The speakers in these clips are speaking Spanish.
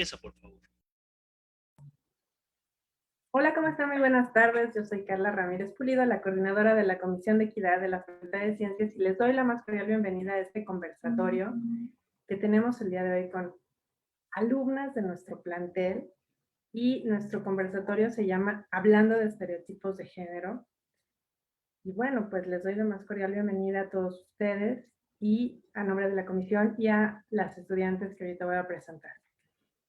Empieza, por favor. Hola, ¿cómo están? Muy buenas tardes. Yo soy Carla Ramírez Pulido, la coordinadora de la Comisión de Equidad de la Facultad de Ciencias, y les doy la más cordial bienvenida a este conversatorio que tenemos el día de hoy con alumnas de nuestro plantel, y nuestro conversatorio se llama Hablando de estereotipos de género. Y bueno, pues les doy la más cordial bienvenida a todos ustedes y a nombre de la comisión y a las estudiantes que ahorita voy a presentar.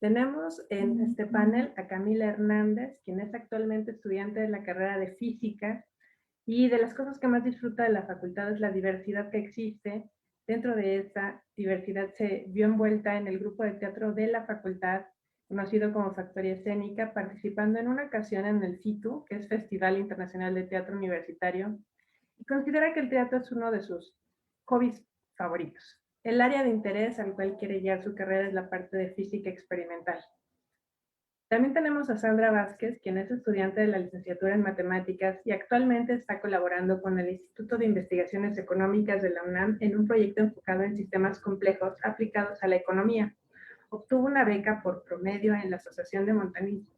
Tenemos en este panel a Camila Hernández, quien es actualmente estudiante de la carrera de Física, y de las cosas que más disfruta de la facultad es la diversidad que existe. Dentro de esa diversidad se vio envuelta en el grupo de teatro de la facultad, conocido como Factoría Escénica, participando en una ocasión en el FITU, que es Festival Internacional de Teatro Universitario, y considera que el teatro es uno de sus hobbies favoritos. El área de interés al cual quiere guiar su carrera es la parte de física experimental. También tenemos a Sandra Vázquez, quien es estudiante de la licenciatura en matemáticas y actualmente está colaborando con el Instituto de Investigaciones Económicas de la UNAM en un proyecto enfocado en sistemas complejos aplicados a la economía. Obtuvo una beca por promedio en la Asociación de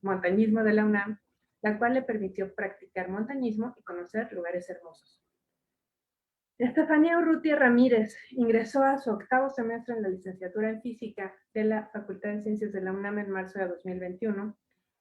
Montañismo de la UNAM, la cual le permitió practicar montañismo y conocer lugares hermosos. Estefanía Urrutia Ramírez ingresó a su octavo semestre en la licenciatura en Física de la Facultad de Ciencias de la UNAM en marzo de 2021.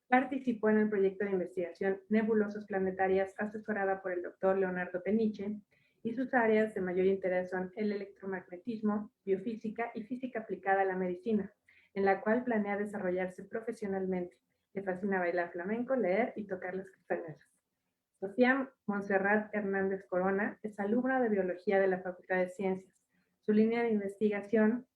Participó en el proyecto de investigación Nebulosas Planetarias, asesorada por el doctor Leonardo Peniche, y sus áreas de mayor interés son el electromagnetismo, biofísica y física aplicada a la medicina, en la cual planea desarrollarse profesionalmente. Le fascina bailar flamenco, leer y tocar las castañuelas. Sofía Montserrat Hernández Corona es alumna de Biología de la Facultad de Ciencias. Su línea de investigación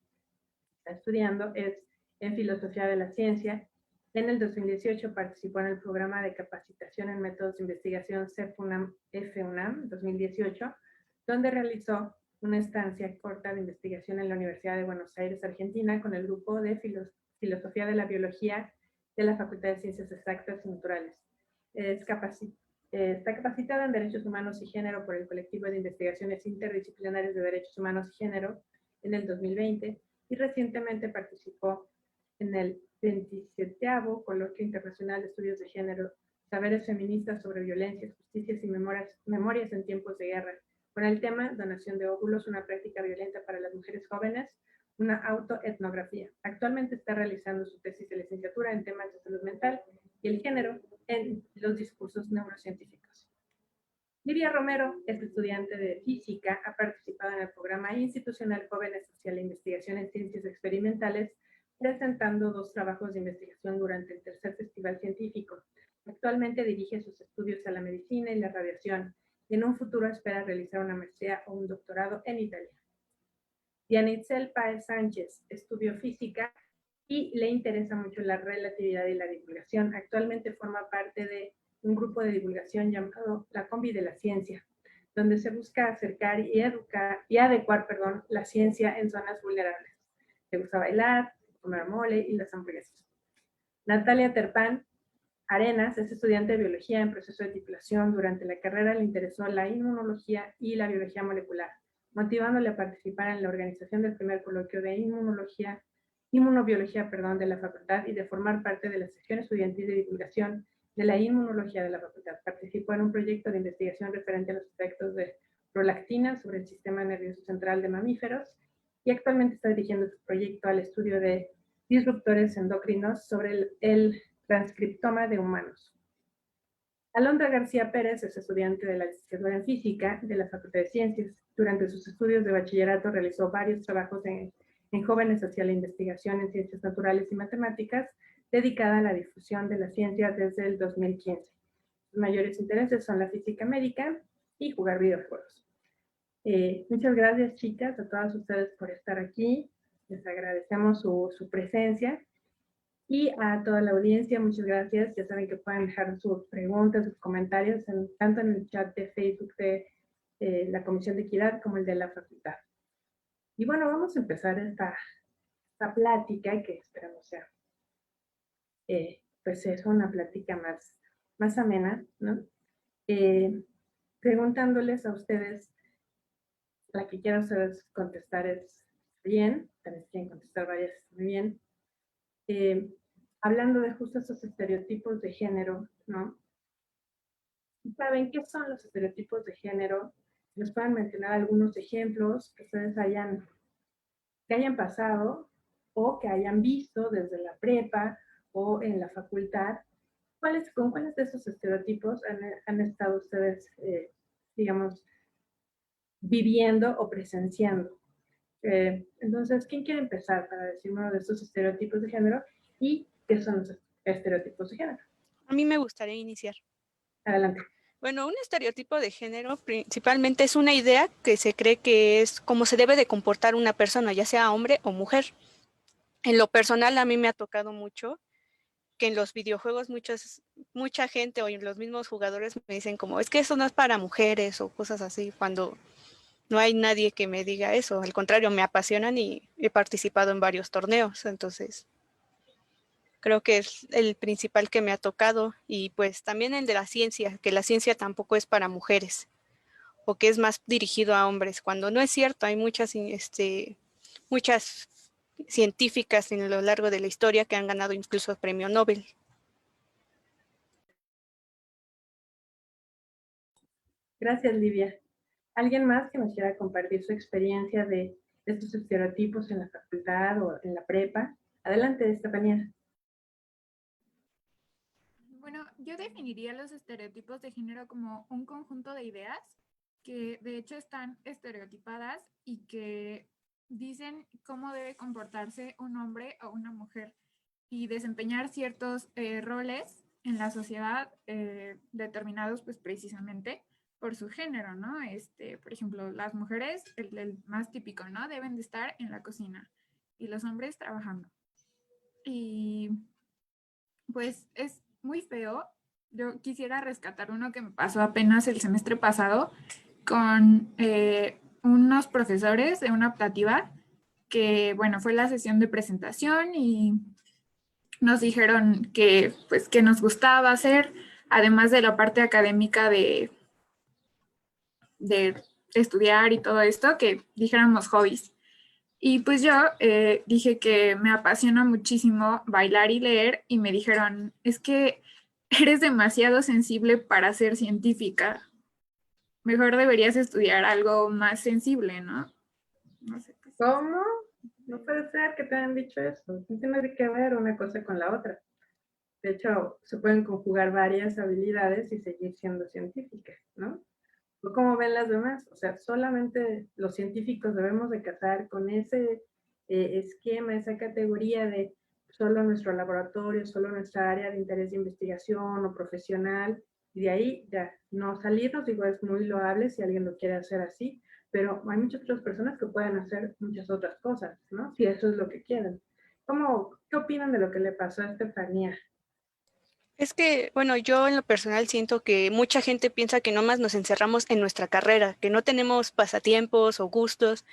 que está estudiando es en Filosofía de la Ciencia. En el 2018 participó en el programa de capacitación en métodos de investigación CEF-UNAM 2018, donde realizó una estancia corta de investigación en la Universidad de Buenos Aires, Argentina, con el grupo de Filosofía de la Biología de la Facultad de Ciencias Exactas y Naturales. Está capacitada en Derechos Humanos y Género por el Colectivo de Investigaciones Interdisciplinarias de Derechos Humanos y Género en el 2020, y recientemente participó en el 27º Coloquio Internacional de Estudios de Género, Saberes Feministas sobre Violencias, Justicias y Memorias en Tiempos de Guerra, con el tema Donación de óvulos, una práctica violenta para las mujeres jóvenes, una autoetnografía. Actualmente está realizando su tesis de licenciatura en temas de salud mental y el género en los discursos neurocientíficos. Livia Romero es estudiante de Física, ha participado en el programa institucional Jóvenes hacia la Investigación en Ciencias Experimentales, presentando 2 trabajos de investigación durante el tercer Festival Científico. Actualmente dirige sus estudios a la medicina y la radiación, y en un futuro espera realizar una maestría o un doctorado en Italia. Diana Itzel Páez Sánchez estudió Física y le interesa mucho la relatividad y la divulgación. Actualmente forma parte de un grupo de divulgación llamado la Combi de la Ciencia, donde se busca acercar y adecuar la ciencia en zonas vulnerables. Le gusta bailar, comer mole y las hamburguesas. Natalia Terpán Arenas es estudiante de biología en proceso de titulación. Durante la carrera le interesó la inmunología y la biología molecular, motivándole a participar en la organización del primer coloquio de inmunobiología de la facultad, y de formar parte de la sección estudiantil de divulgación de la inmunología de la facultad. Participó en un proyecto de investigación referente a los efectos de prolactina sobre el sistema nervioso central de mamíferos, y actualmente está dirigiendo su proyecto al estudio de disruptores endocrinos sobre el transcriptoma de humanos. Alondra García Pérez es estudiante de la licenciatura en Física de la Facultad de Ciencias. Durante sus estudios de bachillerato realizó varios trabajos en Jóvenes hacia la Investigación en Ciencias Naturales y Matemáticas, dedicada a la difusión de la ciencia desde el 2015. Sus mayores intereses son la física médica y jugar videojuegos. Muchas gracias, chicas, a todas ustedes por estar aquí. Les agradecemos su presencia. Y a toda la audiencia, muchas gracias. Ya saben que pueden dejar sus preguntas, sus comentarios, tanto en el chat de Facebook de la Comisión de Equidad como el de la facultad. Y bueno, vamos a empezar esta plática, que esperamos sea pues es una plática más amena, ¿no? Preguntándoles a ustedes, la que quiera ustedes contestar es bien, también quieren contestar varias muy bien. hablando de justo esos estereotipos de género, ¿no? ¿Saben qué son los estereotipos de género? ¿Nos pueden mencionar algunos ejemplos que ustedes que hayan pasado o que hayan visto desde la prepa o en la facultad? ¿Con cuáles de esos estereotipos han estado ustedes, digamos, viviendo o presenciando? Entonces, ¿quién quiere empezar para decir uno de estos estereotipos de género y qué son los estereotipos de género? A mí me gustaría iniciar. Adelante. Bueno, un estereotipo de género principalmente es una idea que se cree que es cómo se debe de comportar una persona, ya sea hombre o mujer. En lo personal, a mí me ha tocado mucho que en los videojuegos mucha gente o en los mismos jugadores me dicen como, es que eso no es para mujeres o cosas así, cuando no hay nadie que me diga eso. Al contrario, me apasionan y he participado en varios torneos, entonces creo que es el principal que me ha tocado. Y pues también el de la ciencia, que la ciencia tampoco es para mujeres o que es más dirigido a hombres, cuando no es cierto. Hay muchas científicas en lo largo de la historia que han ganado incluso el premio Nobel. Gracias, Livia. ¿Alguien más que nos quiera compartir su experiencia de estos estereotipos en la facultad o en la prepa? Adelante, Estefanía. Bueno, yo definiría los estereotipos de género como un conjunto de ideas que de hecho están estereotipadas y que dicen cómo debe comportarse un hombre o una mujer y desempeñar ciertos roles en la sociedad determinados pues precisamente por su género, ¿no? Por ejemplo, las mujeres, el más típico, ¿no? Deben de estar en la cocina y los hombres trabajando. Y pues es muy feo. Yo quisiera rescatar uno que me pasó apenas el semestre pasado con unos profesores de una optativa que, bueno, fue la sesión de presentación y nos dijeron que, pues, que nos gustaba hacer, además de la parte académica de estudiar y todo esto, que dijéramos hobbies. Y pues yo dije que me apasiona muchísimo bailar y leer y me dijeron, es que eres demasiado sensible para ser científica. Mejor deberías estudiar algo más sensible, ¿no? No sé. ¿Cómo? No puede ser que te hayan dicho eso. No tiene que ver una cosa con la otra. De hecho, se pueden conjugar varias habilidades y seguir siendo científicas, ¿no? ¿O cómo ven las demás? O sea, solamente los científicos debemos de casar con ese esquema, esa categoría de solo nuestro laboratorio, solo nuestra área de interés de investigación o profesional, y de ahí ya no salirnos. Digo, es muy loable si alguien lo quiere hacer así, pero hay muchas otras personas que pueden hacer muchas otras cosas, ¿no? Si eso es lo que quieren. ¿Qué opinan de lo que le pasó a Estefanía? Es que, bueno, yo en lo personal siento que mucha gente piensa que nomás nos encerramos en nuestra carrera, que no tenemos pasatiempos o gustos,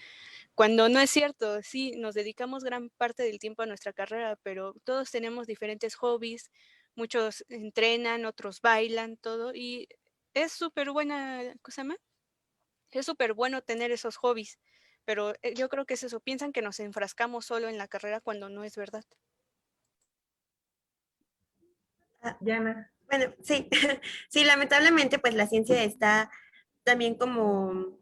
cuando no es cierto. Sí, nos dedicamos gran parte del tiempo a nuestra carrera, pero todos tenemos diferentes hobbies, muchos entrenan, otros bailan, todo, y es súper buena, ¿cómo se llama? Es súper bueno tener esos hobbies, pero yo creo que es eso, piensan que nos enfrascamos solo en la carrera cuando no es verdad. Llama. Bueno, sí, sí, lamentablemente pues la ciencia está también como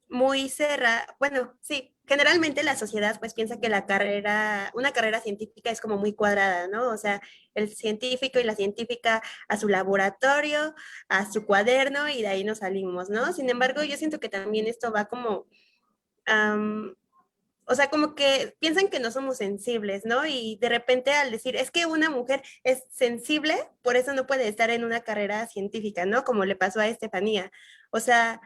muy cerrada. Bueno, sí, generalmente la sociedad pues piensa que una carrera científica es como muy cuadrada, ¿no? O sea, el científico y la científica a su laboratorio, a su cuaderno y de ahí nos salimos, ¿no? Sin embargo, yo siento que también esto va como o sea, como que piensan que no somos sensibles, ¿no? Y de repente al decir, es que una mujer es sensible, por eso no puede estar en una carrera científica, ¿no? Como le pasó a Estefanía. O sea,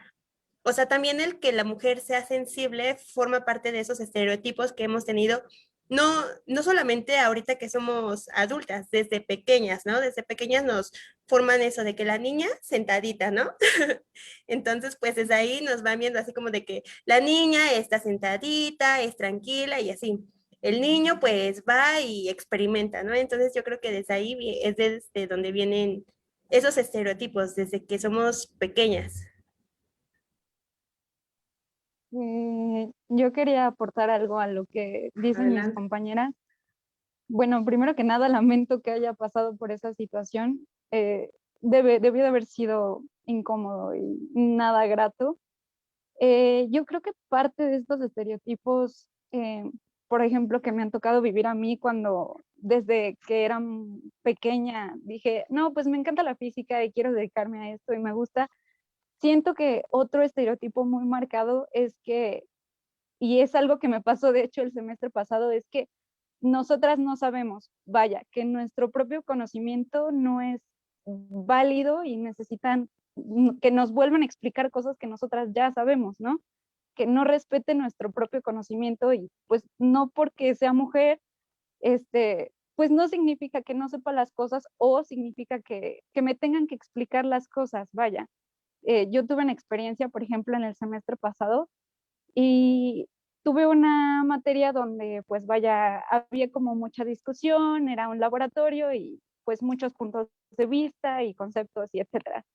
o sea, también el que la mujer sea sensible forma parte de esos estereotipos que hemos tenido, no solamente ahorita que somos adultas, desde pequeñas, ¿no? Desde pequeñas nos forman eso de que la niña sentadita, ¿no? Entonces, pues desde ahí nos van viendo así como de que la niña está sentadita, es tranquila y así. El niño pues va y experimenta, ¿no? Entonces yo creo que desde ahí es desde donde vienen esos estereotipos, desde que somos pequeñas. Yo quería aportar algo a lo que dicen mis Adelante. compañeras. Bueno, primero que nada, lamento que haya pasado por esa situación. Debió de haber sido incómodo y nada grato. Yo creo que parte de estos estereotipos, por ejemplo, que me han tocado vivir a mí cuando desde que era pequeña dije, no, pues me encanta la física y quiero dedicarme a esto y me gusta. Siento que otro estereotipo muy marcado es que, y es algo que me pasó de hecho el semestre pasado, es que nosotras no sabemos, vaya, que nuestro propio conocimiento no es válido y necesitan que nos vuelvan a explicar cosas que nosotras ya sabemos, ¿no? Que no respete nuestro propio conocimiento y pues no porque sea mujer, pues no significa que no sepa las cosas o significa que me tengan que explicar las cosas, vaya. Yo tuve una experiencia, por ejemplo, en el semestre pasado y tuve una materia donde, pues vaya, había como mucha discusión, era un laboratorio y pues muchos puntos de vista y conceptos y etcétera.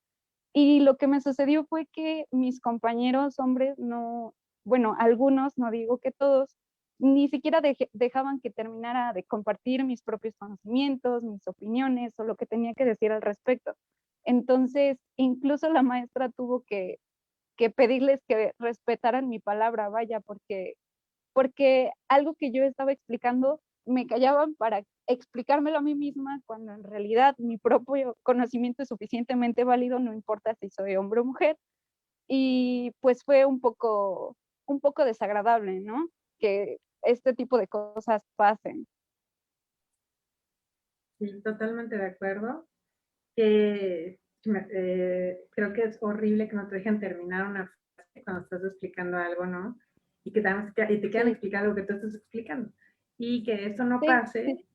Y lo que me sucedió fue que mis compañeros hombres no, bueno, algunos, no digo que todos, ni siquiera dejaban que terminara de compartir mis propios conocimientos, mis opiniones o lo que tenía que decir al respecto. Entonces, incluso la maestra tuvo que pedirles que respetaran mi palabra, vaya, porque algo que yo estaba explicando me callaban para explicármelo a mí misma, cuando en realidad mi propio conocimiento es suficientemente válido, no importa si soy hombre o mujer, y pues fue un poco desagradable, ¿no? Que este tipo de cosas pasen. Sí, totalmente de acuerdo. Creo que es horrible que no te dejen terminar una frase cuando estás explicando algo, ¿no? Y que y te quieran Sí, explicar lo que tú estás explicando. Y que eso no sí, sí, pase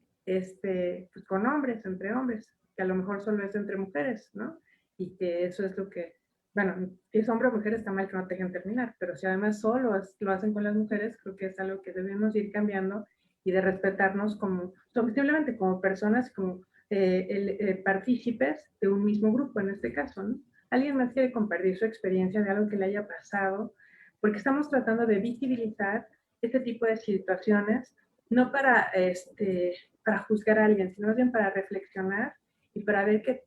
pues con hombres, entre hombres, que a lo mejor solo es entre mujeres, ¿no? Y que eso es lo que, bueno, si es hombre o mujer está mal que no te dejen terminar, pero si además solo lo hacen con las mujeres, creo que es algo que debemos ir cambiando y de respetarnos como, simplemente como personas, como partícipes de un mismo grupo en este caso, ¿no? Alguien más quiere compartir su experiencia de algo que le haya pasado, porque estamos tratando de visibilizar este tipo de situaciones, no para juzgar a alguien, sino más bien para reflexionar y para ver que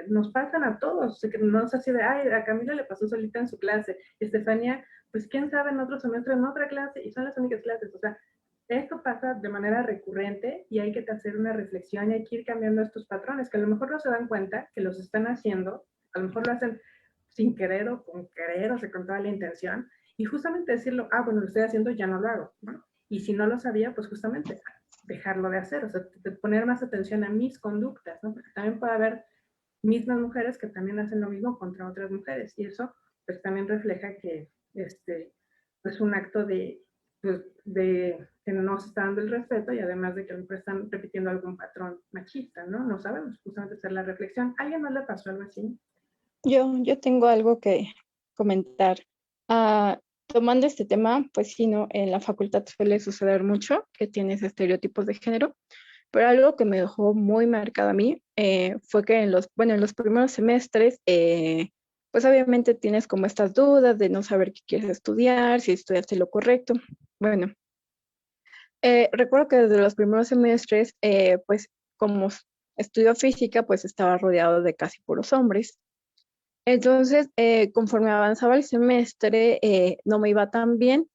nos pasan a todos, que no es así de, ay, a Camila le pasó solita en su clase, Estefanía, pues quién sabe en otro semestre, en otra clase, y son las únicas clases, o sea, esto pasa de manera recurrente y hay que hacer una reflexión y hay que ir cambiando estos patrones, que a lo mejor no se dan cuenta que los están haciendo, a lo mejor lo hacen sin querer o con querer o con toda la intención, y justamente decirlo, ah, bueno, lo estoy haciendo, ya no lo hago, ¿no? Y si no lo sabía, pues justamente dejarlo de hacer, o sea, de poner más atención a mis conductas, ¿no? Porque también puede haber mismas mujeres que también hacen lo mismo contra otras mujeres, y eso pues también refleja que es un acto pues, de que no se está dando el respeto y además de que están repitiendo algún patrón machista, ¿no? No sabemos, justamente hacer la reflexión. ¿A alguien no le pasó algo así? Yo tengo algo que comentar. Tomando este tema, pues sí, ¿no? En la facultad suele suceder mucho que tienes estereotipos de género, pero algo que me dejó muy marcado a mí fue que en los primeros semestres, pues obviamente tienes como estas dudas de no saber qué quieres estudiar, si estudiaste lo correcto. Bueno, recuerdo que desde los primeros semestres, pues como estudio física, pues estaba rodeado de casi puros hombres. Entonces, conforme avanzaba el semestre, no me iba tan bien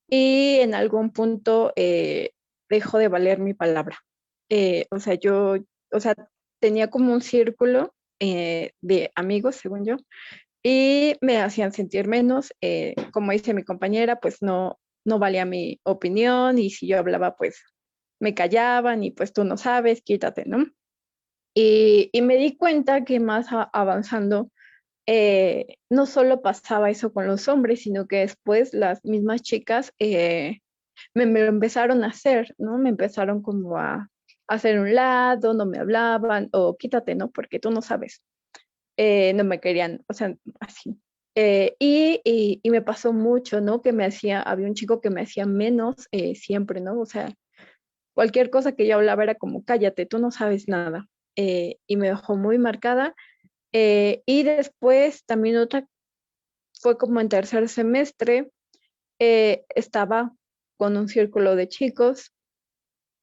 y en algún punto dejó de valer mi palabra. O sea, o sea, tenía como un círculo de amigos, según yo, y me hacían sentir menos. Como dice mi compañera, pues no valía mi opinión y si yo hablaba, pues me callaban y pues tú no sabes, quítate, ¿no? Y me di cuenta que más avanzando, no solo pasaba eso con los hombres, sino que después las mismas chicas me lo empezaron a hacer, ¿no? Me empezaron como a hacer un lado, no me hablaban, o quítate, ¿no? Porque tú no sabes. No me querían, o sea, así. Y me pasó mucho, ¿no? Había un chico que me hacía menos siempre, ¿no? O sea, cualquier cosa que yo hablaba era como, cállate, tú no sabes nada. Y me dejó muy marcada. Y después también otra, fue como en tercer semestre, estaba con un círculo de chicos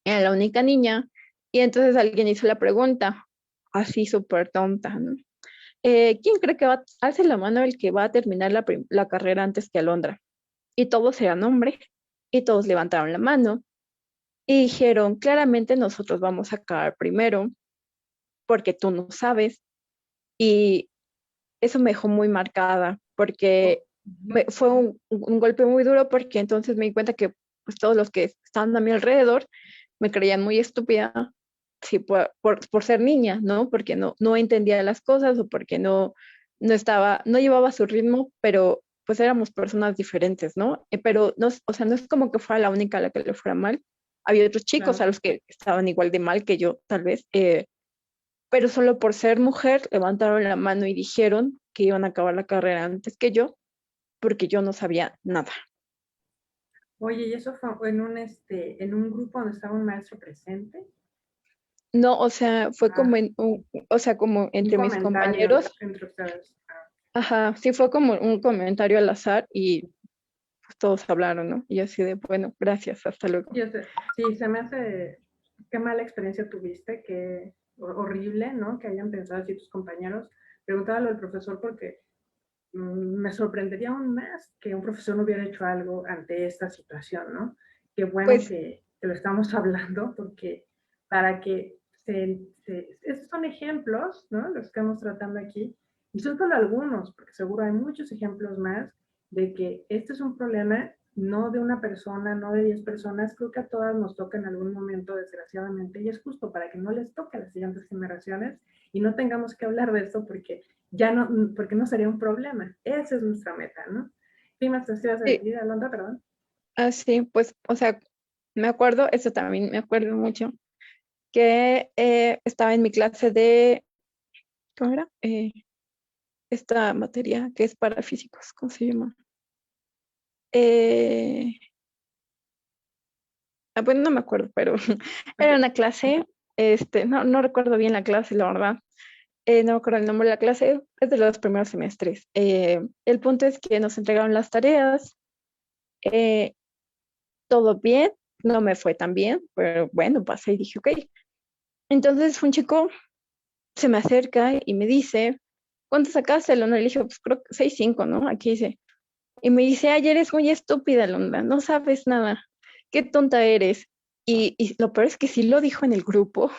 era la única niña, y entonces alguien hizo la pregunta, así súper tonta, ¿no? ¿Quién cree que alce la mano el que va a terminar la carrera antes que Alondra? Y todos eran hombres, y todos levantaron la mano, y dijeron, claramente nosotros vamos a acabar primero, porque tú no sabes, y eso me dejó muy marcada, porque fue un golpe muy duro, porque entonces me di cuenta que pues, todos los que estaban a mi alrededor me creían muy estúpida, sí, por ser niña, ¿no? Porque no entendía las cosas o porque no llevaba su ritmo, pero pues éramos personas diferentes, ¿no? Pero no, o sea, no es como que fuera la única a la que le fuera mal. Había otros chicos Claro. a los que estaban igual de mal que yo, tal vez, pero solo por ser mujer levantaron la mano y dijeron que iban a acabar la carrera antes que yo, porque yo no sabía nada. Oye, ¿y eso fue en un grupo donde estaba un maestro presente? No, o sea, fue como Ah, o sea, como un entre mis comentario compañeros. entre ustedes. Ah, Ajá, sí fue como un comentario al azar y pues, todos hablaron, ¿no? Y yo así de, bueno, gracias, hasta luego. sí, se me hace, qué mala experiencia tuviste, qué horrible, ¿no? Que hayan pensado así tus compañeros. Preguntaba al profesor porque me sorprendería aún más que un profesor no hubiera hecho algo ante esta situación, ¿no? Qué bueno Pues, que lo estamos hablando porque para que estos son ejemplos, ¿no? Los que estamos tratando aquí, y son solo algunos, porque seguro hay muchos ejemplos más de que este es un problema no de una persona, no de 10 personas, creo que a todas nos toca en algún momento, desgraciadamente, y es justo para que no les toque a las siguientes generaciones y no tengamos que hablar de esto porque ya no, porque no sería un problema. Esa es nuestra meta, ¿no? ¿Qué más te ibas a sí, decir, Alondra, perdón? así, pues, o sea, me acuerdo, eso también me acuerdo mucho, que estaba en mi clase de, ¿cómo era? Esta materia que es para físicos, ¿cómo se llama? Eh, bueno, no me acuerdo, pero era Okay. una clase, no recuerdo bien la clase, la verdad. No me acuerdo el nombre de la clase, es de los primeros semestres. El punto es que nos entregaron las tareas, eh, todo bien, no me fue tan bien, pero bueno, pasé y dije, ok. Entonces un chico se me acerca y me dice, ¿cuánto sacaste, Luna? Le dije, pues creo que 6.5, ¿no? Aquí dice. Y me dice, ay, eres muy estúpida, Luna, no sabes nada, qué tonta eres. Y lo peor es que sí lo dijo en el grupo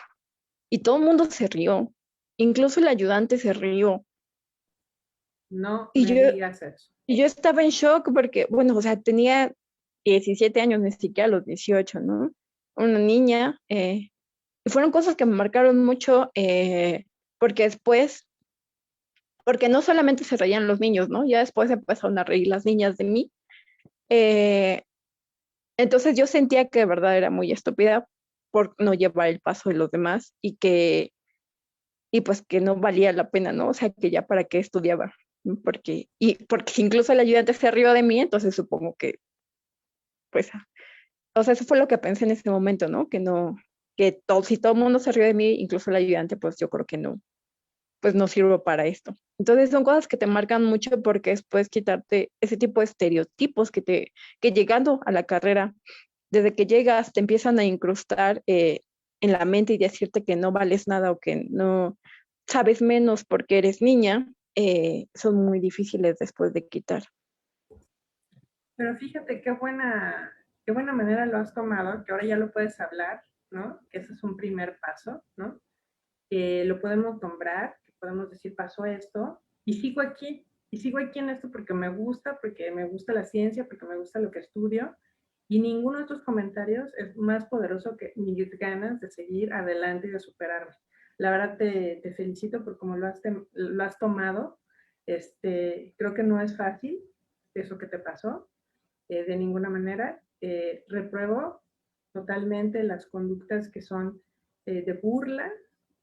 y todo el mundo se rió, incluso el ayudante se rió. No Y me yo, digas eso. y yo estaba en shock porque, bueno, o sea, tenía 17 años, ni siquiera los 18, ¿no? Una niña. Y fueron cosas que me marcaron mucho porque después, porque no solamente se reían los niños, ¿no? Ya después empezaron a reír las niñas de mí. Eh, entonces yo sentía que de verdad era muy estúpida por no llevar el paso de los demás y pues que no valía la pena, ¿no? O sea, que ya para qué estudiaba. ¿No? Porque si incluso el ayudante se rió de mí, entonces supongo que, pues, o sea, eso fue lo que pensé en ese momento, ¿no? Que no, si todo el mundo se rió de mí, incluso el ayudante, pues yo creo que no, pues no sirvo para esto. Entonces son cosas que te marcan mucho porque después quitarte ese tipo de estereotipos que llegando a la carrera, desde que llegas, te empiezan a incrustar en la mente y decirte que no vales nada o que no sabes menos porque eres niña, son muy difíciles después de quitar. Pero fíjate qué buena manera lo has tomado, que ahora ya lo puedes hablar, ¿no? Que ese es un primer paso, ¿no? Que lo podemos nombrar, que podemos decir pasó esto y sigo aquí en esto porque me gusta la ciencia, porque me gusta lo que estudio y ninguno de estos comentarios es más poderoso que mis ganas de seguir adelante y de superarme. La verdad te felicito por cómo lo has tomado. Creo que no es fácil eso que te pasó, de ninguna manera. Repruebo totalmente las conductas que son de burla,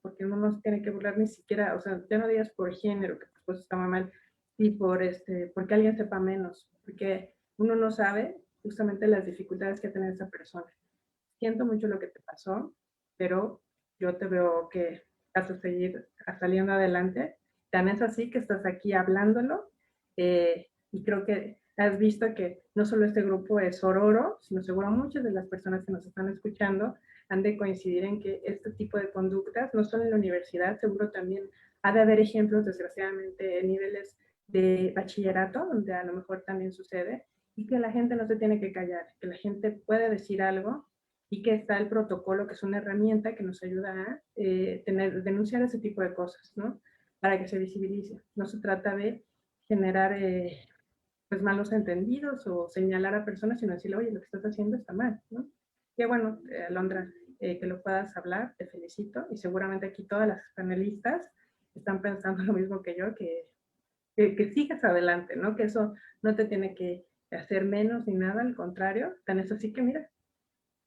porque uno no se tiene que burlar ni siquiera, o sea, ya no digas por género, que pues está muy mal, y porque alguien sepa menos, porque uno no sabe justamente las dificultades que tiene esa persona. Siento mucho lo que te pasó, pero yo te veo que vas a seguir saliendo adelante. Tan es así que estás aquí hablándolo. Y creo que has visto que no solo este grupo es sororo, sino seguro muchas de las personas que nos están escuchando han de coincidir en que este tipo de conductas, no solo en la universidad, seguro también ha de haber ejemplos, desgraciadamente, en niveles de bachillerato, donde a lo mejor también sucede, y que la gente no se tiene que callar, que la gente puede decir algo y que está el protocolo, que es una herramienta que nos ayuda a denunciar ese tipo de cosas, ¿no? Para que se visibilice. No se trata de generar pues malos entendidos o señalar a personas, sino decirle, oye, lo que estás haciendo está mal, ¿no? Qué bueno, Alondra, que lo puedas hablar, te felicito, y seguramente aquí todas las panelistas están pensando lo mismo que yo, que sigas adelante, ¿no? Que eso no te tiene que hacer menos ni nada, al contrario, tan es así que mira,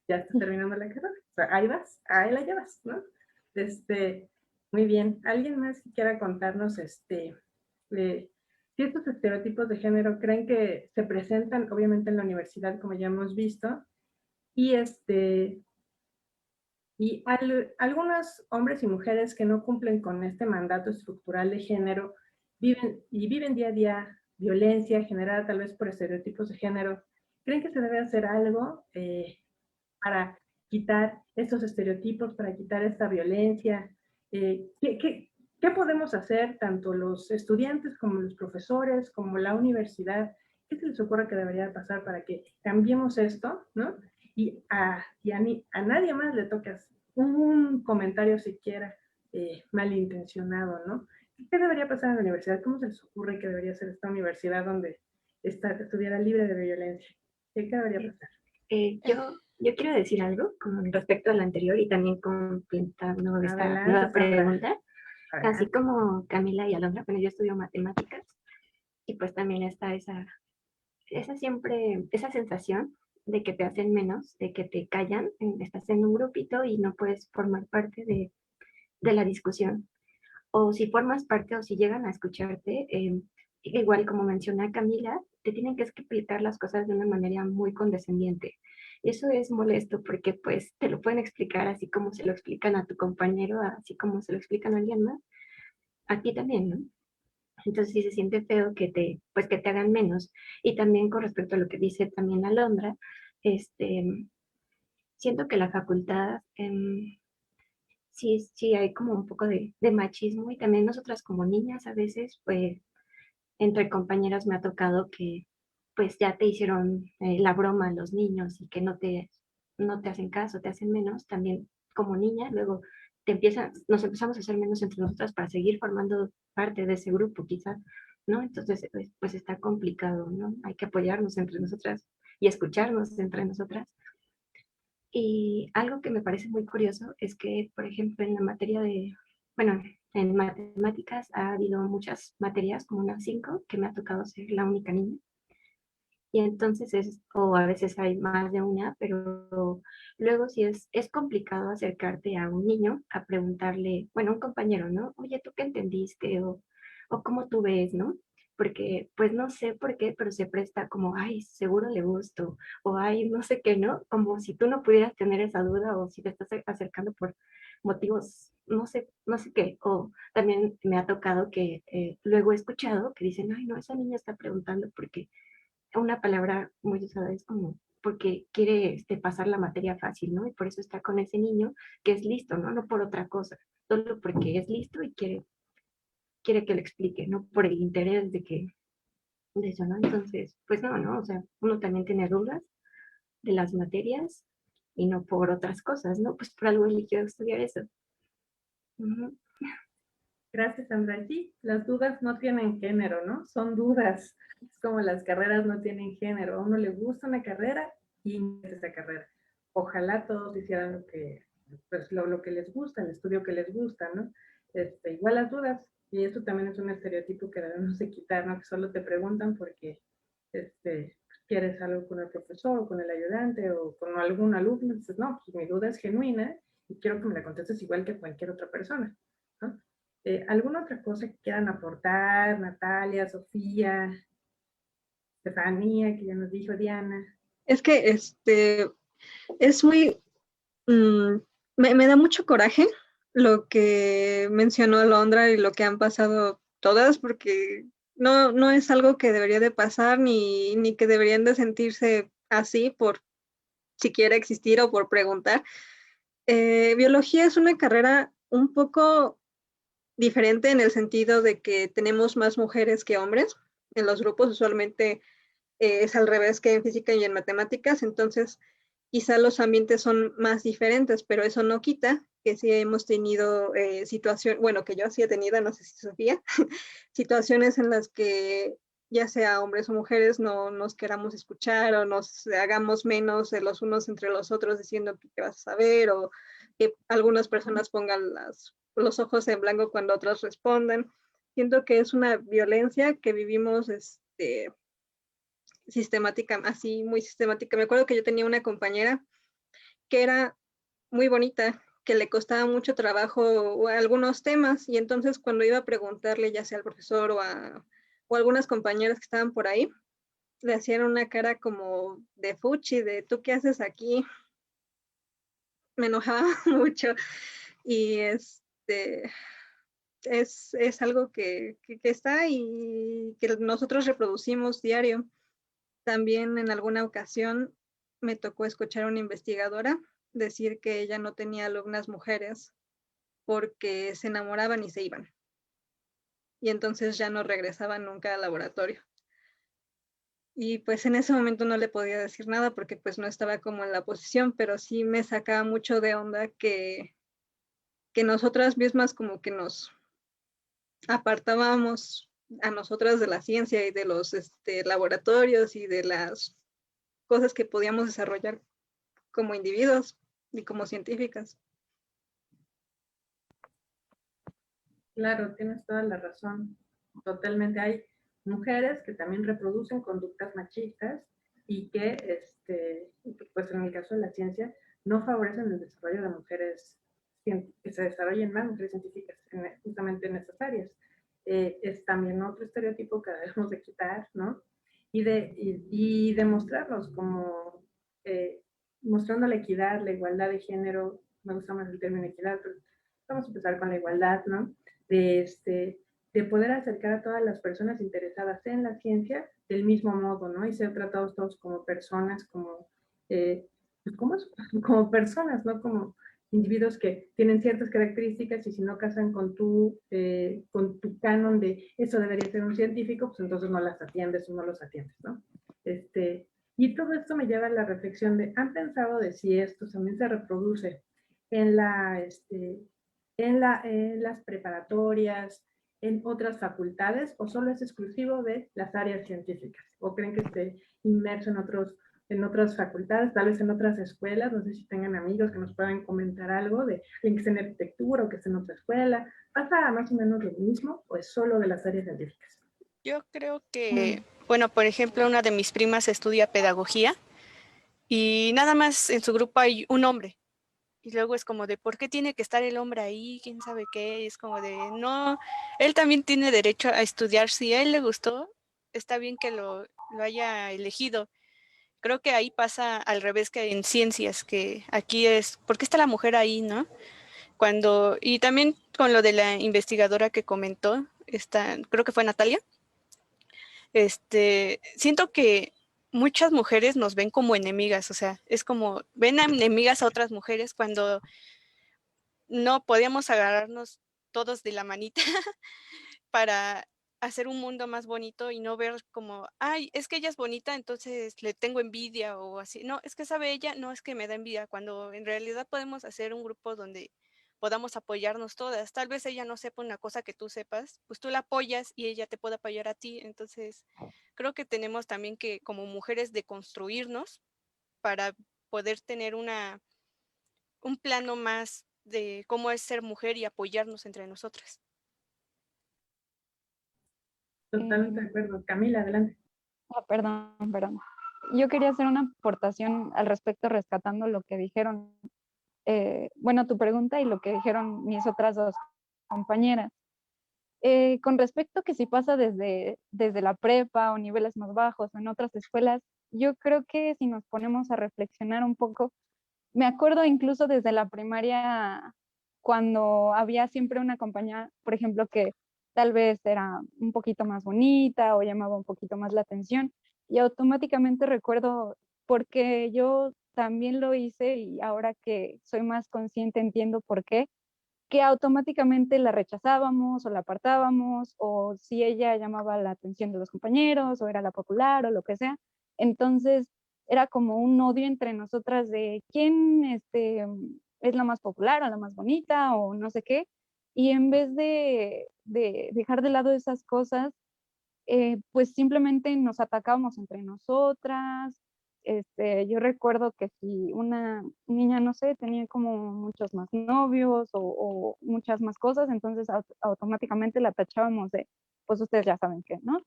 ya estás terminando la carrera, o sea, ahí vas, ahí la llevas, ¿no? Muy bien, ¿alguien más que quiera contarnos si estos estereotipos de género creen que se presentan obviamente en la universidad, como ya hemos visto, y algunos hombres y mujeres que no cumplen con este mandato estructural de género viven día a día violencia generada tal vez por estereotipos de género? ¿Creen que se debe hacer algo para quitar estos estereotipos, para quitar esta violencia? ¿Qué podemos hacer tanto los estudiantes como los profesores, como la universidad? ¿Qué se les ocurre que debería pasar para que cambiemos esto, ¿no? Y a nadie más le tocas un comentario siquiera malintencionado, ¿no? ¿Qué debería pasar en la universidad? ¿Cómo se les ocurre que debería ser esta universidad donde estuviera libre de violencia? ¿Qué debería pasar? Yo quiero decir algo con respecto a lo anterior y también complementando esta Adelante, nueva Sandra. pregunta. Adelante. Así como Camila y Alondra, bueno, yo estudio matemáticas y pues también está esa sensación de que te hacen menos, de que te callan, estás en un grupito y no puedes formar parte de la discusión. O si formas parte o si llegan a escucharte, igual como menciona Camila, te tienen que explicar las cosas de una manera muy condescendiente. Y eso es molesto porque pues te lo pueden explicar así como se lo explican a tu compañero, así como se lo explican a alguien más, a ti también, ¿no? Entonces sí se siente feo pues que te hagan menos. Y también con respecto a lo que dice también Alondra, siento que la facultad sí hay como un poco de machismo y también nosotras como niñas a veces, pues entre compañeras me ha tocado que pues ya te hicieron la broma a los niños y que no te hacen caso, te hacen menos, también como niña, luego nos empezamos a hacer menos entre nosotras para seguir formando parte de ese grupo quizás, ¿no? Entonces, pues está complicado, ¿no? Hay que apoyarnos entre nosotras y escucharnos entre nosotras. Y algo que me parece muy curioso es que, por ejemplo, en la materia bueno, en matemáticas ha habido muchas materias, como unas 5, que me ha tocado ser la única niña. Y entonces o a veces hay más de una, pero luego sí es complicado acercarte a un niño a preguntarle, bueno, un compañero, ¿no? Oye, ¿tú qué entendiste? O ¿cómo tú ves, no? Porque, pues no sé por qué, pero se presta como, ay, seguro le gusto, o ay, no sé qué, ¿no? Como si tú no pudieras tener esa duda, o si te estás acercando por motivos, no sé qué. O también me ha tocado que luego he escuchado que dicen, ay, no, esa niña está preguntando porque una palabra muy usada es como porque quiere pasar la materia fácil, ¿no? Y por eso está con ese niño que es listo, ¿no? No por otra cosa, solo porque es listo y quiere que le explique, no por el interés de eso, ¿no? Entonces, pues no, o sea, uno también tiene dudas de las materias y no por otras cosas, ¿no? Pues por algo eligió estudiar eso. Uh-huh. Gracias, Sandra. Sí, las dudas no tienen género, ¿no? Son dudas. Es como las carreras no tienen género. A uno le gusta una carrera y ingresa esa carrera. Ojalá todos hicieran pues, lo que les gusta, el estudio que les gusta, ¿no? Igual las dudas. Y eso también es un estereotipo que debemos de quitar, ¿no? Que solo te preguntan porque quieres algo con el profesor o con el ayudante o con algún alumno. Dices, no, pues mi duda es genuina y quiero que me la contestes igual que cualquier otra persona, ¿no? ¿Alguna otra cosa que quieran aportar, Natalia, Sofía, Estefanía, que ya nos dijo Diana? Es que es muy, me da mucho coraje lo que mencionó Alondra y lo que han pasado todas, porque no es algo que debería de pasar ni que deberían de sentirse así por siquiera existir o por preguntar. Biología es una carrera un poco diferente en el sentido de que tenemos más mujeres que hombres en los grupos, usualmente es al revés que en física y en matemáticas, entonces quizá los ambientes son más diferentes, pero eso no quita que sí hemos tenido situaciones, bueno, que yo sí he tenido, no sé si Sofía, situaciones en las que ya sea hombres o mujeres no nos queramos escuchar o nos hagamos menos de los unos entre los otros diciendo que vas a saber o que algunas personas pongan los ojos en blanco cuando otras respondan. Siento que es una violencia que vivimos sistemática, así muy sistemática. Me acuerdo que yo tenía una compañera que era muy bonita, que le costaba mucho trabajo algunos temas y entonces cuando iba a preguntarle ya sea al profesor o a algunas compañeras que estaban por ahí, le hacían una cara como de fuchi, de ¿tú qué haces aquí? Me enojaba mucho y es algo que está y que nosotros reproducimos diario. También en alguna ocasión me tocó escuchar a una investigadora decir que ella no tenía alumnas mujeres porque se enamoraban y se iban. Y entonces ya no regresaban nunca al laboratorio. Y pues en ese momento no le podía decir nada porque pues no estaba como en la posición, pero sí me sacaba mucho de onda que nosotras mismas como que nos apartábamos a nosotras de la ciencia y de los laboratorios y de las cosas que podíamos desarrollar como individuos y como científicas. Claro, tienes toda la razón. Totalmente. Hay mujeres que también reproducen conductas machistas y que, pues en el caso de la ciencia, no favorecen el desarrollo de mujeres, que se desarrollen más mujeres científicas justamente en estas áreas. Es también otro estereotipo que debemos de quitar, ¿no? Y demostrarlos como mostrando la equidad, la igualdad de género. Me gusta más el término equidad, pero vamos a empezar con la igualdad, ¿no? De poder acercar a todas las personas interesadas en la ciencia del mismo modo, ¿no? Y ser tratados todos como personas, pues como personas, ¿no? Como individuos que tienen ciertas características y si no casan con tu canon de eso debería ser un científico, pues entonces no las atiendes o no los atiendes, ¿no? Y todo esto me lleva a la reflexión de, ¿han pensado de si esto también se reproduce en en las preparatorias, en otras facultades, o solo es exclusivo de las áreas científicas? ¿O creen que esté inmerso en otras facultades, tal vez en otras escuelas? No sé si tengan amigos que nos puedan comentar algo de alguien que esté en arquitectura o que esté en otra escuela. ¿Pasa más o menos lo mismo o es solo de las áreas científicas? Yo creo que, bueno, por ejemplo, una de mis primas estudia pedagogía y nada más en su grupo hay un hombre. Y luego es como de, ¿por qué tiene que estar el hombre ahí? ¿Quién sabe qué? Y es como de, no, él también tiene derecho a estudiar. Si a él le gustó, está bien que lo haya elegido. Creo que ahí pasa al revés que en ciencias, que aquí es, ¿por qué está la mujer ahí, no? Y también con lo de la investigadora que comentó, creo que fue Natalia, siento que muchas mujeres nos ven como enemigas, o sea, es como, ven a enemigas a otras mujeres cuando no podíamos agarrarnos todos de la manita para hacer un mundo más bonito y no ver como, ay, es que ella es bonita, entonces le tengo envidia o así. No, es que sabe ella, no es que me da envidia, cuando en realidad podemos hacer un grupo donde podamos apoyarnos todas. Tal vez ella no sepa una cosa que tú sepas, pues tú la apoyas y ella te puede apoyar a ti. Entonces, creo que tenemos también que, como mujeres, deconstruirnos para poder tener un plano más de cómo es ser mujer y apoyarnos entre nosotras. Totalmente de acuerdo. Camila, adelante. Perdón. Yo quería hacer una aportación al respecto, rescatando lo que dijeron, bueno, tu pregunta y lo que dijeron mis otras dos compañeras. Con respecto a que si pasa desde la prepa o niveles más bajos o en otras escuelas, yo creo que si nos ponemos a reflexionar un poco, me acuerdo incluso desde la primaria cuando había siempre una compañera, por ejemplo, que tal vez era un poquito más bonita o llamaba un poquito más la atención. Y automáticamente recuerdo, porque yo también lo hice y ahora que soy más consciente entiendo por qué, que automáticamente la rechazábamos o la apartábamos, o si ella llamaba la atención de los compañeros o era la popular o lo que sea. Entonces era como un odio entre nosotras de quién es la más popular o la más bonita o no sé qué. Y en vez de dejar de lado esas cosas, pues simplemente nos atacábamos entre nosotras. Yo recuerdo que si una niña, no sé, tenía como muchos más novios o muchas más cosas, entonces automáticamente la tachábamos de, pues ustedes ya saben qué, ¿no?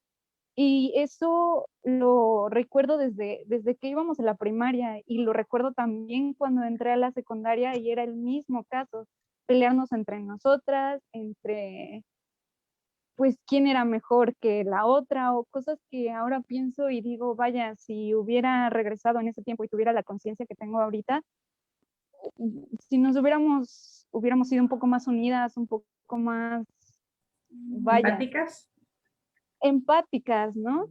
Y eso lo recuerdo desde que íbamos a la primaria y lo recuerdo también cuando entré a la secundaria y era el mismo caso, pelearnos entre nosotras, entre pues quién era mejor que la otra o cosas que ahora pienso y digo, vaya, si hubiera regresado en ese tiempo y tuviera la conciencia que tengo ahorita, si nos hubiéramos sido un poco más unidas, un poco más, vaya, ¿Empáticas? empáticas, ¿no?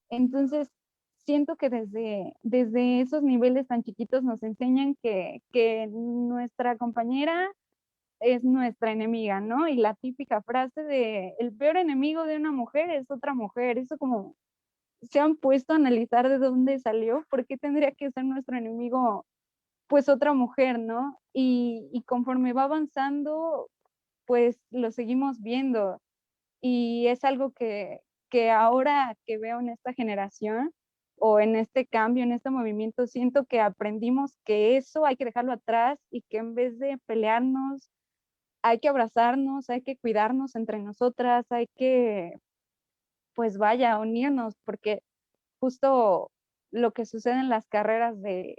Entonces, siento que desde esos niveles tan chiquitos nos enseñan que nuestra compañera es nuestra enemiga, ¿no? Y la típica frase de el peor enemigo de una mujer es otra mujer. Eso como se han puesto a analizar de dónde salió, por qué tendría que ser nuestro enemigo, pues otra mujer, ¿no? Y conforme va avanzando, pues lo seguimos viendo. Y es algo que ahora que veo en esta generación o en este cambio, en este movimiento, siento que aprendimos que eso hay que dejarlo atrás y que en vez de pelearnos, hay que abrazarnos, hay que cuidarnos entre nosotras, hay que, pues vaya, unirnos, porque justo lo que sucede en las carreras de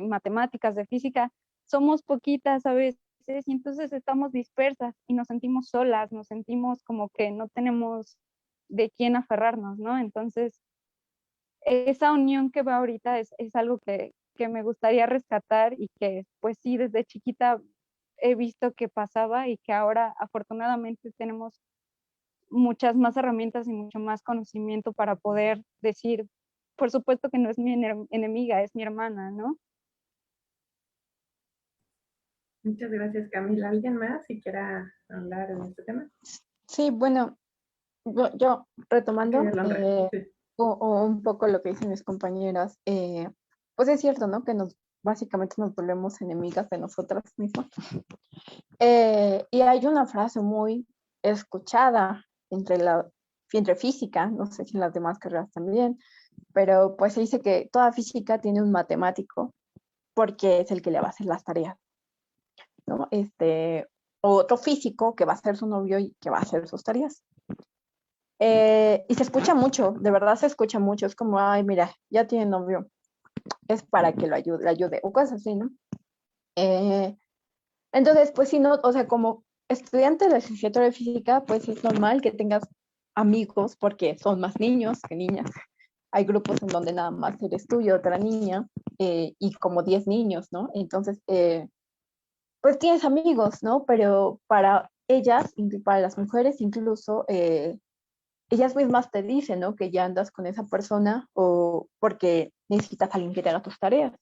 matemáticas, de física, somos poquitas a veces y entonces estamos dispersas y nos sentimos solas, nos sentimos como que no tenemos de quién aferrarnos, ¿no? Entonces, esa unión que va ahorita es algo que me gustaría rescatar y que pues sí, desde chiquita he visto que pasaba y que ahora afortunadamente tenemos muchas más herramientas y mucho más conocimiento para poder decir, por supuesto que no es mi enemiga, es mi hermana, ¿no? Muchas gracias, Camila. ¿Alguien más si quiera hablar en este tema? Sí, bueno, yo retomando Alondra, sí. o un poco lo que dicen mis compañeras, pues es cierto, ¿no? Que básicamente nos volvemos enemigas de nosotras mismas. Y hay una frase muy escuchada entre física, no sé si en las demás carreras también, pero pues se dice que toda física tiene un matemático porque es el que le va a hacer las tareas, ¿no? Otro físico que va a ser su novio y que va a hacer sus tareas. Y se escucha mucho, de verdad se escucha mucho, es como, ay, mira, ya tiene novio, es para que lo ayude, o cosas así, ¿no? Entonces, pues si no, o sea, como estudiante de licenciatura de física, pues es normal que tengas amigos porque son más niños que niñas. Hay grupos en donde nada más eres tú y otra niña y como 10 niños, ¿no? Entonces, pues tienes amigos, ¿no? Pero para ellas, para las mujeres incluso, ellas mismas te dicen, ¿no? Que ya andas con esa persona o porque necesitas a alguien que te haga tus tareas.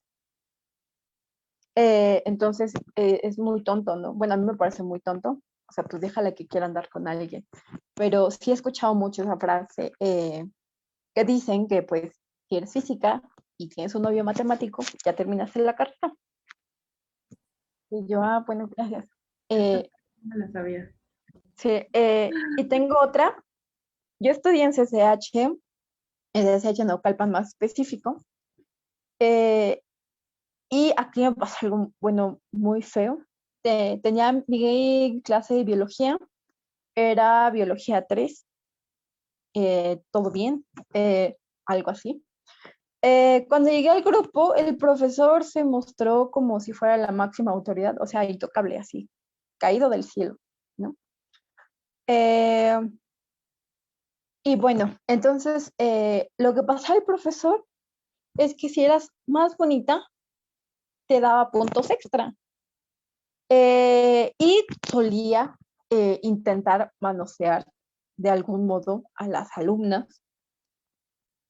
Entonces, es muy tonto, ¿no? Bueno, a mí me parece muy tonto. O sea, pues déjala que quiera andar con alguien. Pero sí he escuchado mucho esa frase que dicen que, pues, si eres física y tienes un novio matemático, ya terminaste la carrera. Y yo, bueno, gracias. No la sabía. Sí, y tengo otra. Yo estudié en CCH Naucalpan más específico. Y aquí me pasó algo, bueno, muy feo. Tenía mi clase de biología, era biología 3, todo bien, algo así. Cuando llegué al grupo, el profesor se mostró como si fuera la máxima autoridad, o sea, intocable, así, caído del cielo, ¿no? Y bueno, entonces, lo que pasaba el profesor es que si eras más bonita, te daba puntos extra. Y solía intentar manosear de algún modo a las alumnas.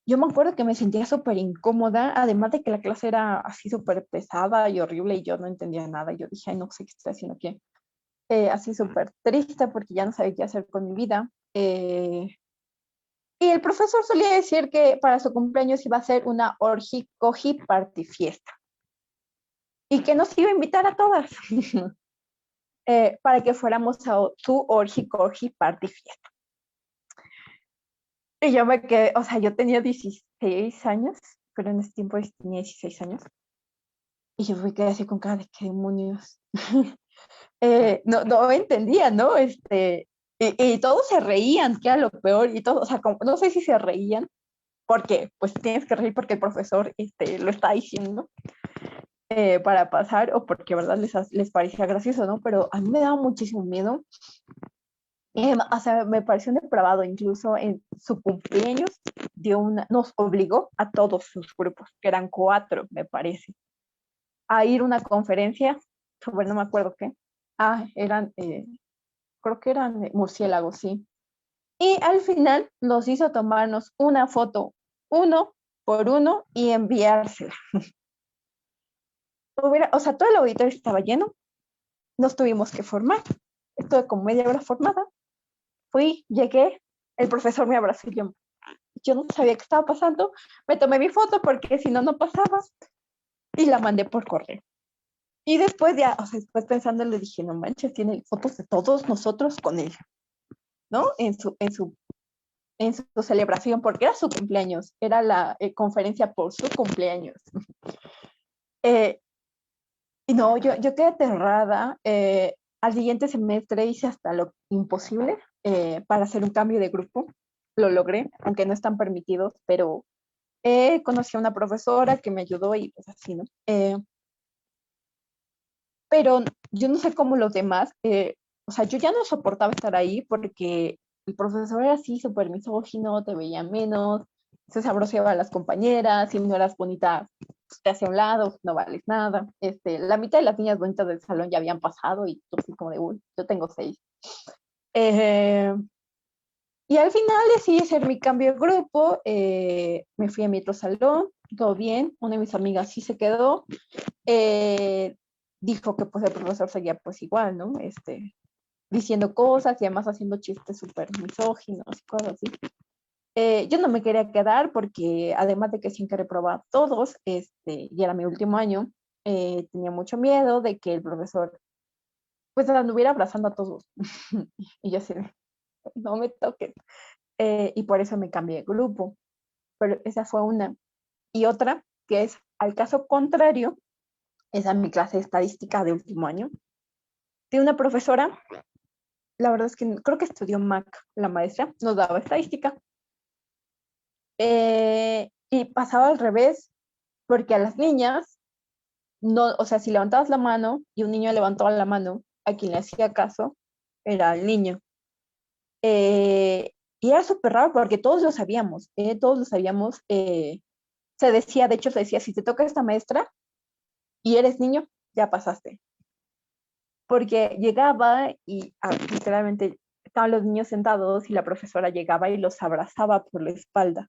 Yo me acuerdo que me sentía súper incómoda, además de que la clase era así súper pesada y horrible y yo no entendía nada. Yo dije, ay, no sé qué estoy haciendo aquí. Así súper triste porque ya no sabía qué hacer con mi vida. Y el profesor solía decir que para su cumpleaños iba a ser una orgy cogy party fiesta y que nos iba a invitar a todas para que fuéramos a su orgy cogy party fiesta. Y yo me quedé, o sea, yo tenía 16 años, pero en ese tiempo tenía 16 años. Y yo me quedé así con cara de qué demonios. No entendía, ¿no? Y todos se reían, que era lo peor, y todo, o sea, como, no sé si se reían, porque pues tienes que reír porque el profesor lo está diciendo para pasar, o porque, ¿verdad? Les parecía gracioso, ¿no? Pero a mí me daba muchísimo miedo. O sea, me pareció depravado, incluso en su cumpleaños nos obligó a todos sus grupos, que eran 4, me parece, a ir a una conferencia sobre no me acuerdo qué. Creo que eran murciélagos, sí. Y al final nos hizo tomarnos una foto, uno por uno, y enviársela. O sea, todo el auditorio estaba lleno, nos tuvimos que formar. Estuve como media hora formada. Llegué, el profesor me abrazó y yo no sabía qué estaba pasando. Me tomé mi foto porque si no, no pasaba. Y la mandé por correo. Y después ya, o sea, después pensando, le dije, no manches, tiene fotos de todos nosotros con él, ¿no? En su celebración, porque era su cumpleaños, era la conferencia por su cumpleaños. Y no, yo quedé aterrada. Al siguiente semestre hice hasta lo imposible para hacer un cambio de grupo. Lo logré, aunque no están permitidos, pero conocí a una profesora que me ayudó y pues así, ¿no? Pero yo no sé cómo los demás, o sea, yo ya no soportaba estar ahí porque el profesor era así, súper misógino, te veía menos, se sabroseaba a las compañeras, si no eras bonita, pues, te hacía a un lado, no vales nada. La mitad de las niñas bonitas del salón ya habían pasado y tú así como de, uy, yo tengo 6. Y al final decidí hacer mi cambio de grupo, me fui a mi otro salón, todo bien, una de mis amigas sí se quedó, dijo que pues el profesor seguía pues igual, ¿no? Diciendo cosas y además haciendo chistes súper misóginos y cosas así. Yo no me quería quedar porque además de que sin que reprobaba todos, y era mi último año, tenía mucho miedo de que el profesor pues anduviera abrazando a todos. Y yo así, no me toques. Y por eso me cambié de grupo. Pero esa fue una. Y otra, que es al caso contrario, esa es mi clase de estadística de último año, de una profesora, la verdad es que creo que estudió MAC, la maestra, nos daba estadística. Y pasaba al revés, porque a las niñas, no, o sea, si levantabas la mano y un niño levantaba la mano, a quien le hacía caso era el niño. Y era súper raro porque todos lo sabíamos, se decía, de hecho se decía, si te toca esta maestra y eres niño, ya pasaste. Porque llegaba y literalmente estaban los niños sentados y la profesora llegaba y los abrazaba por la espalda.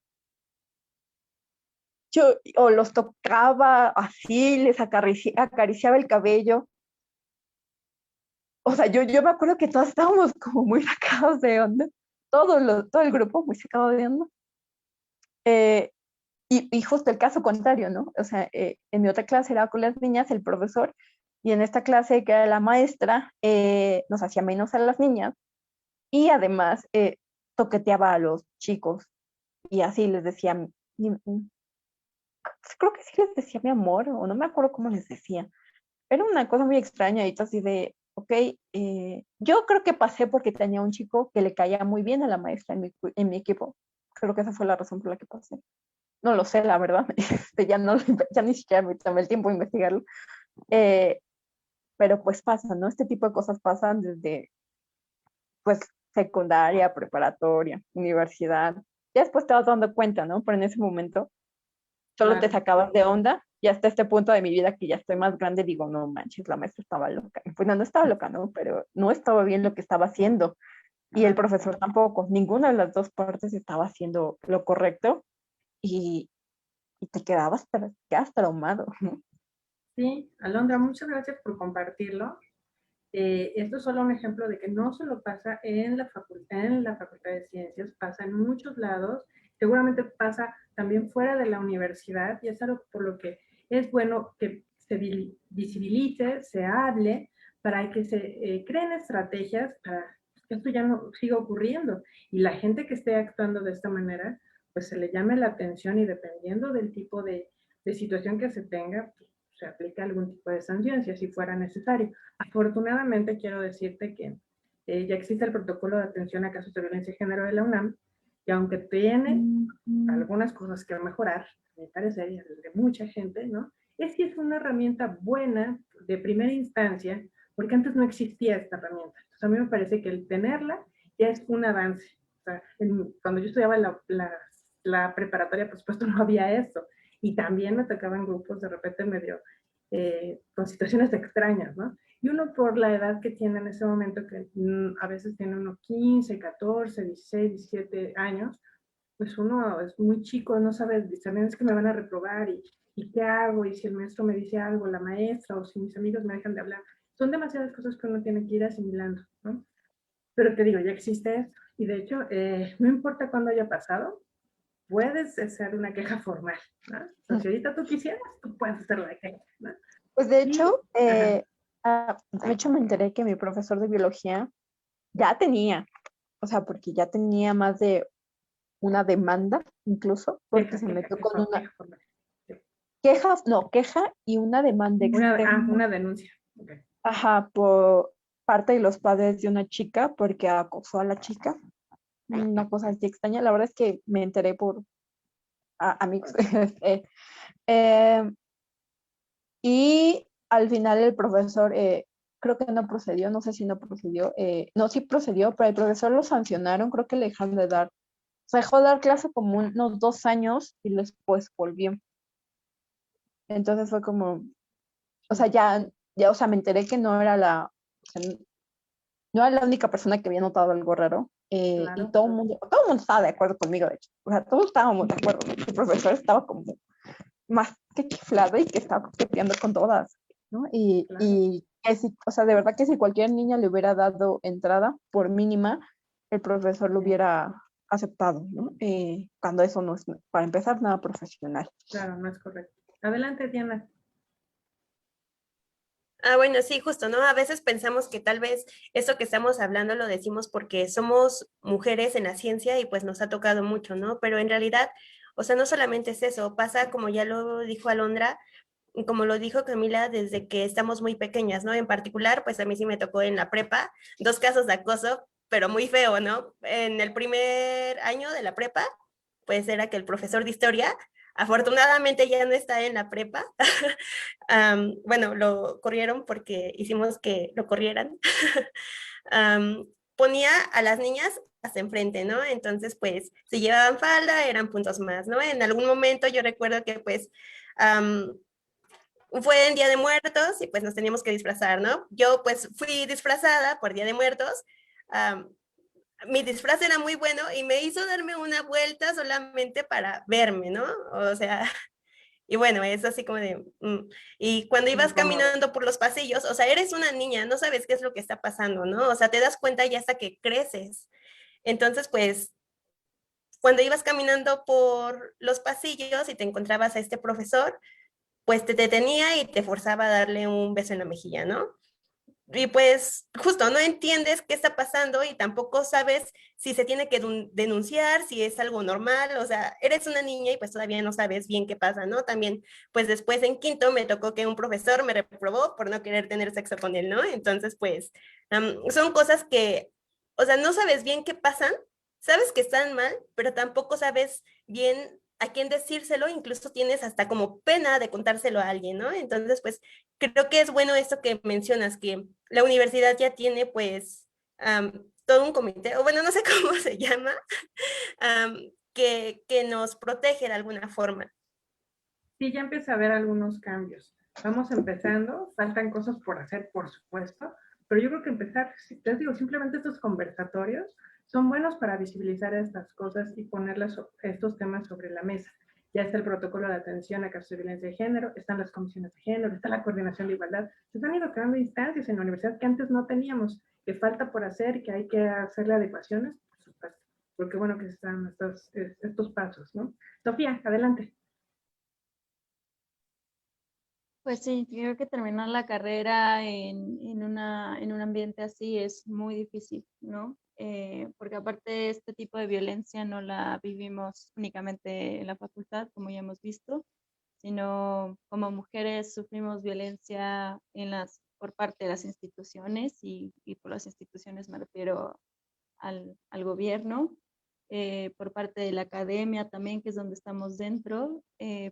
O los tocaba así, les acariciaba el cabello. O sea, yo me acuerdo que todos estábamos como muy sacados de onda, todo el grupo muy sacado de onda. Y justo el caso contrario, ¿no? O sea, en mi otra clase era con las niñas, el profesor, y en esta clase que era la maestra, nos hacía menos a las niñas y además toqueteaba a los chicos y así les decía, creo que sí les decía mi amor, o no me acuerdo cómo les decía. Era una cosa muy extraña y así de, ok, yo creo que pasé porque tenía un chico que le caía muy bien a la maestra en mi equipo. Creo que esa fue la razón por la que pasé. No lo sé, la verdad. Ya ni siquiera me tomé el tiempo de investigarlo. Pero pues pasa, ¿no? Este tipo de cosas pasan desde, pues, secundaria, preparatoria, universidad. Ya después te vas dando cuenta, ¿no? Pero en ese momento solo te Claro. sacabas de onda y hasta este punto de mi vida que ya estoy más grande digo, no manches, la maestra estaba loca. Pues no estaba loca, ¿no? Pero no estaba bien lo que estaba haciendo. Y el profesor tampoco, ninguna de las dos partes estaba haciendo lo correcto y, y te quedas traumado, ¿no? Sí, Alondra, muchas gracias por compartirlo. Esto es solo un ejemplo de que no solo pasa en la Facultad de Ciencias, pasa en muchos lados, seguramente pasa también fuera de la universidad, y es algo por lo que es bueno que se visibilice, se hable, para que se creen estrategias para que esto ya no siga ocurriendo. Y la gente que esté actuando de esta manera, pues se le llame la atención, y dependiendo del tipo de situación que se tenga, pues, se aplica algún tipo de sanción si así fuera necesario. Afortunadamente, quiero decirte que ya existe el protocolo de atención a casos de violencia de género de la UNAM, y aunque tiene algunas cosas que mejorar, me parece, de mucha gente, ¿no? Es que es una herramienta buena de primera instancia, porque antes no existía esta herramienta. Entonces, a mí me parece que el tenerla ya es un avance. O sea, cuando yo estudiaba la preparatoria, por supuesto, no había esto. Y también me tocaban grupos de repente medio con situaciones extrañas, ¿no? Y uno por la edad que tiene en ese momento, que a veces tiene unos 15, 14, 16, 17 años, pues uno es muy chico, no sabe, también es que me van a reprobar, y qué hago, y si el maestro me dice algo, la maestra, o si mis amigos me dejan de hablar. Son demasiadas cosas que uno tiene que ir asimilando, ¿no? Pero te digo, ya existe esto, y de hecho, no importa cuándo haya pasado, puedes hacer una queja formal, ¿no? O sea, si ahorita tú quisieras, tú puedes hacer la queja, ¿no? Pues de Y, hecho, ajá, me enteré que mi profesor de biología ya tenía, o sea, porque ya tenía más de una demanda, incluso, porque se metió con una queja formal. Sí. queja y una demanda externa, Una denuncia. Okay. ajá, por parte de los padres de una chica, porque acosó a la chica, una cosa así extraña. La verdad es que me enteré por amigos. Eh, y al final el profesor, creo que no procedió, no sé si no procedió, no, sí procedió, pero el profesor lo sancionaron, creo que le dejaron de dar, o sea, dejó de dar clase como unos 2 años y después volvió. Entonces fue como, o sea, o sea, me enteré que no era o sea, no era la única persona que había notado algo raro. Y Claro. todo el mundo estaba de acuerdo conmigo, de hecho. O sea, todos estábamos de acuerdo. El profesor estaba como más que chiflado y que estaba coqueteando con todas, ¿no? Claro. Y que si, o sea, de verdad que si cualquier niña le hubiera dado entrada, por mínima, el profesor lo hubiera aceptado, ¿no? Cuando eso no es, para empezar, nada profesional. Claro, no es correcto. Adelante, Diana. Bueno, sí, justo, ¿no? A veces pensamos que tal vez esto que estamos hablando lo decimos porque somos mujeres en la ciencia y pues nos ha tocado mucho, ¿no? Pero en realidad, o sea, no solamente es eso, pasa como ya lo dijo Alondra, y como lo dijo Camila, desde que estamos muy pequeñas, ¿no? En particular, pues a mí sí me tocó en la prepa 2 casos de acoso, pero muy feo, ¿no? En el primer año de la prepa, pues era que el profesor de historia, afortunadamente ya no está en la prepa. Bueno, lo corrieron porque hicimos que lo corrieran. Ponía a las niñas hasta enfrente, ¿no? Entonces, pues, si llevaban falda, eran puntos más, ¿no? En algún momento yo recuerdo que, pues, fue en Día de Muertos y pues nos teníamos que disfrazar, ¿no? Yo pues fui disfrazada por Día de Muertos. Mi disfraz era muy bueno y me hizo darme una vuelta solamente para verme, ¿no? O sea, y bueno, es así como de... Y cuando ibas caminando por los pasillos, o sea, eres una niña, no sabes qué es lo que está pasando, ¿no? O sea, te das cuenta ya hasta que creces. Entonces, pues, cuando ibas caminando por los pasillos y te encontrabas a este profesor, pues te detenía y te forzaba a darle un beso en la mejilla, ¿no? Y pues justo no entiendes qué está pasando y tampoco sabes si se tiene que denunciar, si es algo normal, o sea, eres una niña y pues todavía no sabes bien qué pasa, ¿no? También, pues después en quinto me tocó que un profesor me reprobó por no querer tener sexo con él, ¿no? Entonces, pues son cosas que, o sea, no sabes bien qué pasan, sabes que están mal, pero tampoco sabes bien a quién decírselo, incluso tienes hasta como pena de contárselo a alguien, ¿no? Entonces, pues creo que es bueno esto que mencionas, que la universidad ya tiene pues todo un comité, o bueno, no sé cómo se llama, que nos protege de alguna forma. Sí, ya empieza a haber algunos cambios. Vamos empezando, faltan cosas por hacer, por supuesto, Pero yo creo que empezar, les digo, simplemente estos conversatorios son buenos para visibilizar estas cosas y ponerlas, estos temas sobre la mesa. Ya está el protocolo de atención a casos de violencia de género, están las comisiones de género, está la coordinación de igualdad. Se han ido creando instancias en la universidad que antes no teníamos, que falta por hacer, que hay que hacerle adecuaciones, por supuesto. Porque bueno que están estos pasos, ¿no? Sofía, adelante. Pues sí, creo que terminar la carrera en un ambiente así es muy difícil, ¿no? Porque aparte este tipo de violencia no la vivimos únicamente en la facultad, como ya hemos visto, sino como mujeres sufrimos violencia por parte de las instituciones y por las instituciones me refiero al gobierno, por parte de la academia también, que es donde estamos dentro,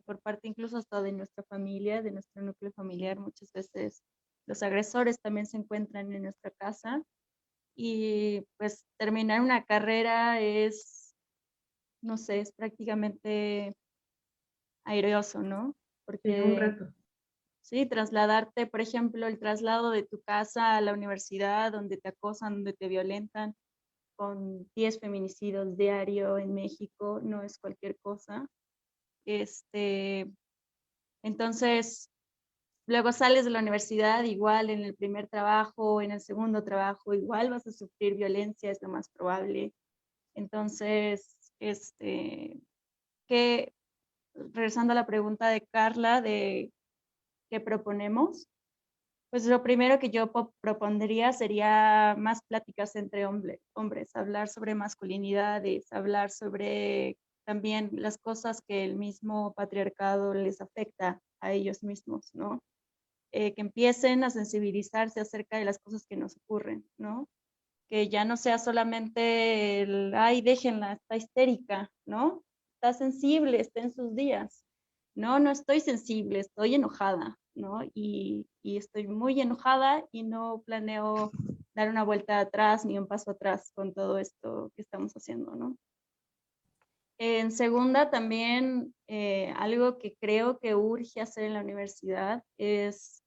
por parte incluso hasta de nuestra familia, de nuestro núcleo familiar. Muchas veces los agresores también se encuentran en nuestra casa y pues terminar una carrera es, no sé, es prácticamente airoso, ¿no? Sí, un reto. Sí, trasladarte, por ejemplo, el traslado de tu casa a la universidad, donde te acosan, donde te violentan, con 10 feminicidios diario en México, no es cualquier cosa. Entonces, luego sales de la universidad, igual en el primer trabajo, en el segundo trabajo, igual vas a sufrir violencia, es lo más probable. Entonces, regresando a la pregunta de Carla, de qué proponemos, pues lo primero que yo propondría sería más pláticas entre hombres, hablar sobre masculinidades, hablar sobre también las cosas que el mismo patriarcado les afecta a ellos mismos, ¿no? Que empiecen a sensibilizarse acerca de las cosas que nos ocurren, ¿no? Que ya no sea solamente ay, déjenla, está histérica, ¿no? Está sensible, está en sus días. No, no estoy sensible, estoy enojada, ¿no? Y estoy muy enojada y no planeo dar una vuelta atrás ni un paso atrás con todo esto que estamos haciendo, ¿no? En segunda, también algo que creo que urge hacer en la universidad es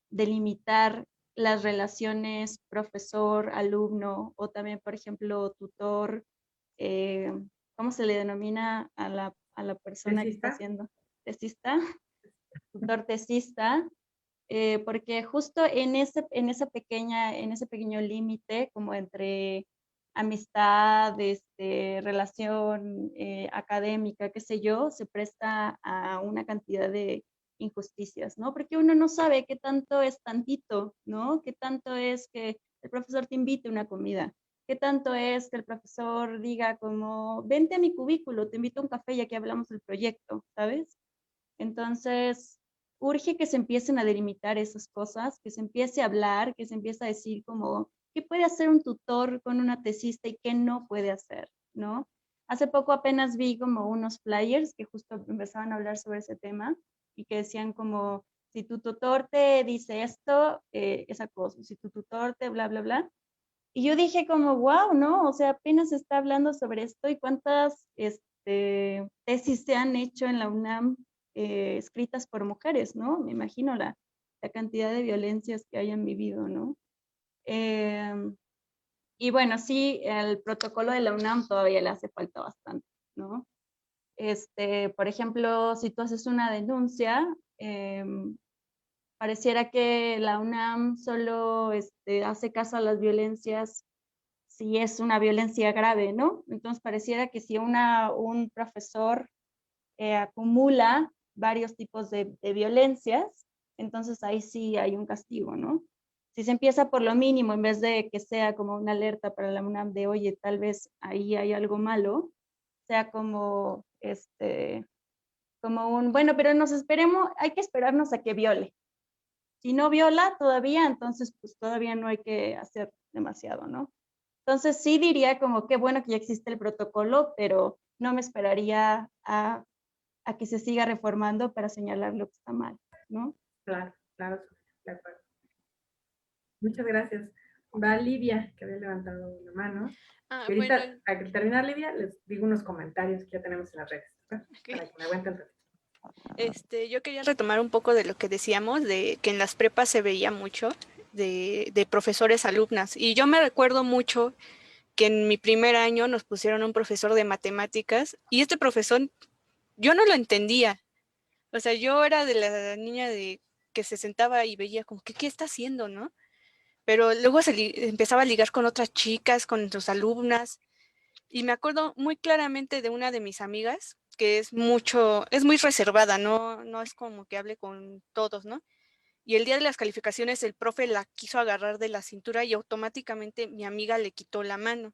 delimitar las relaciones profesor-alumno o también, por ejemplo, tutor, ¿cómo se le denomina a la persona que está haciendo? Tesista, tutor tesista, porque justo en ese pequeño límite, como entre amistad, relación académica, qué sé yo, se presta a una cantidad de injusticias, ¿no? Porque uno no sabe qué tanto es tantito, ¿no? Qué tanto es que el profesor te invite a una comida, qué tanto es que el profesor diga como, vente a mi cubículo, te invito a un café y aquí hablamos del proyecto, ¿sabes? Entonces, urge que se empiecen a delimitar esas cosas, que se empiece a hablar, que se empiece a decir como, ¿qué puede hacer un tutor con una tesista y qué no puede hacer, ¿no? Hace poco apenas vi como unos flyers que justo empezaban a hablar sobre ese tema y que decían como, si tu tutor te dice esto, es acoso, si tu tutor te bla, bla, bla. Y yo dije como, wow, ¿no? O sea, apenas se está hablando sobre esto y cuántas tesis se han hecho en la UNAM escritas por mujeres, ¿no? Me imagino la cantidad de violencias que hayan vivido, ¿no? Y bueno, sí, el protocolo de la UNAM todavía le hace falta bastante, ¿no? Por ejemplo, si tú haces una denuncia, pareciera que la UNAM solo hace caso a las violencias si es una violencia grave, ¿no? Entonces pareciera que si un profesor acumula varios tipos de violencias, entonces ahí sí hay un castigo, ¿no? Si se empieza por lo mínimo, en vez de que sea como una alerta para la UNAM de, oye, tal vez ahí hay algo malo, sea como, bueno, pero hay que esperarnos a que viole. Si no viola todavía, entonces pues todavía no hay que hacer demasiado, ¿no? Entonces sí diría como qué bueno que ya existe el protocolo, pero no me esperaría a que se siga reformando para señalar lo que está mal, ¿no? Claro, claro, de acuerdo. Muchas gracias. Va Livia, que había levantado la mano. Y ahorita, Bueno, al terminar, Livia, les digo unos comentarios que ya tenemos en las redes, ¿okay? Para que me aguanten. yo quería retomar un poco de lo que decíamos, de que en las prepas se veía mucho de profesores alumnas. Y yo me recuerdo mucho que en mi primer año nos pusieron un profesor de matemáticas y este profesor, yo no lo entendía. O sea, yo era de la niña que se sentaba y veía como que, ¿qué está haciendo, no? Pero luego empezaba a ligar con otras chicas, con sus alumnas. Y me acuerdo muy claramente de una de mis amigas, que es muy reservada, no es como que hable con todos, ¿no? Y el día de las calificaciones el profe la quiso agarrar de la cintura y automáticamente mi amiga le quitó la mano.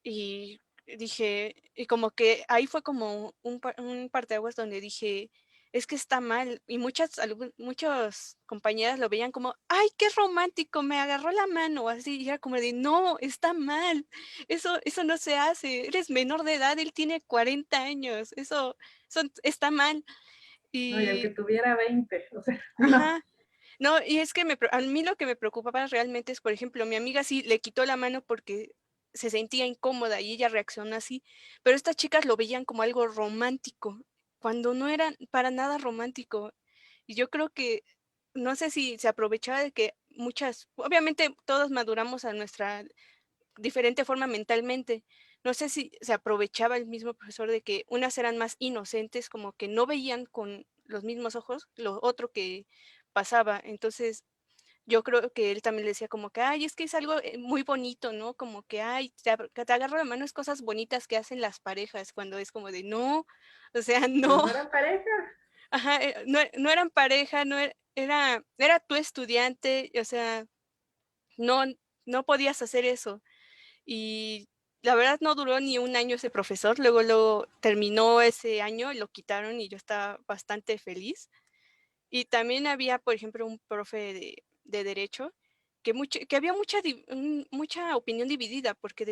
Y dije, y como que ahí fue como un parteaguas donde dije, es que está mal. Y muchas compañeras lo veían como, ay, qué romántico, me agarró la mano, así, y era como de, no, está mal, eso no se hace, eres menor de edad, él tiene 40 años, eso está mal. No, y el que Y, tuviera 20, o sea, no. ajá, no, y es que a mí lo que me preocupaba realmente es, por ejemplo, mi amiga sí le quitó la mano porque se sentía incómoda y ella reaccionó así, pero estas chicas lo veían como algo romántico, cuando no era para nada romántico. Y yo creo que, no sé si se aprovechaba de que obviamente todos maduramos a nuestra diferente forma mentalmente. No sé si se aprovechaba el mismo profesor de que unas eran más inocentes, como que no veían con los mismos ojos lo otro que pasaba. Entonces, yo creo que él también le decía como que, ay, es que es algo muy bonito, ¿no? Como que, ay, que te agarro la mano, es cosas bonitas que hacen las parejas, cuando es como de, no, o sea, Pero no, no eran pareja. ajá, no eran pareja, era tu estudiante, o sea, no, no podías hacer eso. Y la verdad no duró ni un año ese profesor, luego lo terminó ese año, lo quitaron y yo estaba bastante feliz. Y también había, por ejemplo, un profe de derecho que había mucha opinión dividida porque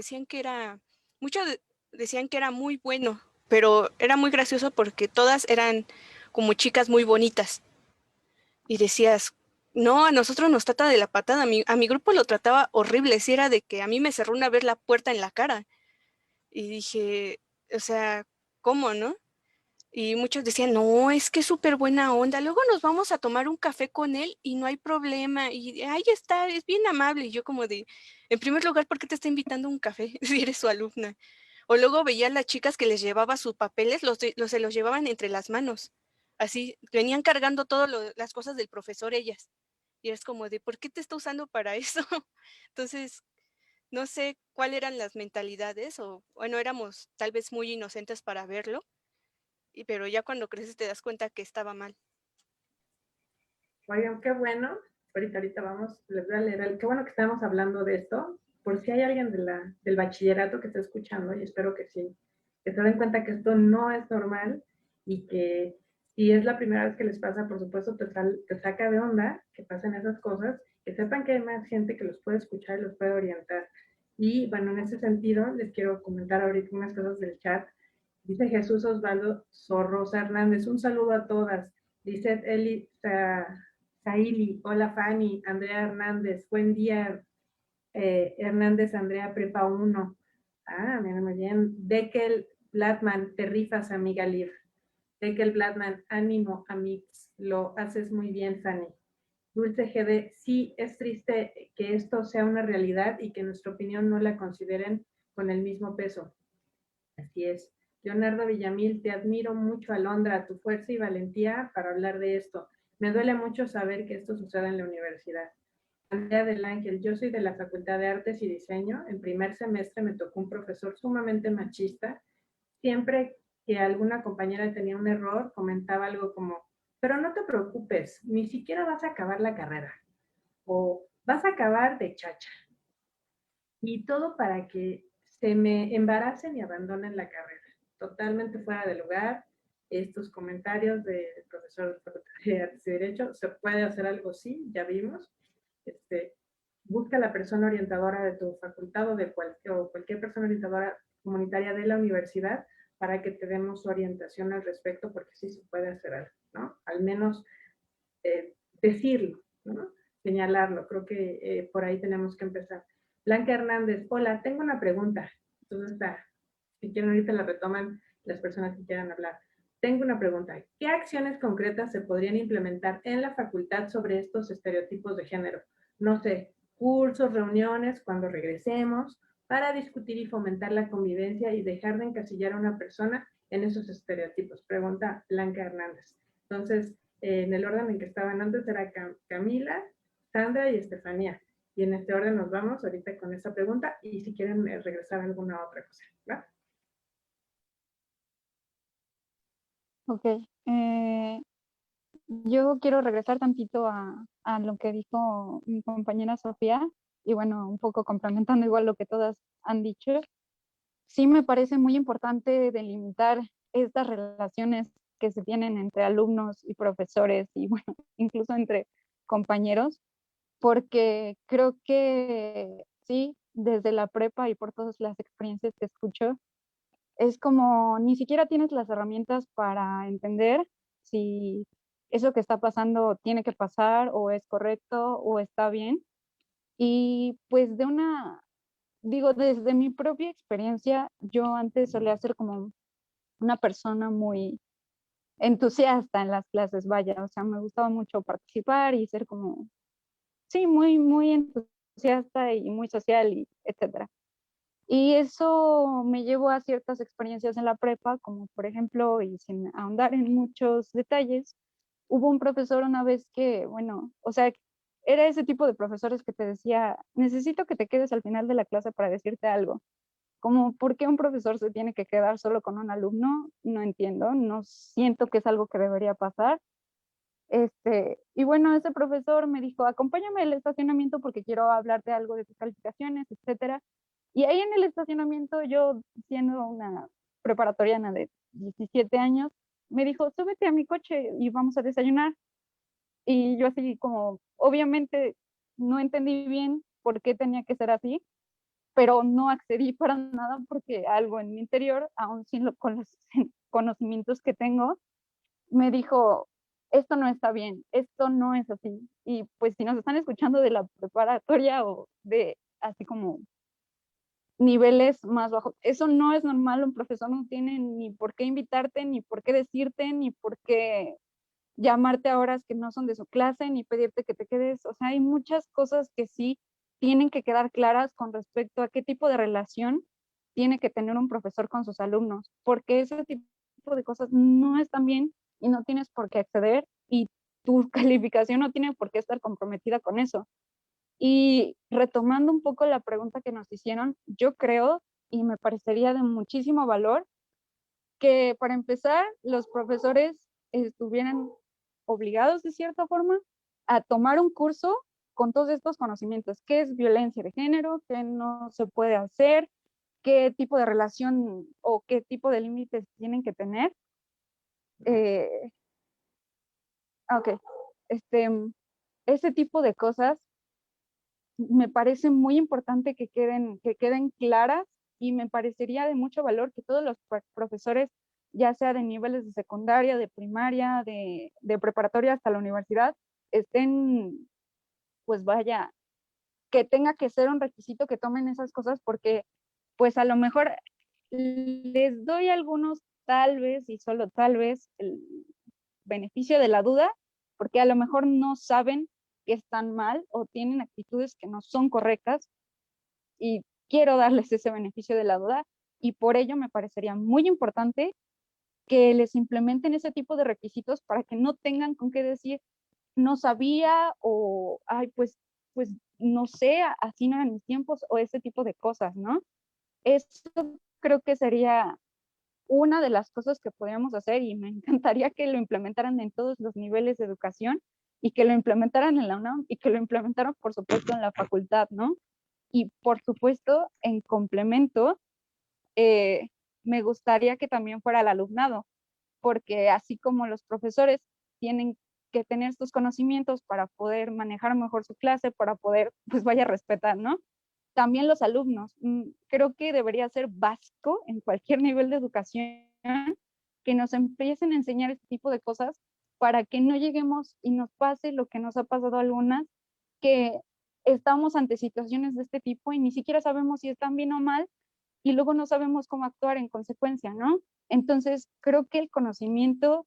muchos decían que era muy bueno, pero era muy gracioso porque todas eran como chicas muy bonitas y decías, no, a nosotros nos trata de la patada, a mi grupo lo trataba horrible, si era de que a mí me cerró una vez la puerta en la cara y dije, o sea, ¿cómo, no? Y muchos decían, no, es que es súper buena onda, luego nos vamos a tomar un café con él y no hay problema, y ahí está, es bien amable. Y yo como de, en primer lugar, ¿por qué te está invitando a un café si eres su alumna? O luego veía a las chicas que les llevaba sus papeles, se los llevaban entre las manos. Así, venían cargando todas las cosas del profesor ellas. Y es como de, ¿por qué te está usando para eso? Entonces, no sé cuáles eran las mentalidades, o bueno, éramos tal vez muy inocentes para verlo, pero ya cuando creces te das cuenta que estaba mal. Oigan, qué bueno. Ahorita vamos, les voy a leer. Qué bueno que estamos hablando de esto, por si hay alguien del bachillerato que está escuchando, y espero que sí, que se den cuenta que esto no es normal y que si es la primera vez que les pasa, por supuesto, te saca de onda que pasen esas cosas, que sepan que hay más gente que los puede escuchar y los puede orientar. Y bueno, en ese sentido, les quiero comentar ahorita unas cosas del chat. Dice Jesús Osvaldo Sorrosa Hernández, un saludo a todas. Dice Eli Saili, hola Fanny, Andrea Hernández, buen día, Hernández Andrea Prepa 1. Mira, muy bien. Deckel Blatman, te rifas, amiga Liv. Deckel Blatman, ánimo, amix, lo haces muy bien, Fanny. Dulce GD, sí, es triste que esto sea una realidad y que nuestra opinión no la consideren con el mismo peso. Así es. Leonardo Villamil, te admiro mucho, Alondra, tu fuerza y valentía para hablar de esto. Me duele mucho saber que esto sucede en la universidad. Andrea del Ángel, yo soy de la Facultad de Artes y Diseño. En primer semestre me tocó un profesor sumamente machista. Siempre que alguna compañera tenía un error, comentaba algo como, pero no te preocupes, ni siquiera vas a acabar la carrera. O vas a acabar de chacha. Y todo para que se me embaracen y abandonen la carrera. Totalmente fuera de lugar. Estos comentarios del profesor de Artes y Derecho, ¿se puede hacer algo? Sí, ya vimos. Busca la persona orientadora de tu facultad o cualquier persona orientadora comunitaria de la universidad para que te demos orientación al respecto, porque sí se puede hacer algo, ¿no? Al menos decirlo, ¿no? Señalarlo. Creo que por ahí tenemos que empezar. Blanca Hernández, hola, tengo una pregunta. Entonces está, si quieren ahorita la retoman las personas que quieran hablar. Tengo una pregunta. ¿Qué acciones concretas se podrían implementar en la facultad sobre estos estereotipos de género? no sé, cursos, reuniones, cuando regresemos, para discutir y fomentar la convivencia y dejar de encasillar a una persona en esos estereotipos? Pregunta Blanca Hernández. Entonces, en el orden en que estaban antes era Camila, Sandra y Estefanía. Y en este orden nos vamos ahorita con esa pregunta y si quieren regresar a alguna otra cosa, ¿va? Ok. Yo quiero regresar tantito a lo que dijo mi compañera Sofía y bueno, un poco complementando igual lo que todas han dicho. Sí me parece muy importante delimitar estas relaciones que se tienen entre alumnos y profesores y bueno, incluso entre compañeros, porque creo que sí, desde la prepa y por todas las experiencias que escucho, es como ni siquiera tienes las herramientas para entender si eso que está pasando tiene que pasar o es correcto o está bien. Y pues digo, desde mi propia experiencia, yo antes solía ser como una persona muy entusiasta en las clases, vaya, o sea, me gustaba mucho participar y ser como, sí, muy entusiasta y muy social y etcétera. Y eso me llevó a ciertas experiencias en la prepa, como por ejemplo, y sin ahondar en muchos detalles, hubo un profesor una vez que, bueno, o sea, era ese tipo de profesores que te decía, necesito que te quedes al final de la clase para decirte algo. Como, ¿por qué un profesor se tiene que quedar solo con un alumno? No entiendo, no siento que es algo que debería pasar. Y bueno, ese profesor me dijo, acompáñame al estacionamiento porque quiero hablarte algo de tus calificaciones, etcétera. Y ahí en el estacionamiento, yo siendo una preparatoriana de 17 años, me dijo, súbete a mi coche y vamos a desayunar. Y yo así como, obviamente no entendí bien por qué tenía que ser así, pero no accedí para nada porque algo en mi interior, aún sin con los conocimientos que tengo, me dijo, esto no está bien, esto no es así. Y pues si nos están escuchando de la preparatoria o de así como niveles más bajos, eso no es normal, un profesor no tiene ni por qué invitarte, ni por qué decirte, ni por qué llamarte a horas que no son de su clase, ni pedirte que te quedes. O sea, hay muchas cosas que sí tienen que quedar claras con respecto a qué tipo de relación tiene que tener un profesor con sus alumnos, porque ese tipo de cosas no están bien y no tienes por qué acceder y tu calificación no tiene por qué estar comprometida con eso. Y retomando un poco la pregunta que nos hicieron, yo creo y me parecería de muchísimo valor que para empezar los profesores estuvieran obligados de cierta forma a tomar un curso con todos estos conocimientos, qué es violencia de género, qué no se puede hacer, qué tipo de relación o qué tipo de límites tienen que tener. Eh, ok, este, ese tipo de cosas me parece muy importante que queden claras y me parecería de mucho valor que todos los profesores, ya sea de niveles de secundaria, de primaria, de preparatoria hasta la universidad, estén, pues vaya, que tenga que ser un requisito que tomen esas cosas porque pues a lo mejor les doy algunos tal vez y solo tal vez el beneficio de la duda, porque a lo mejor no saben que están mal o tienen actitudes que no son correctas y quiero darles ese beneficio de la duda y por ello me parecería muy importante que les implementen ese tipo de requisitos para que no tengan con qué decir no sabía o ay pues no sé, así no eran mis tiempos o ese tipo de cosas, ¿no? Eso creo que sería una de las cosas que podríamos hacer y me encantaría que lo implementaran en todos los niveles de educación y que lo implementaran en la UNAM y que lo implementaran, por supuesto, en la facultad, ¿no? Y por supuesto, en complemento, eh, me gustaría que también fuera el alumnado, porque así como los profesores tienen que tener estos conocimientos para poder manejar mejor su clase, para poder, pues vaya a respetar, ¿no? También los alumnos. Creo que debería ser básico en cualquier nivel de educación que nos empiecen a enseñar este tipo de cosas para que no lleguemos y nos pase lo que nos ha pasado a algunas, que estamos ante situaciones de este tipo y ni siquiera sabemos si están bien o mal y luego no sabemos cómo actuar en consecuencia, ¿no? Entonces, creo que el conocimiento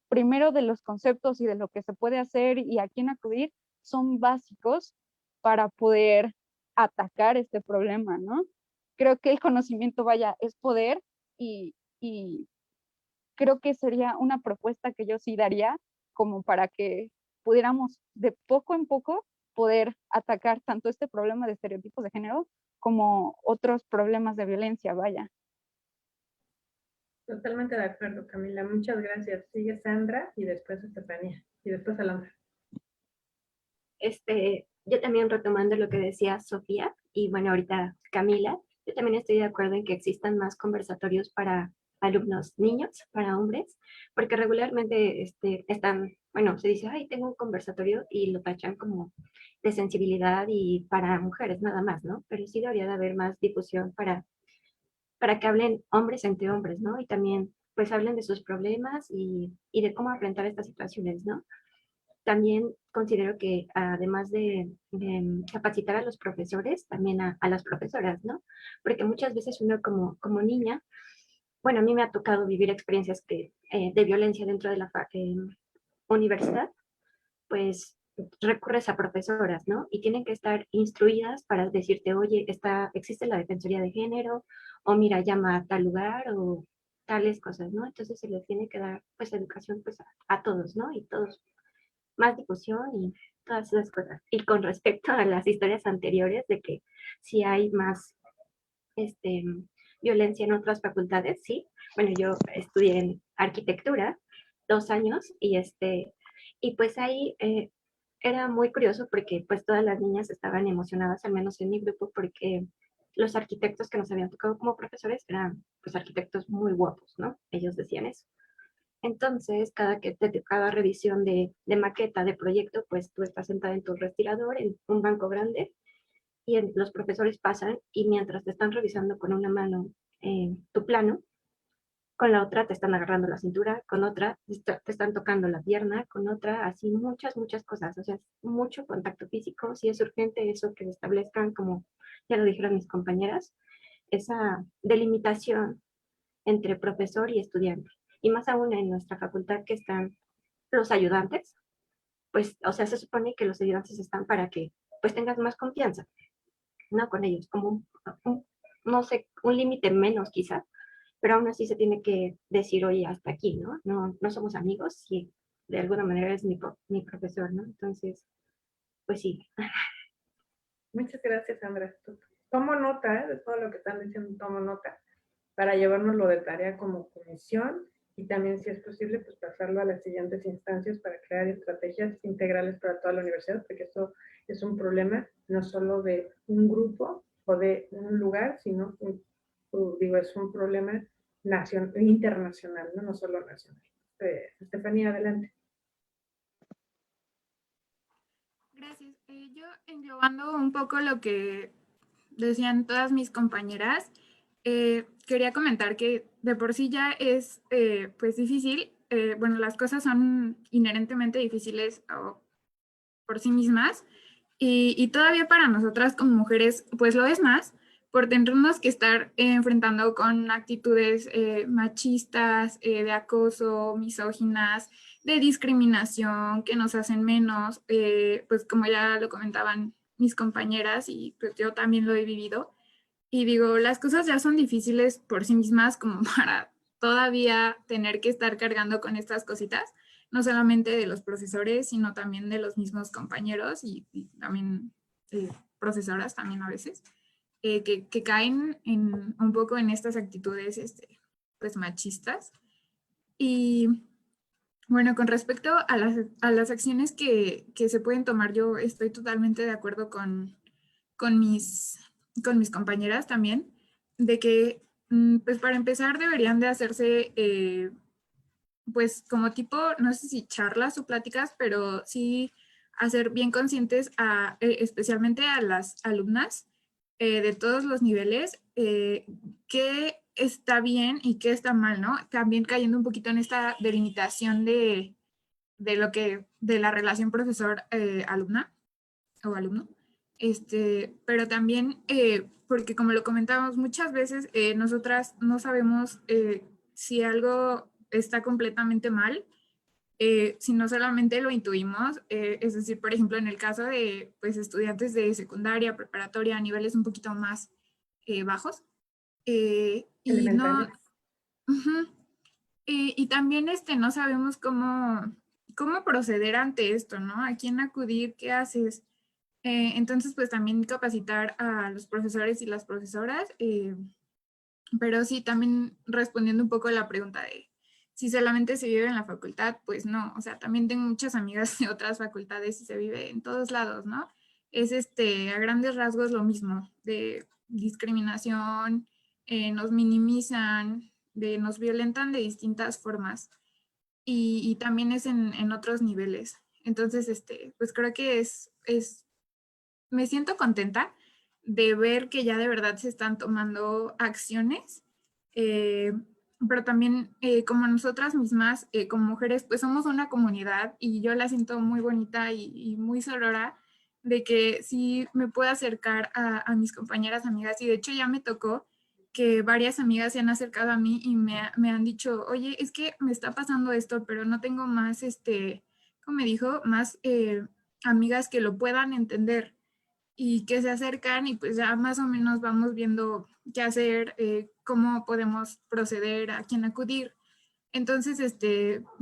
primero de los conceptos y de lo que se puede hacer y a quién acudir son básicos para poder atacar este problema, ¿no? Creo que el conocimiento, vaya, es poder y creo que sería una propuesta que yo sí daría como para que pudiéramos de poco en poco poder atacar tanto este problema de estereotipos de género como otros problemas de violencia, vaya. Totalmente de acuerdo, Camila. Muchas gracias. Sigue Sandra y después Estefanía y después Alondra. Yo también retomando lo que decía Sofía y bueno, ahorita Camila, yo también estoy de acuerdo en que existan más conversatorios para alumnos niños, para hombres, porque regularmente están, bueno, se dice, ay, tengo un conversatorio y lo tachan como de sensibilidad y para mujeres nada más, ¿no? Pero sí debería de haber más difusión para que hablen hombres entre hombres, ¿no? Y también pues hablen de sus problemas y de cómo enfrentar estas situaciones, ¿no? También considero que además de capacitar a los profesores, también a las profesoras, ¿no? Porque muchas veces uno como niña, bueno, a mí me ha tocado vivir experiencias de violencia dentro de la universidad, pues recurres a profesoras, ¿no? Y tienen que estar instruidas para decirte, oye, existe la Defensoría de Género, o mira, llama a tal lugar, o tales cosas, ¿no? Entonces se les tiene que dar, pues, educación, pues, a todos, ¿no? Y todos más difusión y todas esas cosas. Y con respecto a las historias anteriores de que si hay más violencia en otras facultades, sí. Bueno, yo estudié en arquitectura 2 años y pues ahí era muy curioso porque pues todas las niñas estaban emocionadas, al menos en mi grupo, porque los arquitectos que nos habían tocado como profesores eran pues arquitectos muy guapos, ¿no? Ellos decían eso. Entonces, cada que te tocaba revisión de maqueta, de proyecto, pues tú estás sentada en tu respirador, en un banco grande, y los profesores pasan y mientras te están revisando con una mano tu plano, con la otra te están agarrando la cintura, con otra te están tocando la pierna, con otra así muchas, muchas cosas. O sea, mucho contacto físico. Si es urgente eso que establezcan, como ya lo dijeron mis compañeras, esa delimitación entre profesor y estudiante. Y más aún en nuestra facultad que están los ayudantes, pues, o sea, se supone que los ayudantes están para que pues tengas más confianza, ¿no? Con ellos, como no sé, un límite menos quizá, pero aún así se tiene que decir, oye, hasta aquí, ¿no? No somos amigos y de alguna manera es mi profesor, ¿no? Entonces, pues sí. Muchas gracias, Sandra. Tomo nota de todo lo que están diciendo, tomo nota para llevárnoslo de tarea como comisión y también, si es posible, pues pasarlo a las siguientes instancias para crear estrategias integrales para toda la universidad, porque esto es un problema no solo de un grupo o de un lugar, sino, es un problema internacional, no solo nacional. Estefanía, adelante. Gracias. Yo englobando un poco lo que decían todas mis compañeras, quería comentar que de por sí ya es pues difícil, bueno, las cosas son inherentemente difíciles por sí mismas y todavía para nosotras como mujeres pues lo es más por tenernos que estar enfrentando con actitudes machistas, de acoso, misóginas, de discriminación que nos hacen menos, pues como ya lo comentaban mis compañeras y pues yo también lo he vivido. Y digo, las cosas ya son difíciles por sí mismas como para todavía tener que estar cargando con estas cositas, no solamente de los profesores, sino también de los mismos compañeros y también profesoras también a veces, que caen un poco en estas actitudes pues machistas. Y bueno, con respecto a las acciones que se pueden tomar, yo estoy totalmente de acuerdo con mis compañeras también, de que, pues para empezar, deberían de hacerse, pues como tipo, no sé si charlas o pláticas, pero sí hacer bien conscientes especialmente a las alumnas de todos los niveles, qué está bien y qué está mal, ¿no? También cayendo un poquito en esta delimitación de la relación profesor-alumna o alumno. Pero también, porque como lo comentábamos muchas veces, nosotras no sabemos si algo está completamente mal sino solamente lo intuimos, es decir, por ejemplo, en el caso de pues, estudiantes de secundaria, preparatoria, a niveles un poquito más bajos, y no, Elementales. ujú, y también no sabemos cómo proceder ante esto, ¿no? ¿A quién acudir? ¿Qué haces? Entonces, pues también capacitar a los profesores y las profesoras, pero sí, también respondiendo un poco a la pregunta de si solamente se vive en la facultad, pues no, o sea, también tengo muchas amigas de otras facultades y se vive en todos lados, ¿no? Es a grandes rasgos lo mismo, de discriminación, nos minimizan, nos violentan de distintas formas y también es en otros niveles. Entonces, pues creo que me siento contenta de ver que ya de verdad se están tomando acciones, eh, pero también como nosotras mismas, como mujeres, pues somos una comunidad y yo la siento muy bonita y muy sorora de que sí me puedo acercar a mis compañeras amigas y de hecho ya me tocó que varias amigas se han acercado a mí y me han dicho, oye, es que me está pasando esto, pero no tengo más, como me dijo, más amigas que lo puedan entender y que se acercan y pues ya más o menos vamos viendo qué hacer, cómo podemos proceder, a quién acudir. Entonces,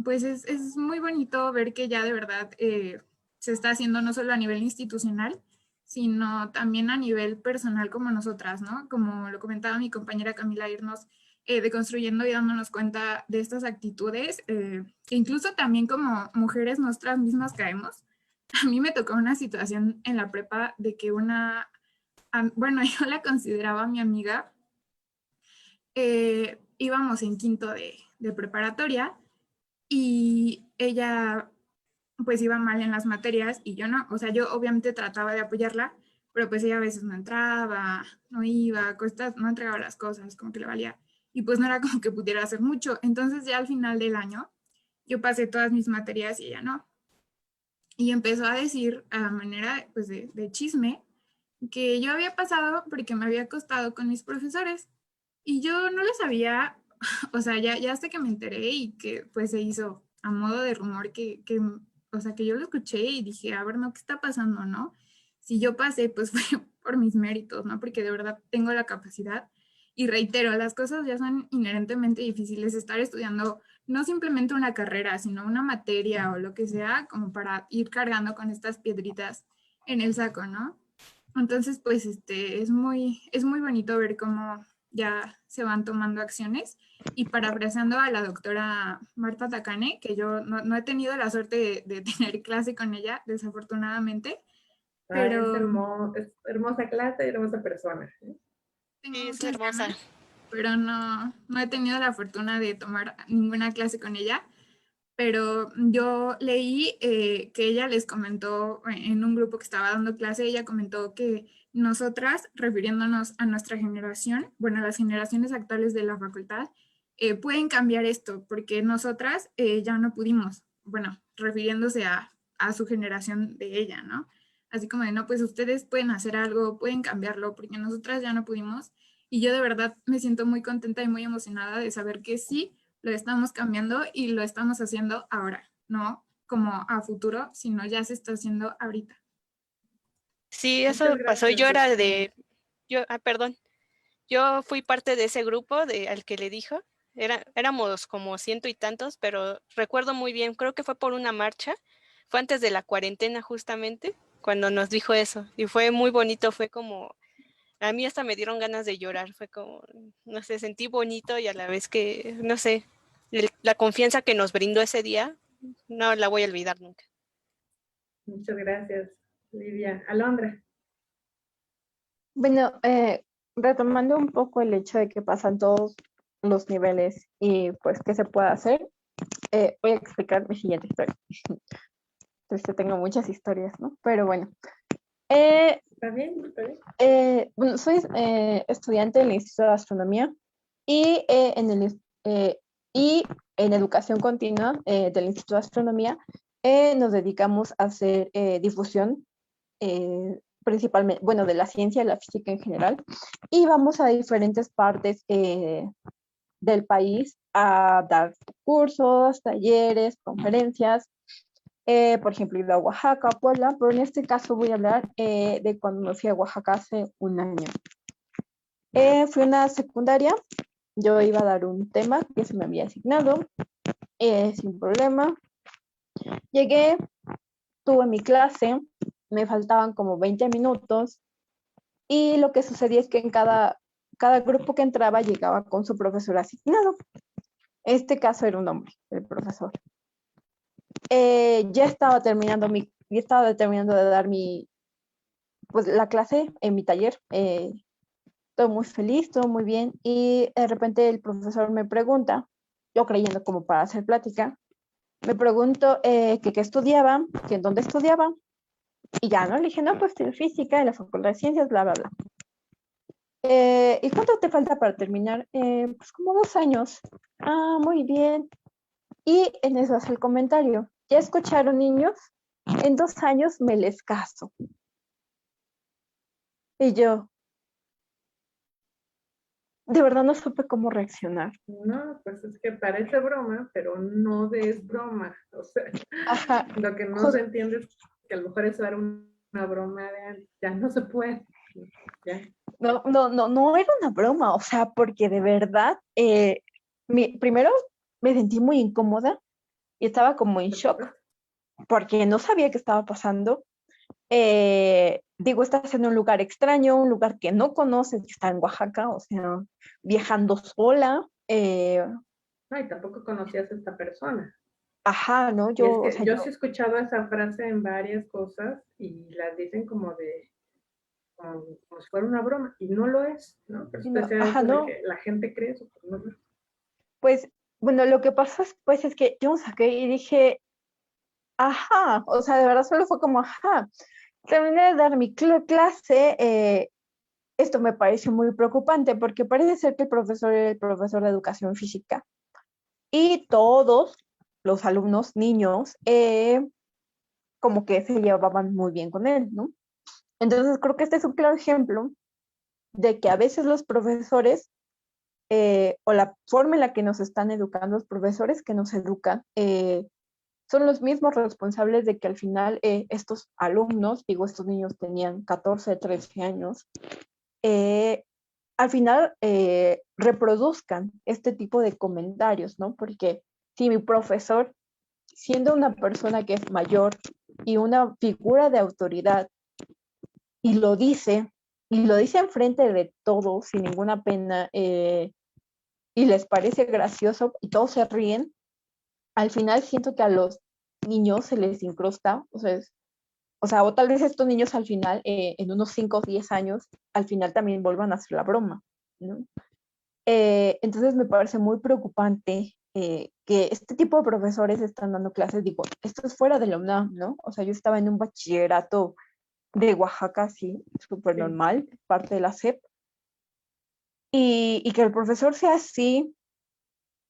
pues es muy bonito ver que ya de verdad se está haciendo no solo a nivel institucional, sino también a nivel personal como nosotras, ¿no? Como lo comentaba mi compañera Camila, irnos deconstruyendo y dándonos cuenta de estas actitudes, que incluso también como mujeres nosotras mismas caemos. A mí me tocó una situación en la prepa de que bueno, yo la consideraba mi amiga, íbamos en quinto de preparatoria y ella pues iba mal en las materias y yo no, o sea, yo obviamente trataba de apoyarla, pero pues ella a veces no entraba, no iba, no entregaba las cosas, como que le valía, y pues no era como que pudiera hacer mucho. Entonces ya al final del año yo pasé todas mis materias y ella no. Y empezó a decir a manera pues de chisme que yo había pasado porque me había acostado con mis profesores y yo no lo sabía, o sea, ya hasta que me enteré y que pues se hizo a modo de rumor o sea, que yo lo escuché y dije, a ver, no, ¿qué está pasando, no? Si yo pasé, pues fue por mis méritos, ¿no? Porque de verdad tengo la capacidad y reitero, las cosas ya son inherentemente difíciles, estar estudiando no simplemente una carrera, sino una materia o lo que sea, como para ir cargando con estas piedritas en el saco, ¿no? Entonces, pues, es muy bonito ver cómo ya se van tomando acciones. Y parafraseando a la doctora Marta Takane, que yo no he tenido la suerte de tener clase con ella, desafortunadamente, pero Es hermosa clase y hermosa persona. tengo Sí, es muchas hermosa. ganas, pero no he tenido la fortuna de tomar ninguna clase con ella. Pero yo leí que ella les comentó en un grupo que estaba dando clase, ella comentó que nosotras, refiriéndonos a nuestra generación, bueno, a las generaciones actuales de la facultad, pueden cambiar esto, porque nosotras ya no pudimos, bueno, refiriéndose a su generación de ella, ¿no? Así como de, no, pues ustedes pueden hacer algo, pueden cambiarlo, porque nosotras ya no pudimos. Y yo de verdad me siento muy contenta y muy emocionada de saber que sí, lo estamos cambiando y lo estamos haciendo ahora, no como a futuro, sino ya se está haciendo ahorita. Sí, Muchas eso pasó. gracias. Perdón, yo fui parte de ese grupo al que le dijo. Éramos como ciento y tantos, pero recuerdo muy bien, creo que fue por una marcha, fue antes de la cuarentena justamente, cuando nos dijo eso. Y fue muy bonito, fue como, a mí hasta me dieron ganas de llorar, fue como, no sé, sentí bonito y a la vez que, no sé, la confianza que nos brindó ese día, no la voy a olvidar nunca. Muchas gracias, Lidia. Alondra. Bueno, retomando un poco el hecho de que pasan todos los niveles y pues qué se puede hacer, voy a explicar mi siguiente historia. Entonces tengo muchas historias, ¿no? Pero bueno. ¿Está bien? ¿Está bien? Bueno, soy estudiante del Instituto de Astronomía y, y en educación continua del Instituto de Astronomía nos dedicamos a hacer difusión principalmente, bueno, de la ciencia y la física en general, y vamos a diferentes partes del país a dar cursos, talleres, conferencias. Por ejemplo, he ido a Oaxaca, a Puebla, pero en este caso voy a hablar de cuando me fui a Oaxaca hace un año. Fui a una secundaria, yo iba a dar un tema que se me había asignado, sin problema. Llegué, tuve mi clase, me faltaban como 20 minutos y lo que sucedía es que en cada grupo que entraba llegaba con su profesor asignado. Este caso era un hombre, el profesor. Ya estaba terminando de dar pues la clase en mi taller. Todo muy feliz, todo muy bien. Y de repente el profesor me pregunta, yo creyendo como para hacer plática, me pregunto que qué estudiaba, que en dónde estudiaba. Y ya, ¿no? Le dije, no, pues en física, en la Facultad de Ciencias, bla, bla, bla. ¿Y cuánto te falta para terminar? Pues como 2 años. Ah, muy bien. Y en eso hace el comentario. ¿Ya escucharon, niños? En 2 años me les caso. Y yo, de verdad no supe cómo reaccionar. No, pues es que parece broma, pero no es broma. O sea, Ajá. lo que no se entiende es que a lo mejor eso era una broma de ya no se puede. Ya. No era una broma, o sea, porque de verdad, primero me sentí muy incómoda y estaba como en shock, porque no sabía qué estaba pasando. Digo, estás en un lugar extraño, un lugar que no conoces, que está en Oaxaca, o sea, viajando sola. No, y tampoco conocías a esta persona. Ajá, ¿no? Y es O que sea, yo sí he escuchado esa frase en varias cosas y las dicen como si fuera una broma, y no lo es, ¿no? Pero usted decía ajá, eso de no. que la gente cree eso, pero no lo es. Pues, bueno, lo que pasó después es que yo me saqué y dije, ajá, o sea, de verdad solo fue como, ajá. Terminé de dar mi clase, esto me pareció muy preocupante porque parece ser que el profesor era el profesor de educación física y todos los alumnos, niños, como que se llevaban muy bien con él, ¿no? Entonces creo que este es un claro ejemplo de que a veces los profesores o la forma en la que nos están educando los profesores que nos educan son los mismos responsables de que al final estos alumnos, digo, estos niños tenían 14, 13 años, al final reproduzcan este tipo de comentarios, ¿no? Porque si mi profesor, siendo una persona que es mayor y una figura de autoridad, y lo dice enfrente de todos, sin ninguna pena, y les parece gracioso y todos se ríen, al final siento que a los niños se les incrusta, o tal vez estos niños al final, en unos 5 o 10 años, al final también vuelvan a hacer la broma, ¿no? Entonces me parece muy preocupante que este tipo de profesores están dando clases, digo, esto es fuera de la UNAM, ¿no? O sea, yo estaba en un bachillerato de Oaxaca, sí, súper normal, parte de la SEP, y que el profesor sea así,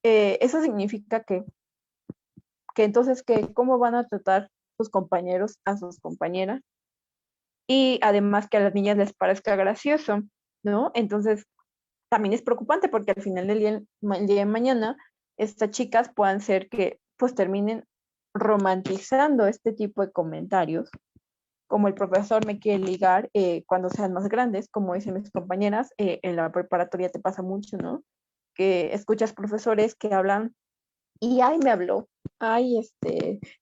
eso significa que entonces, ¿cómo van a tratar sus compañeros a sus compañeras? Y además que a las niñas les parezca gracioso, ¿no? Entonces, también es preocupante porque al final del día, el día de mañana, estas chicas puedan ser que pues terminen romantizando este tipo de comentarios, como el profesor me quiere ligar cuando sean más grandes, como dicen mis compañeras, en la preparatoria te pasa mucho, ¿no? Que escuchas profesores que hablan y ay, me habló, ay,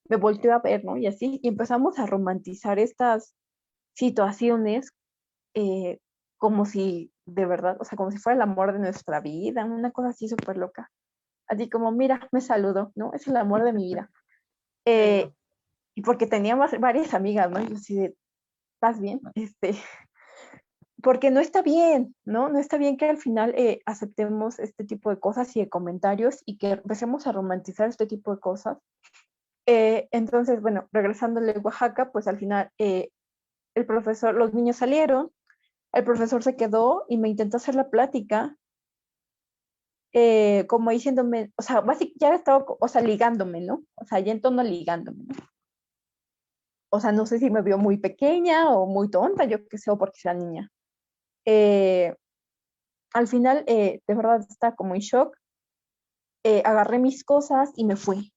me volteó a ver, ¿no? Y así, y empezamos a romantizar estas situaciones eh, como si de verdad, o sea, como si fuera el amor de nuestra vida, una cosa así súper loca. Así como, mira, me saludo, ¿no? Es el amor de mi vida. Y porque teníamos varias amigas, ¿no? Y yo así de, ¿estás bien? Porque no está bien, ¿no? No está bien que al final aceptemos este tipo de cosas y de comentarios y que empecemos a romantizar este tipo de cosas. Entonces, bueno, regresándole a Oaxaca, pues al final el profesor, los niños salieron, el profesor se quedó y me intentó hacer la plática, como diciéndome, o sea, básicamente ya estaba, o sea, ligándome, ¿no? O sea, ya en tono ligándome, ¿no? O sea, no sé si me vio muy pequeña o muy tonta, yo qué sé, o porque sea niña. Al final, de verdad, está como en shock. agarré mis cosas y me fui.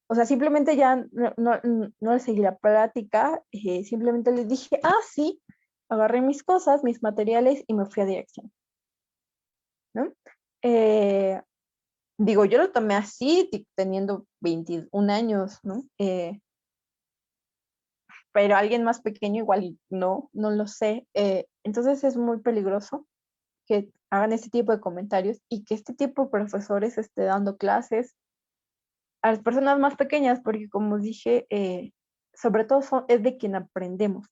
O sea, simplemente ya no le seguí la plática, simplemente les dije, sí, agarré mis cosas, mis materiales y me fui a dirección, ¿no? Digo, yo lo tomé así, teniendo 21 años, ¿no? Pero alguien más pequeño igual no lo sé. Entonces es muy peligroso que hagan este tipo de comentarios y que este tipo de profesores esté dando clases a las personas más pequeñas, porque como dije, sobre todo es de quien aprendemos,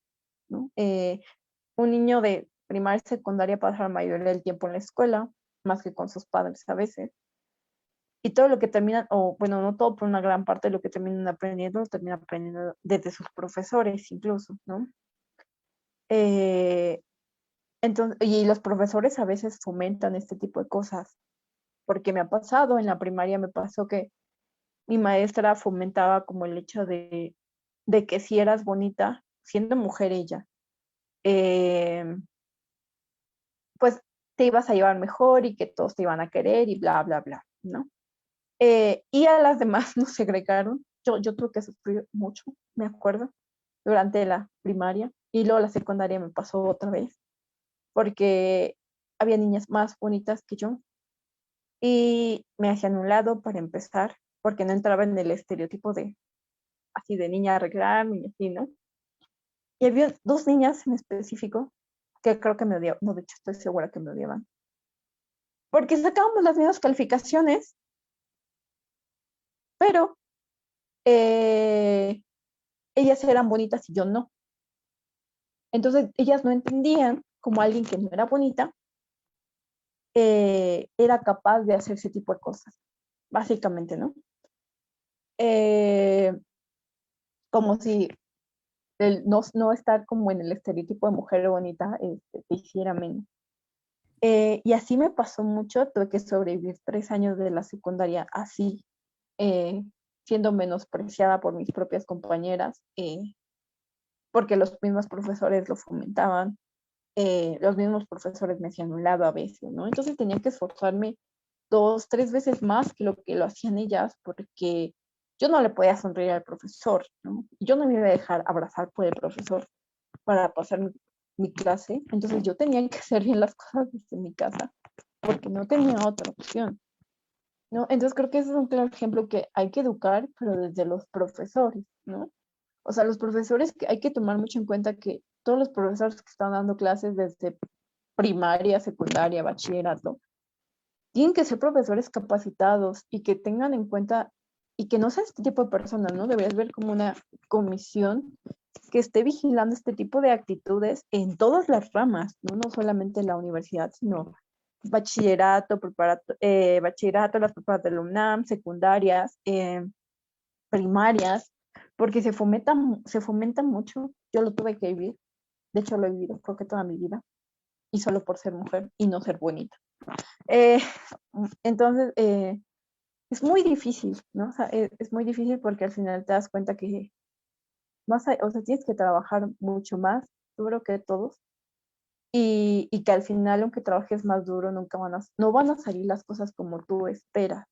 ¿no? Un niño de primaria y secundaria pasa la mayoría del tiempo en la escuela, más que con sus padres a veces. Y todo lo que terminan, o bueno, no todo, pero una gran parte de lo que terminan aprendiendo, lo terminan aprendiendo desde sus profesores incluso, ¿no? Entonces, y los profesores a veces fomentan este tipo de cosas, porque me ha pasado, en la primaria me pasó que mi maestra fomentaba como el hecho de que si eras bonita, siendo mujer ella, pues te ibas a llevar mejor y que todos te iban a querer y bla, bla, bla, ¿no? Y a las demás nos segregaron. Yo tuve que sufrir mucho, me acuerdo, durante la primaria y luego la secundaria me pasó otra vez, porque había niñas más bonitas que yo y me hacían un lado para empezar, porque no entraba en el estereotipo de así de niña arreglarme y así, ¿no? Y había dos niñas en específico que creo que me odiaban, no, de hecho estoy segura que me odiaban, porque sacábamos las mismas calificaciones, pero ellas eran bonitas y yo no. Entonces ellas no entendían como alguien que no era bonita era capaz de hacer ese tipo de cosas, básicamente, ¿no? Como si el no estar como en el estereotipo de mujer bonita te hiciera menos. Y así me pasó mucho, tuve que sobrevivir 3 años de la secundaria así, siendo menospreciada por mis propias compañeras, porque los mismos profesores lo fomentaban, los mismos profesores me hacían un lado a veces, ¿no? Entonces tenía que esforzarme 2, 3 veces más que lo hacían ellas, porque yo no le podía sonreír al profesor, ¿no? Yo no me iba a dejar abrazar por el profesor para pasar mi clase, entonces yo tenía que hacer bien las cosas desde mi casa, porque no tenía otra opción, ¿no? Entonces creo que ese es un claro ejemplo que hay que educar, pero desde los profesores, ¿no? O sea, los profesores, que hay que tomar mucho en cuenta que todos los profesores que están dando clases desde primaria, secundaria, bachillerato, tienen que ser profesores capacitados y que tengan en cuenta y que no sean este tipo de personas, ¿no? Deberías ver como una comisión que esté vigilando este tipo de actitudes en todas las ramas, ¿no? No solamente en la universidad, sino bachillerato, bachillerato, las preparatorias de la UNAM, secundarias, primarias, porque se fomenta mucho. Yo lo tuve que vivir, de hecho lo he vivido creo que toda mi vida, y solo por ser mujer y no ser bonita. Entonces, es muy difícil, ¿no? O sea, es muy difícil porque al final te das cuenta que o sea, tienes que trabajar mucho más duro que todos y que al final, aunque trabajes más duro, no van a salir las cosas como tú esperas,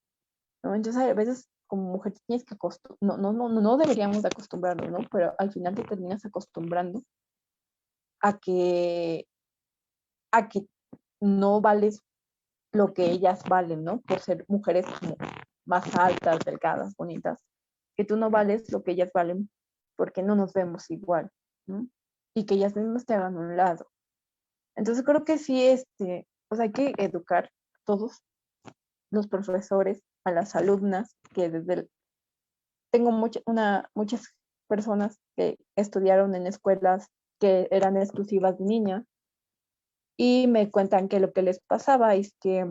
¿no? Entonces, a veces como mujer tienes que no deberíamos de acostumbrarnos, ¿no? Pero al final te terminas acostumbrando a que, a que no vales lo que ellas valen, ¿no? Por ser mujeres como más altas, delgadas, bonitas, que tú no vales lo que ellas valen porque no nos vemos igual, ¿no? Y que ellas mismas te hagan un lado. Entonces creo que sí, pues hay que educar todos los profesores, a las alumnas, que tengo muchas personas que estudiaron en escuelas que eran exclusivas de niñas y me cuentan que lo que les pasaba es que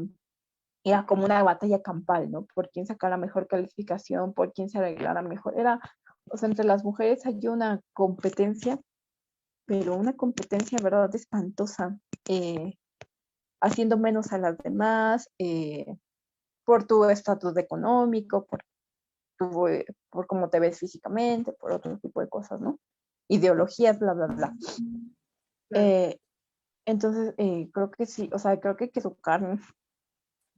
era como una batalla campal, ¿no? Por quién sacara mejor calificación, por quién se arreglara mejor. O sea, entre las mujeres hay una competencia, pero una competencia, ¿verdad?, espantosa, haciendo menos a las demás, por tu estatus económico, por cómo te ves físicamente, por otro tipo de cosas, ¿no? Ideologías, bla, bla, bla. Entonces, creo que sí, o sea, creo que hay que educar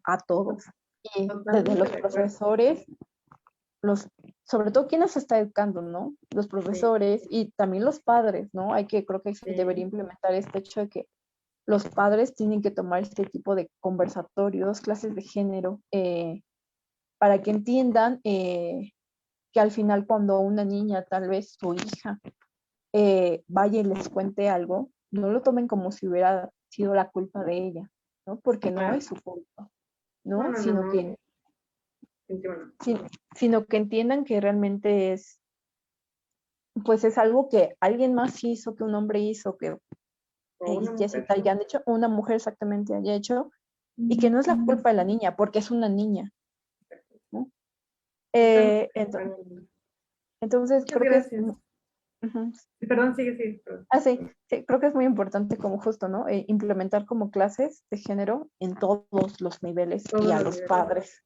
a todos, Y desde Totalmente los de acuerdo. profesores, sobre todo quién nos está educando, ¿no? Los profesores y también los padres, ¿no? Creo que se debería Sí. implementar este hecho de que los padres tienen que tomar este tipo de conversatorios, clases de género, para que entiendan que al final cuando una niña, tal vez su hija, vaya y les cuente algo, no lo tomen como si hubiera sido la culpa de ella, ¿no? Porque no Claro. es su culpa, No, ¿no? no, no, no. Definitivamente no. Sino que entiendan que realmente pues es algo que alguien más hizo, que un hombre hizo, que O una mujer. Jessica hayan hecho, una mujer exactamente haya hecho, y que no es la culpa de la niña, porque es una niña, ¿no? Totalmente de Ento- acuerdo. entonces, Muchas creo que es, gracias. ujú. Sí, perdón, sigue, perdón. Sí, sí, creo que es muy importante como justo, ¿no? Implementar como clases de género en todos los niveles Todos y a los los niveles. padres.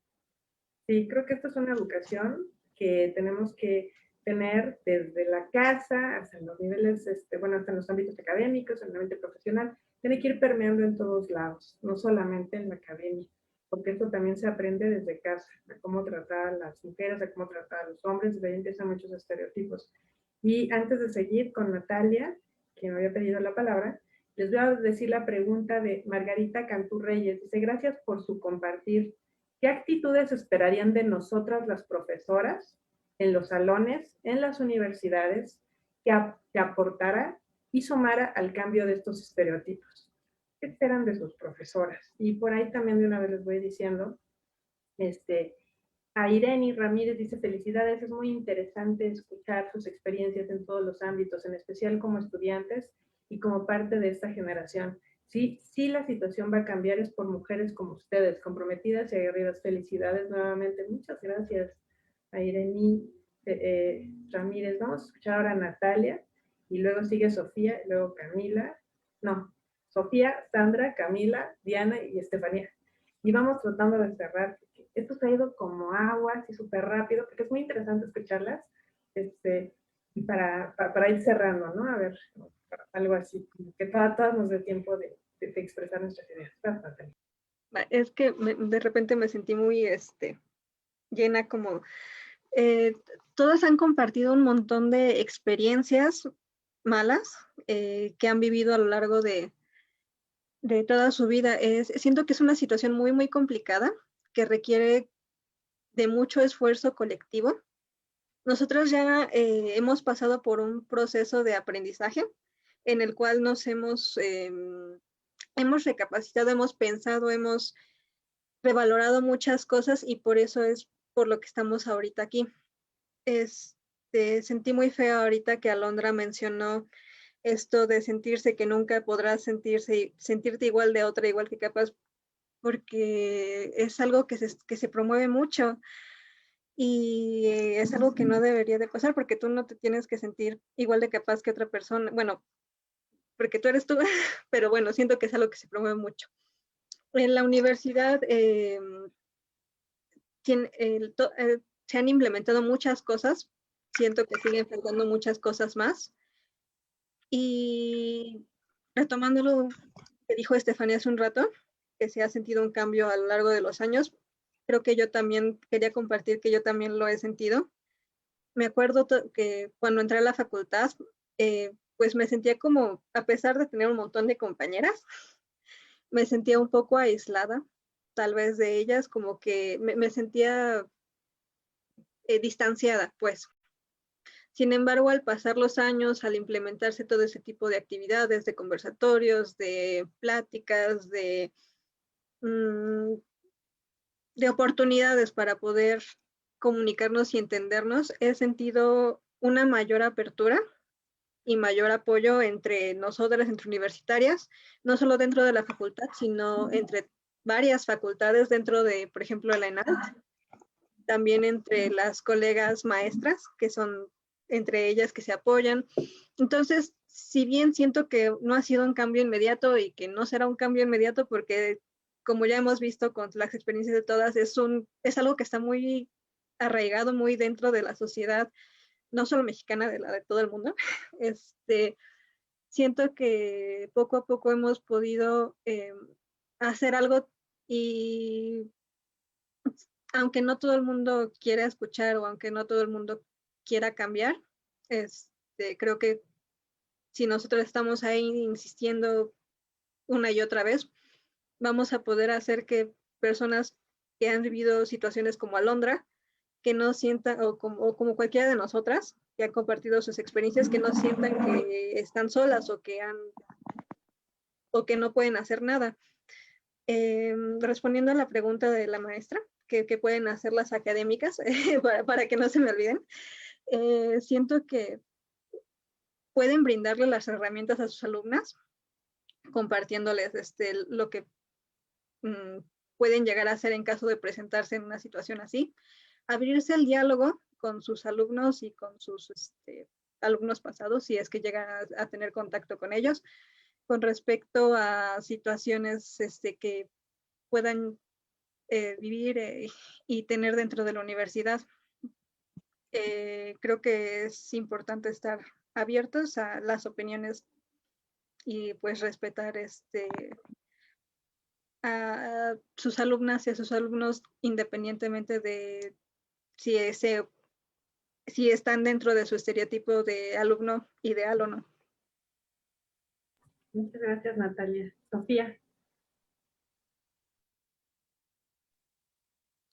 Sí, creo que esta es una educación que tenemos que tener desde la casa hasta los niveles, bueno, hasta en los ámbitos académicos, en el ámbito profesional, tiene que ir permeando en todos lados, no solamente en la academia, porque esto también se aprende desde casa, a cómo tratar a las mujeres, a cómo tratar a los hombres, desde ahí empiezan muchos estereotipos. Y antes de seguir con Natalia, que me había pedido la palabra, les voy a decir la pregunta de Margarita Cantú Reyes. Dice, gracias por su compartir. ¿Qué actitudes esperarían de nosotras las profesoras en los salones, en las universidades, que aportara y sumara al cambio de estos estereotipos? ¿Qué esperan de sus profesoras? Y por ahí también de una vez les voy diciendo, a Irene Ramírez dice, felicidades, es muy interesante escuchar sus experiencias en todos los ámbitos, en especial como estudiantes y como parte de esta generación. Sí, sí, la situación va a cambiar, es por mujeres como ustedes, comprometidas y aguerridas. Felicidades nuevamente. Muchas gracias a Irene Ramírez. Vamos a escuchar ahora a Natalia y luego sigue Sofía, y luego Camila. No, Sofía, Sandra, Camila, Diana y Estefanía. Y vamos tratando de cerrar. Esto se ha ido como agua, así súper rápido, porque es muy interesante escucharlas. Y para ir cerrando, ¿no? A ver, algo así, que todas nos dé tiempo de expresar nuestras ideas. Bastante. Es que de repente me sentí muy llena, como todas han compartido un montón de experiencias malas que han vivido a lo largo de toda su vida. Siento que es una situación muy, muy complicada que requiere de mucho esfuerzo colectivo. Nosotros ya hemos pasado por un proceso de aprendizaje en el cual nos hemos recapacitado, hemos pensado, hemos revalorado muchas cosas y por eso es por lo que estamos ahorita aquí. Sentí muy feo ahorita que Alondra mencionó esto de sentirse que nunca podrás sentirte igual de otra, igual que capaz, porque es algo que se promueve mucho y es algo que no debería de pasar porque tú no te tienes que sentir igual de capaz que otra persona, bueno, porque tú eres tú, pero bueno, siento que es algo que se promueve mucho. En la universidad se han implementado muchas cosas, siento que siguen faltando muchas cosas más. Y retomando lo que dijo Estefanía hace un rato, que se ha sentido un cambio a lo largo de los años, creo que yo también quería compartir que yo también lo he sentido. Me acuerdo que cuando entré a la facultad, pues me sentía como, a pesar de tener un montón de compañeras, me sentía un poco aislada, tal vez de ellas, como que me sentía distanciada, pues. Sin embargo, al pasar los años, al implementarse todo ese tipo de actividades, de conversatorios, de pláticas, de oportunidades para poder comunicarnos y entendernos, he sentido una mayor apertura y mayor apoyo entre nosotras, entre universitarias, no solo dentro de la facultad, sino entre varias facultades dentro de, por ejemplo, la ENALT, también entre las colegas maestras, que son entre ellas que se apoyan. Entonces, si bien siento que no ha sido un cambio inmediato y que no será un cambio inmediato porque, como ya hemos visto con las experiencias de todas, es algo que está muy arraigado, muy dentro de la sociedad, no solo mexicana, de la de todo el mundo. Siento que poco a poco hemos podido hacer algo y aunque no todo el mundo quiera escuchar o aunque no todo el mundo quiera cambiar, creo que si nosotros estamos ahí insistiendo una y otra vez, vamos a poder hacer que personas que han vivido situaciones como Alondra, que no sientan, o como cualquiera de nosotras, que han compartido sus experiencias, que no sientan que están solas o que no pueden hacer nada. Respondiendo a la pregunta de la maestra, que pueden hacer las académicas, para que no se me olviden, siento que pueden brindarle las herramientas a sus alumnas, compartiéndoles lo que pueden llegar a hacer en caso de presentarse en una situación así, abrirse el diálogo con sus alumnos y con sus alumnos pasados, si es que llegan a tener contacto con ellos, con respecto a situaciones que puedan vivir y tener dentro de la universidad. Creo que es importante estar abiertos a las opiniones y pues respetar a sus alumnas y a sus alumnos independientemente de si están dentro de su estereotipo de alumno ideal o no. Muchas gracias, Natalia. Sofía.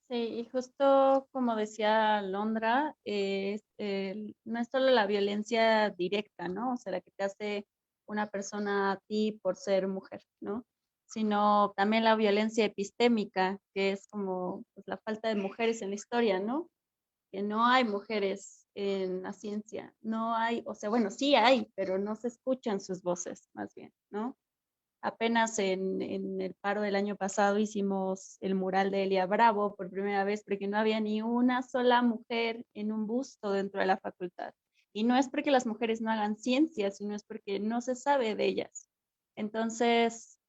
Sí, y justo como decía Londra, no es solo la violencia directa, ¿no? O sea, la que te hace una persona a ti por ser mujer, ¿no? Sino también la violencia epistémica, que es como pues, la falta de mujeres en la historia, ¿no? Que no hay mujeres en la ciencia, no hay, o sea, bueno, sí hay, pero no se escuchan sus voces, más bien, ¿no? Apenas en el paro del año pasado hicimos el mural de Elia Bravo por primera vez porque no había ni una sola mujer en un busto dentro de la facultad. Y no es porque las mujeres no hagan ciencia, sino es porque no se sabe de ellas. Entonces,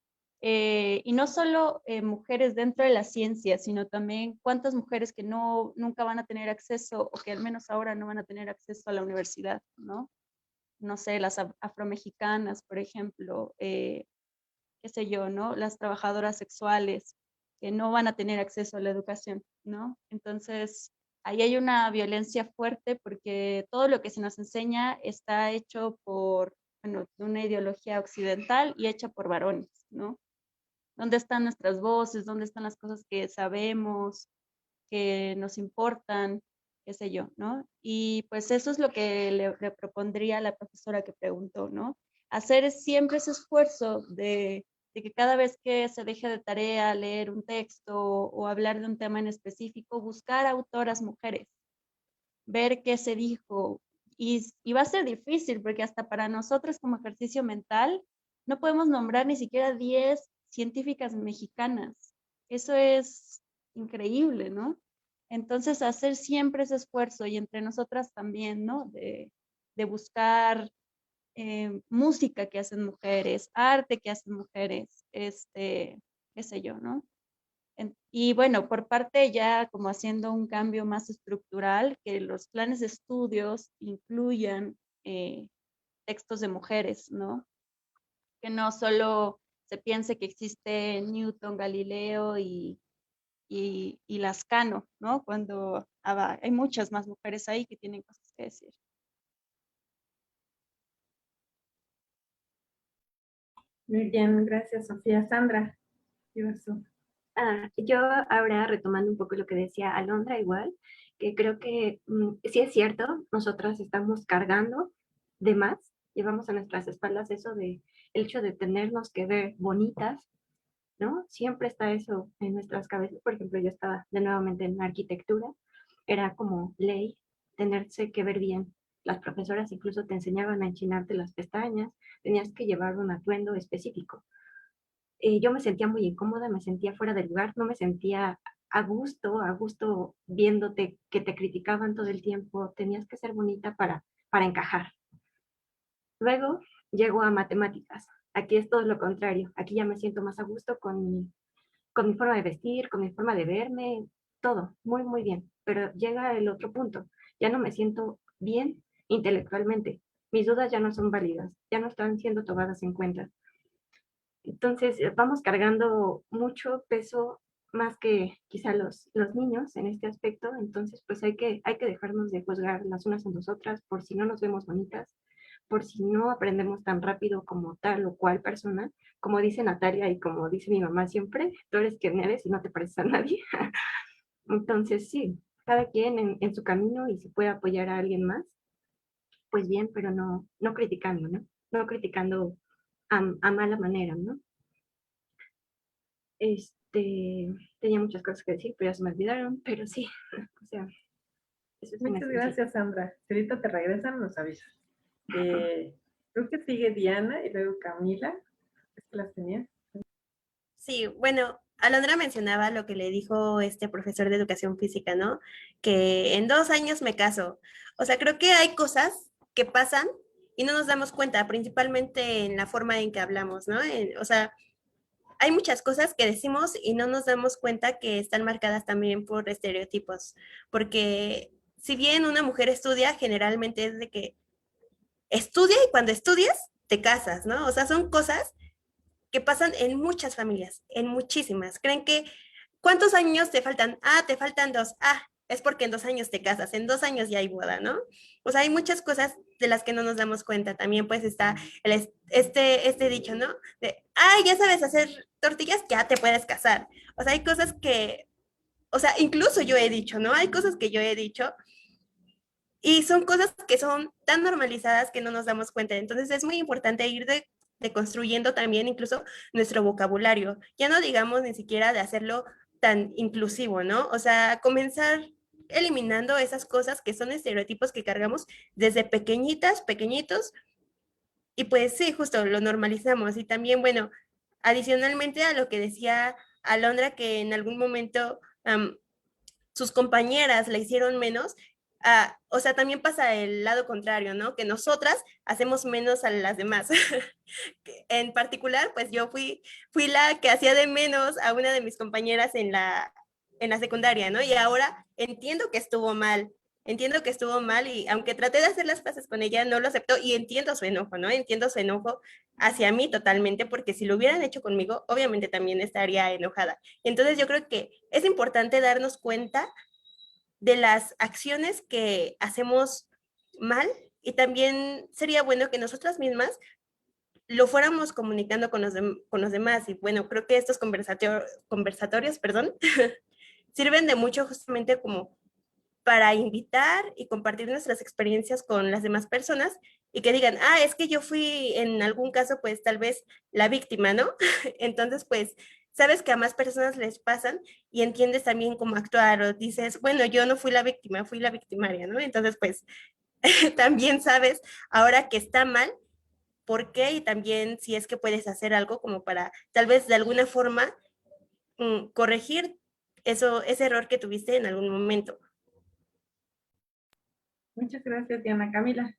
y no solo mujeres dentro de la ciencia, sino también cuántas mujeres que nunca van a tener acceso o que al menos ahora no van a tener acceso a la universidad, ¿no? No sé, las afromexicanas, por ejemplo, qué sé yo, ¿no? Las trabajadoras sexuales que no van a tener acceso a la educación, ¿no? Entonces, ahí hay una violencia fuerte porque todo lo que se nos enseña está hecho por, bueno, una ideología occidental y hecha por varones, ¿no? ¿Dónde están nuestras voces? ¿Dónde están las cosas que sabemos, que nos importan? Qué sé yo, ¿no? Y pues eso es lo que le propondría a la profesora que preguntó, ¿no? Hacer siempre ese esfuerzo de que cada vez que se deje de tarea leer un texto o hablar de un tema en específico, buscar autoras mujeres, ver qué se dijo. Y va a ser difícil porque hasta para nosotros como ejercicio mental no podemos nombrar ni siquiera 10 científicas mexicanas. Eso es increíble, ¿no? Entonces, hacer siempre ese esfuerzo y entre nosotras también, ¿no? De buscar música que hacen mujeres, arte que hacen mujeres, qué sé yo, ¿no? Y bueno, por parte ya como haciendo un cambio más estructural, que los planes de estudios incluyan textos de mujeres, ¿no? Que no solo se piense que existe Newton, Galileo y Lascano, ¿no? Cuando hay muchas más mujeres ahí que tienen cosas que decir. Muy bien, gracias, Sofía. Sandra, ibas tú. Yo ahora retomando un poco lo que decía Alondra igual, que creo que sí es cierto, nosotras estamos cargando de más, llevamos a nuestras espaldas eso de el hecho de tenernos que ver bonitas, ¿no? Siempre está eso en nuestras cabezas. Por ejemplo, yo estaba de nuevamente en arquitectura, era como ley tenerse que ver bien. Las profesoras incluso te enseñaban a enchinarte las pestañas, tenías que llevar un atuendo específico. Yo me sentía muy incómoda, me sentía fuera de lugar, no me sentía a gusto viéndote que te criticaban todo el tiempo, tenías que ser bonita para encajar. Luego llego a matemáticas. Aquí es todo lo contrario. Aquí ya me siento más a gusto con mi forma de vestir, con mi forma de verme, todo, muy, muy bien. Pero llega el otro punto. Ya no me siento bien intelectualmente. Mis dudas ya no son válidas, ya no están siendo tomadas en cuenta. Entonces, vamos cargando mucho peso más que quizá los niños en este aspecto. Entonces, pues hay que dejarnos de juzgar las unas a las otras por si no nos vemos bonitas, por si no aprendemos tan rápido como tal o cual persona. Como dice Natalia y como dice mi mamá siempre, tú eres quien eres y no te pareces a nadie. Entonces, sí, cada quien en su camino, y si puede apoyar a alguien más, pues bien, pero no criticando, ¿no? No criticando a mala manera, ¿no? Tenía muchas cosas que decir, pero ya se me olvidaron, pero sí, o sea, eso es en Muchas esencia. gracias, Sandra. Si ahorita te regresan, nos avisas. Creo que sigue Diana y luego Camila. Es que las tenía. Sí, bueno, Alondra mencionaba lo que le dijo este profesor de educación física, ¿no? Que en 2 años me caso. O sea, creo que hay cosas que pasan y no nos damos cuenta, principalmente en la forma en que hablamos, ¿no? O sea, hay muchas cosas que decimos y no nos damos cuenta que están marcadas también por estereotipos, porque si bien una mujer estudia, generalmente es de que estudia y cuando estudias te casas, ¿no? O sea, son cosas que pasan en muchas familias, en muchísimas. Creen que, ¿cuántos años te faltan? Ah, te faltan 2. Ah, es porque en 2 años te casas, en 2 años ya hay boda, ¿no? O sea, hay muchas cosas de las que no nos damos cuenta. También pues está este dicho, ¿no? De, ah, ya sabes hacer tortillas, ya te puedes casar. O sea, hay cosas que, o sea, incluso yo he dicho, ¿no? Hay cosas que yo he dicho y son cosas que son tan normalizadas que no nos damos cuenta. Entonces es muy importante ir construyendo también incluso nuestro vocabulario. Ya no digamos ni siquiera de hacerlo tan inclusivo, ¿no? O sea, comenzar eliminando esas cosas que son estereotipos que cargamos desde pequeñitas, pequeñitos, y pues sí, justo lo normalizamos. Y también, bueno, adicionalmente a lo que decía Alondra, que en algún momento sus compañeras la hicieron menos, o sea, también pasa el lado contrario, ¿no? Que nosotras hacemos menos a las demás. En particular, pues yo fui la que hacía de menos a una de mis compañeras en la secundaria, ¿no? Y ahora entiendo que estuvo mal y aunque traté de hacer las paces con ella, no lo aceptó y entiendo su enojo, ¿no? Entiendo su enojo hacia mí totalmente, porque si lo hubieran hecho conmigo, obviamente también estaría enojada. Entonces yo creo que es importante darnos cuenta de las acciones que hacemos mal y también sería bueno que nosotras mismas lo fuéramos comunicando con los demás. Y bueno, creo que estos conversatorios, perdón, sirven de mucho justamente como para invitar y compartir nuestras experiencias con las demás personas y que digan, ah, es que yo fui en algún caso, pues tal vez la víctima, ¿no? Entonces, pues, sabes que a más personas les pasan y entiendes también cómo actuar o dices, bueno, yo no fui la víctima, fui la victimaria, ¿no? Entonces, pues, también sabes ahora que está mal, por qué y también si es que puedes hacer algo como para tal vez de alguna forma corregir ese error que tuviste en algún momento. Muchas gracias, Diana. Camila.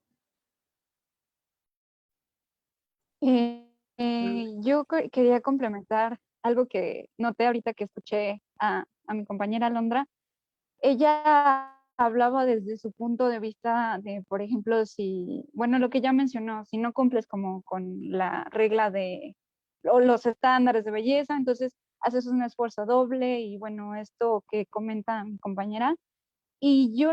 Quería complementar algo que noté ahorita que escuché a mi compañera Alondra. Ella hablaba desde su punto de vista de, por ejemplo, si, bueno, lo que ya mencionó, si no cumples como con la regla de o los estándares de belleza, entonces haces un esfuerzo doble y bueno, esto que comenta mi compañera. Y yo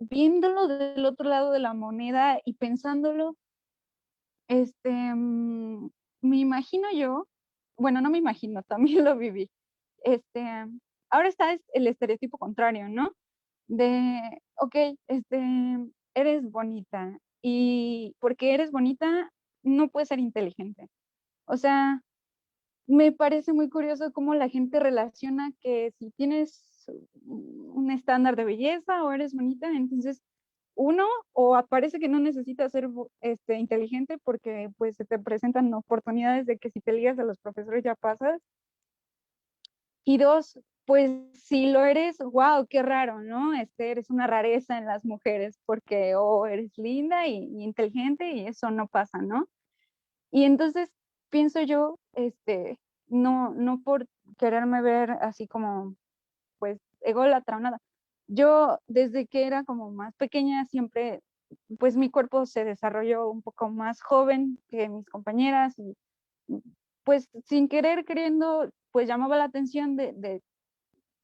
viéndolo del otro lado de la moneda y pensándolo, me imagino yo, bueno, no me imagino, también lo viví. Este, ahora está el estereotipo contrario, ¿no? De, ok, eres bonita y porque eres bonita no puedes ser inteligente. O sea, me parece muy curioso cómo la gente relaciona que si tienes un estándar de belleza o eres bonita, entonces uno, o aparece que no necesitas ser inteligente porque pues se te presentan oportunidades de que si te ligas a los profesores ya pasas. Y dos, pues si lo eres, wow, qué raro, ¿no? Eres una rareza en las mujeres porque o eres linda y inteligente y eso no pasa, ¿no? Y entonces pienso yo, no por quererme ver así como, pues, ególatra o nada. Yo desde que era como más pequeña siempre, pues mi cuerpo se desarrolló un poco más joven que mis compañeras y pues sin querer queriendo, pues llamaba la atención de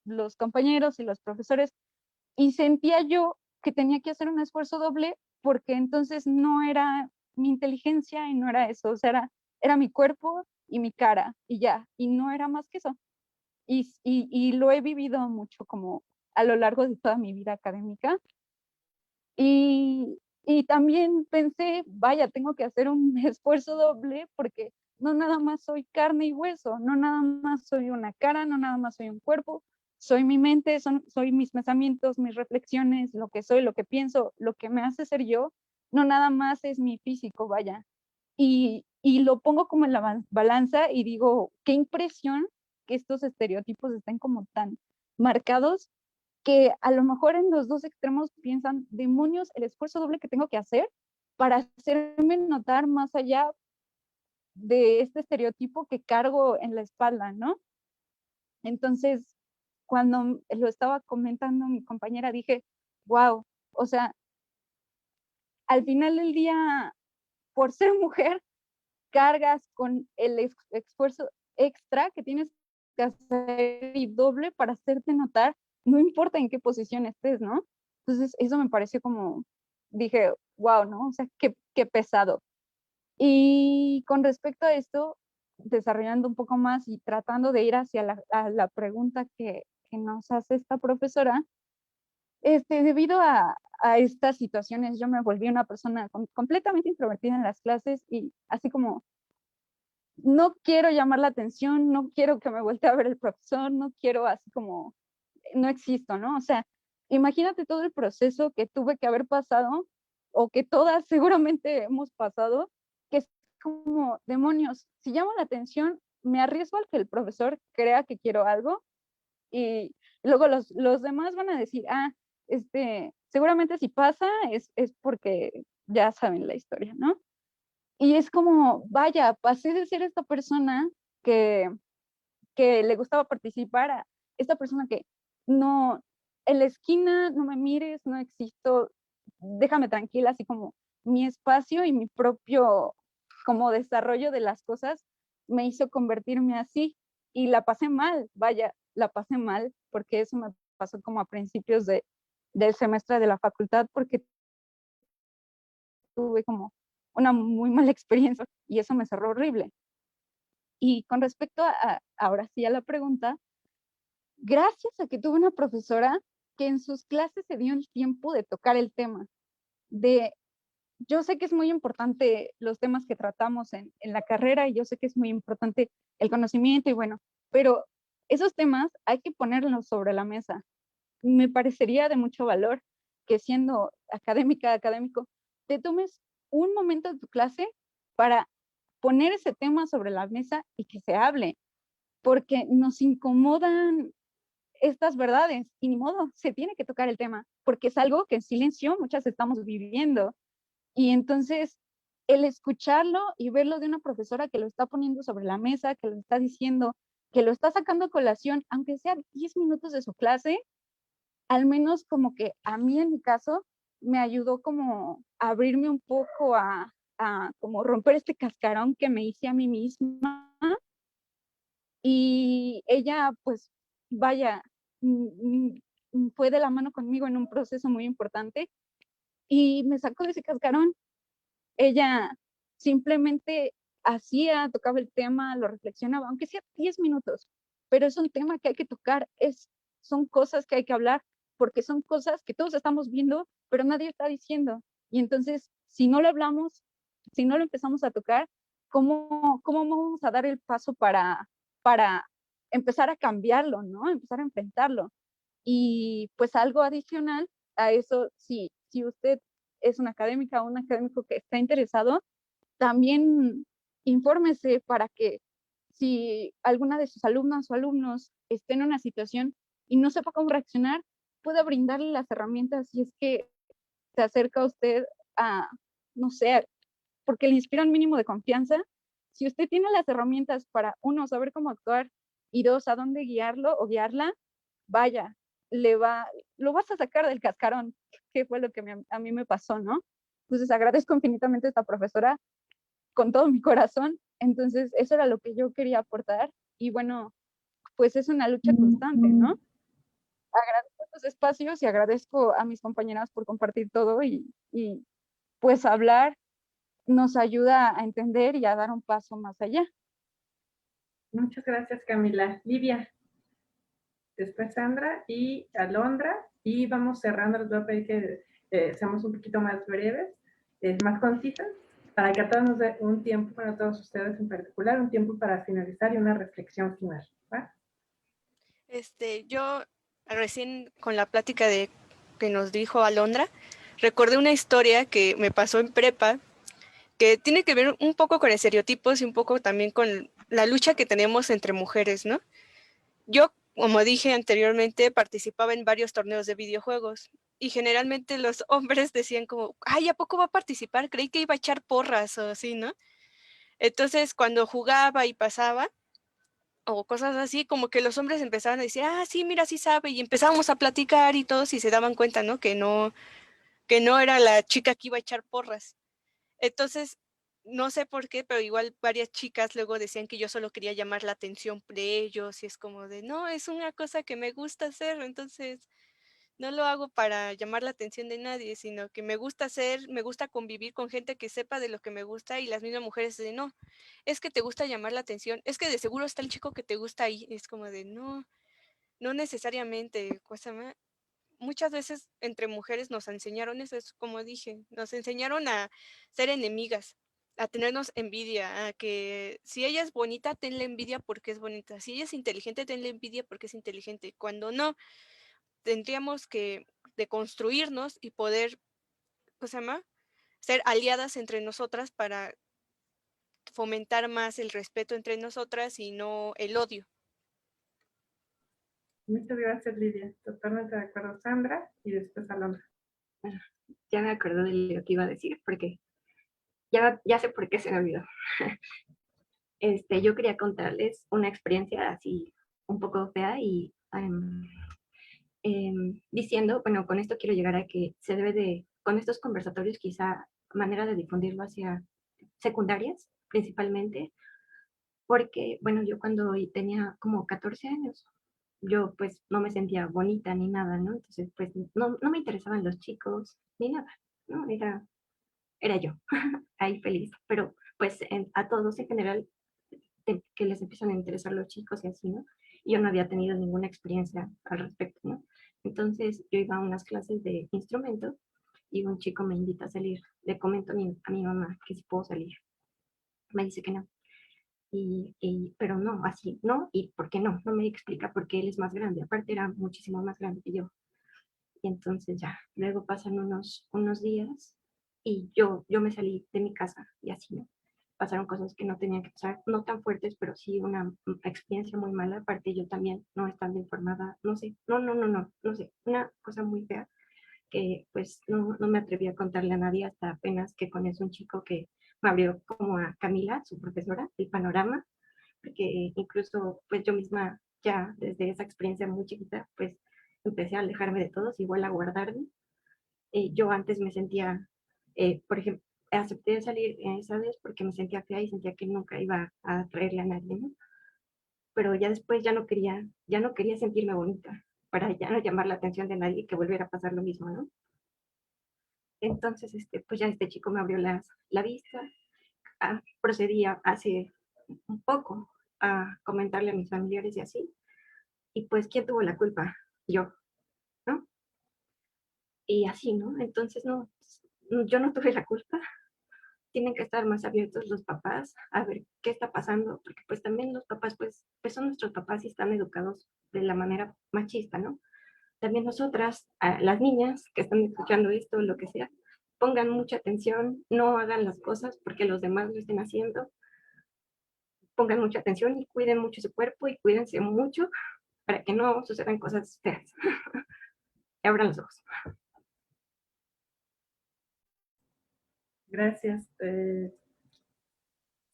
los compañeros y los profesores, y sentía yo que tenía que hacer un esfuerzo doble porque entonces no era mi inteligencia y no era eso, o sea, era mi cuerpo y mi cara y ya, y no era más que eso. Y lo he vivido mucho como a lo largo de toda mi vida académica. Y también pensé, vaya, tengo que hacer un esfuerzo doble porque no nada más soy carne y hueso, no nada más soy una cara, no nada más soy un cuerpo, soy mi mente, soy mis pensamientos, mis reflexiones, lo que soy, lo que pienso, lo que me hace ser yo, no nada más es mi físico, vaya. Y lo pongo como en la balanza y digo, qué impresión que estos estereotipos estén como tan marcados que a lo mejor en los dos extremos piensan, demonios, el esfuerzo doble que tengo que hacer para hacerme notar más allá de este estereotipo que cargo en la espalda, ¿no? Entonces, cuando lo estaba comentando mi compañera, dije, wow, o sea, al final del día, por ser mujer, cargas con el esfuerzo extra que tienes que hacer y doble para hacerte notar, no importa en qué posición estés, ¿no? Entonces, eso me pareció como, dije, wow, ¿no? O sea, qué pesado. Y con respecto a esto, desarrollando un poco más y tratando de ir hacia la pregunta que nos hace esta profesora, debido a estas situaciones, yo me volví una persona completamente introvertida en las clases y así como no quiero llamar la atención, no quiero que me voltee a ver el profesor, no quiero así como, no existo, ¿no? O sea, imagínate todo el proceso que tuve que haber pasado o que todas seguramente hemos pasado, que es como, demonios, si llamo la atención, me arriesgo al que el profesor crea que quiero algo y luego los demás van a decir, seguramente si pasa es porque ya saben la historia, ¿no? Y es como, vaya, pasé de ser esta persona que, que le gustaba participar a esta persona que no, en la esquina, no me mires, no existo, déjame tranquila, así como mi espacio y mi propio como desarrollo de las cosas me hizo convertirme así y la pasé mal, vaya, la pasé mal porque eso me pasó como a principios del semestre de la facultad porque tuve como una muy mala experiencia y eso me cerró horrible. Y con respecto ahora sí a la pregunta, gracias a que tuve una profesora que en sus clases se dio el tiempo de tocar el tema, de, yo sé que es muy importante los temas que tratamos en la carrera y yo sé que es muy importante el conocimiento y bueno, pero esos temas hay que ponerlos sobre la mesa. Me parecería de mucho valor que siendo académica, académico, te tomes un momento de tu clase para poner ese tema sobre la mesa y que se hable, porque nos incomodan estas verdades y ni modo, se tiene que tocar el tema, porque es algo que en silencio muchas estamos viviendo. Y entonces el escucharlo y verlo de una profesora que lo está poniendo sobre la mesa, que lo está diciendo, que lo está sacando a colación, aunque sea 10 minutos de su clase, al menos como que a mí en mi caso me ayudó como a abrirme un poco a como romper este cascarón que me hice a mí misma y ella pues vaya, fue de la mano conmigo en un proceso muy importante y me sacó de ese cascarón. Ella simplemente hacía, tocaba el tema, lo reflexionaba, aunque sea 10 minutos, pero es un tema que hay que tocar, son cosas que hay que hablar, porque son cosas que todos estamos viendo, pero nadie está diciendo. Y entonces, si no lo hablamos, si no lo empezamos a tocar, ¿cómo vamos a dar el paso para empezar a cambiarlo, ¿no? Empezar a enfrentarlo. Y pues algo adicional a eso, si usted es una académica o un académico que está interesado, también infórmese para que si alguna de sus alumnas o alumnos esté en una situación y no sepa cómo reaccionar, pueda brindarle las herramientas si es que se acerca a usted a, no sé, porque le inspira un mínimo de confianza. Si usted tiene las herramientas para, uno, saber cómo actuar y dos, a dónde guiarlo o guiarla, vaya, lo vas a sacar del cascarón, que fue lo que a mí me pasó, ¿no? Entonces agradezco infinitamente a esta profesora con todo mi corazón. Entonces eso era lo que yo quería aportar y bueno, pues es una lucha constante, ¿no? agradezco estos espacios y agradezco a mis compañeras por compartir todo y pues hablar nos ayuda a entender y a dar un paso más allá. Muchas gracias, Camila. Livia, después Sandra y Alondra, y vamos cerrando. Les voy a pedir que seamos un poquito más breves, más concisas, para que a todos nos dé un tiempo, para todos ustedes en particular, un tiempo para finalizar y una reflexión final, ¿va? Yo recién con la plática que nos dijo Alondra, recordé una historia que me pasó en prepa, que tiene que ver un poco con estereotipos y un poco también con la lucha que tenemos entre mujeres, ¿no? Yo, como dije anteriormente, participaba en varios torneos de videojuegos y generalmente los hombres decían como, ay, ¿a poco va a participar? Creí que iba a echar porras o así, ¿no? Entonces, cuando jugaba y pasaba, o cosas así, como que los hombres empezaban a decir, ah, sí, mira, sí sabe, y empezábamos a platicar y todos y se daban cuenta, ¿no? Que no era la chica que iba a echar porras. Entonces, no sé por qué, pero igual varias chicas luego decían que yo solo quería llamar la atención de ellos y es como de, no, es una cosa que me gusta hacer, entonces no lo hago para llamar la atención de nadie, sino que me gusta hacer, me gusta convivir con gente que sepa de lo que me gusta y las mismas mujeres de, no, es que te gusta llamar la atención, es que de seguro está el chico que te gusta ahí, es como de, no, no necesariamente, cosa más. Muchas veces entre mujeres nos enseñaron eso, es como dije, nos enseñaron a ser enemigas, a tenernos envidia, a que si ella es bonita, tenle envidia porque es bonita, si ella es inteligente, tenle envidia porque es inteligente, cuando no, tendríamos que deconstruirnos y poder, ¿cómo se llama? Ser aliadas entre nosotras para fomentar más el respeto entre nosotras y no el odio. Muchas gracias, Lidia. Totalmente de acuerdo, Sandra, y después Alondra. Bueno, ya me acordé de lo que iba a decir, porque ya sé por qué se me olvidó. Yo quería contarles una experiencia así un poco fea y diciendo, bueno, con esto quiero llegar a que se debe de, con estos conversatorios quizá manera de difundirlo hacia secundarias principalmente, porque, bueno, yo cuando tenía como 14 años, yo pues no me sentía bonita ni nada, ¿no? Entonces pues no me interesaban los chicos ni nada, ¿no? Era yo, ahí feliz, pero pues a todos en general que les empiezan a interesar los chicos y así, ¿no? Y yo no había tenido ninguna experiencia al respecto, ¿no? Entonces yo iba a unas clases de instrumento y un chico me invita a salir. Le comento a mi mamá que si puedo salir. Me dice que no. Pero no, así, no, y ¿por qué no? No me explica por qué él es más grande. Aparte era muchísimo más grande que yo. Y entonces ya, luego pasan unos días y yo me salí de mi casa y así, ¿no? Pasaron cosas que no tenían que pasar, no tan fuertes, pero sí una experiencia muy mala. Aparte yo también no estando informada, no sé, no sé, una cosa muy fea que pues no me atreví a contarle a nadie hasta apenas que conocí un chico que me abrió como a Camila, su profesora, el panorama, porque incluso pues yo misma ya desde esa experiencia muy chiquita pues empecé a alejarme de todos, igual a guardarme. Yo antes me sentía, por ejemplo, acepté salir esa vez porque me sentía fea y sentía que nunca iba a atraerle a nadie, ¿no? Pero ya después ya no quería sentirme bonita para ya no llamar la atención de nadie y que volviera a pasar lo mismo, ¿no? Entonces, pues ya este chico me abrió la vista, procedí hace un poco a comentarle a mis familiares y así, y pues, ¿quién tuvo la culpa? Yo, ¿no? Y así, ¿no? Entonces, no, yo no tuve la culpa, tienen que estar más abiertos los papás a ver qué está pasando, porque pues también los papás, pues son nuestros papás y están educados de la manera machista, ¿no? También nosotras, las niñas que están escuchando esto, lo que sea, pongan mucha atención, no hagan las cosas porque los demás lo estén haciendo, pongan mucha atención y cuiden mucho su cuerpo y cuídense mucho para que no sucedan cosas feas. Y abran los ojos. Gracias.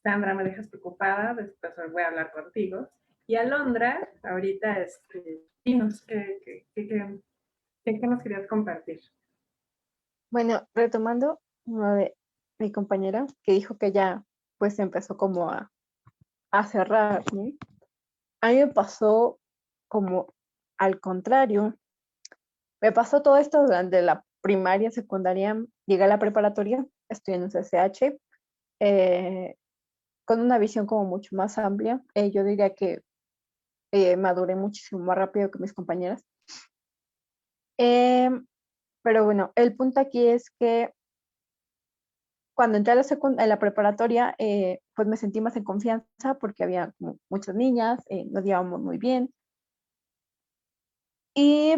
Sandra, me dejas preocupada, después voy a hablar contigo. Y Alondra, ahorita, dinos, ¿qué nos querías compartir? Bueno, retomando lo de mi compañera que dijo que ya pues empezó como a cerrar, ¿no? A mí me pasó como al contrario, Me pasó todo esto durante la primaria, secundaria, llegué a la preparatoria, estudié en un CCH, con una visión como mucho más amplia. Yo diría que maduré muchísimo más rápido que mis compañeras. Pero bueno, el punto aquí es que cuando entré a a la preparatoria, pues me sentí más en confianza porque había como muchas niñas, nos llevábamos muy bien. Y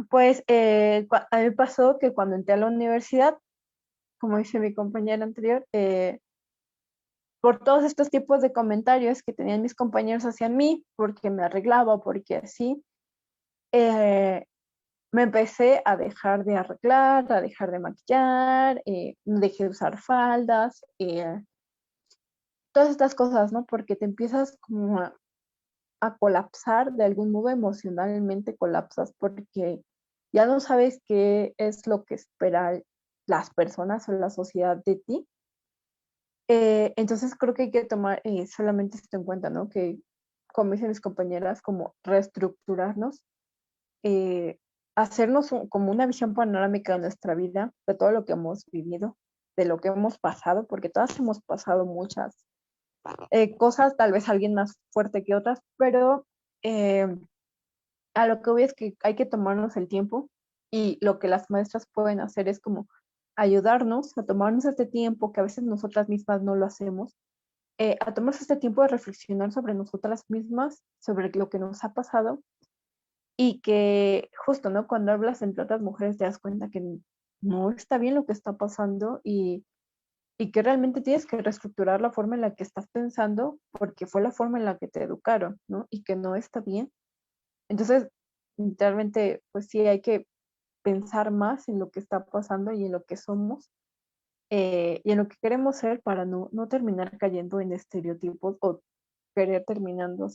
pues a mí me pasó que cuando entré a la universidad, como dice mi compañera anterior, por todos estos tipos de comentarios que tenían mis compañeros hacia mí, porque me arreglaba o porque así, me empecé a dejar de arreglar, a dejar de maquillar, dejé de usar faldas, todas estas cosas, ¿no? Porque te empiezas como a colapsar, de algún modo emocionalmente colapsas, porque ya no sabes qué es lo que esperan las personas o la sociedad de ti. Entonces creo que hay que tomar solamente esto en cuenta, ¿no? Que, como dicen mis compañeras, como reestructurarnos, eh, hacernos como una visión panorámica de nuestra vida, de todo lo que hemos vivido, de lo que hemos pasado, porque todas hemos pasado muchas cosas, tal vez alguien más fuerte que otras, pero eh, a lo que voy es que hay que tomarnos el tiempo y lo que las maestras pueden hacer es como ayudarnos a tomarnos este tiempo, que a veces nosotras mismas no lo hacemos, a tomarnos este tiempo de reflexionar sobre nosotras mismas, sobre lo que nos ha pasado y que justo, ¿no? Cuando hablas entre otras mujeres te das cuenta que no está bien lo que está pasando y que realmente tienes que reestructurar la forma en la que estás pensando porque fue la forma en la que te educaron, ¿no? Y que no está bien. Entonces, literalmente, pues sí, hay que pensar más en lo que está pasando y en lo que somos y en lo que queremos ser para no terminar cayendo en estereotipos o querer terminando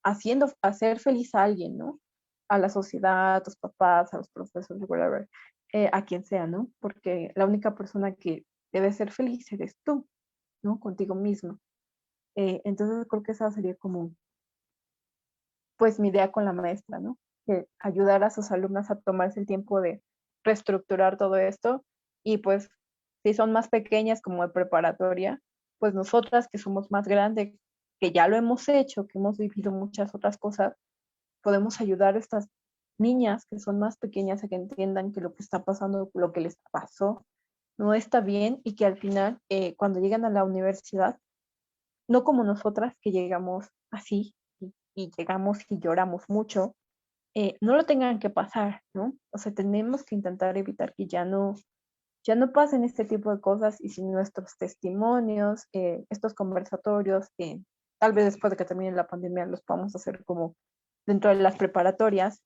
hacer feliz a alguien, ¿no? A la sociedad, a tus papás, a los profesores, whatever, a quien sea, ¿no? Porque la única persona que debe ser feliz eres tú, ¿no? Contigo mismo. Entonces creo que esa sería como, pues, mi idea con la maestra, ¿no? Que ayudar a sus alumnas a tomarse el tiempo de reestructurar todo esto y pues si son más pequeñas como de preparatoria, pues nosotras que somos más grandes, que ya lo hemos hecho, que hemos vivido muchas otras cosas, podemos ayudar a estas niñas que son más pequeñas a que entiendan que lo que está pasando, lo que les pasó, no está bien y que al final, cuando llegan a la universidad, no como nosotras que llegamos así y llegamos y lloramos mucho, no lo tengan que pasar, ¿no? O sea, tenemos que intentar evitar que ya no pasen este tipo de cosas y si nuestros testimonios, estos conversatorios, tal vez después de que termine la pandemia los podamos hacer como dentro de las preparatorias,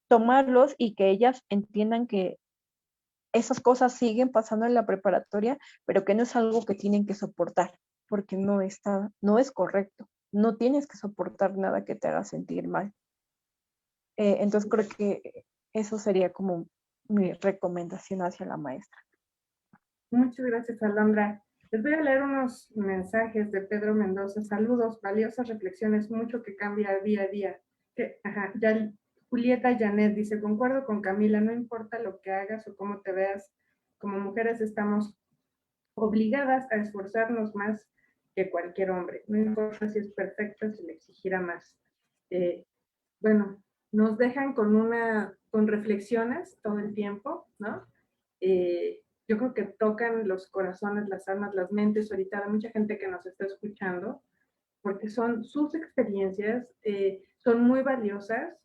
tomarlos y que ellas entiendan que esas cosas siguen pasando en la preparatoria, pero que no es algo que tienen que soportar, porque no es correcto. No tienes que soportar nada que te haga sentir mal. Entonces creo que eso sería como mi recomendación hacia la maestra. Muchas gracias, Alondra. Les voy a leer unos mensajes de Pedro Mendoza. Saludos, valiosas reflexiones, mucho que cambia día a día. Julieta Janet dice, concuerdo con Camila, no importa lo que hagas o cómo te veas, como mujeres estamos obligadas a esforzarnos más que cualquier hombre. No importa si es perfecta, se le exigirá más. Bueno, nos dejan con reflexiones todo el tiempo, ¿no? Yo creo que tocan los corazones, las almas, las mentes ahorita de mucha gente que nos está escuchando, porque son sus experiencias, son muy valiosas.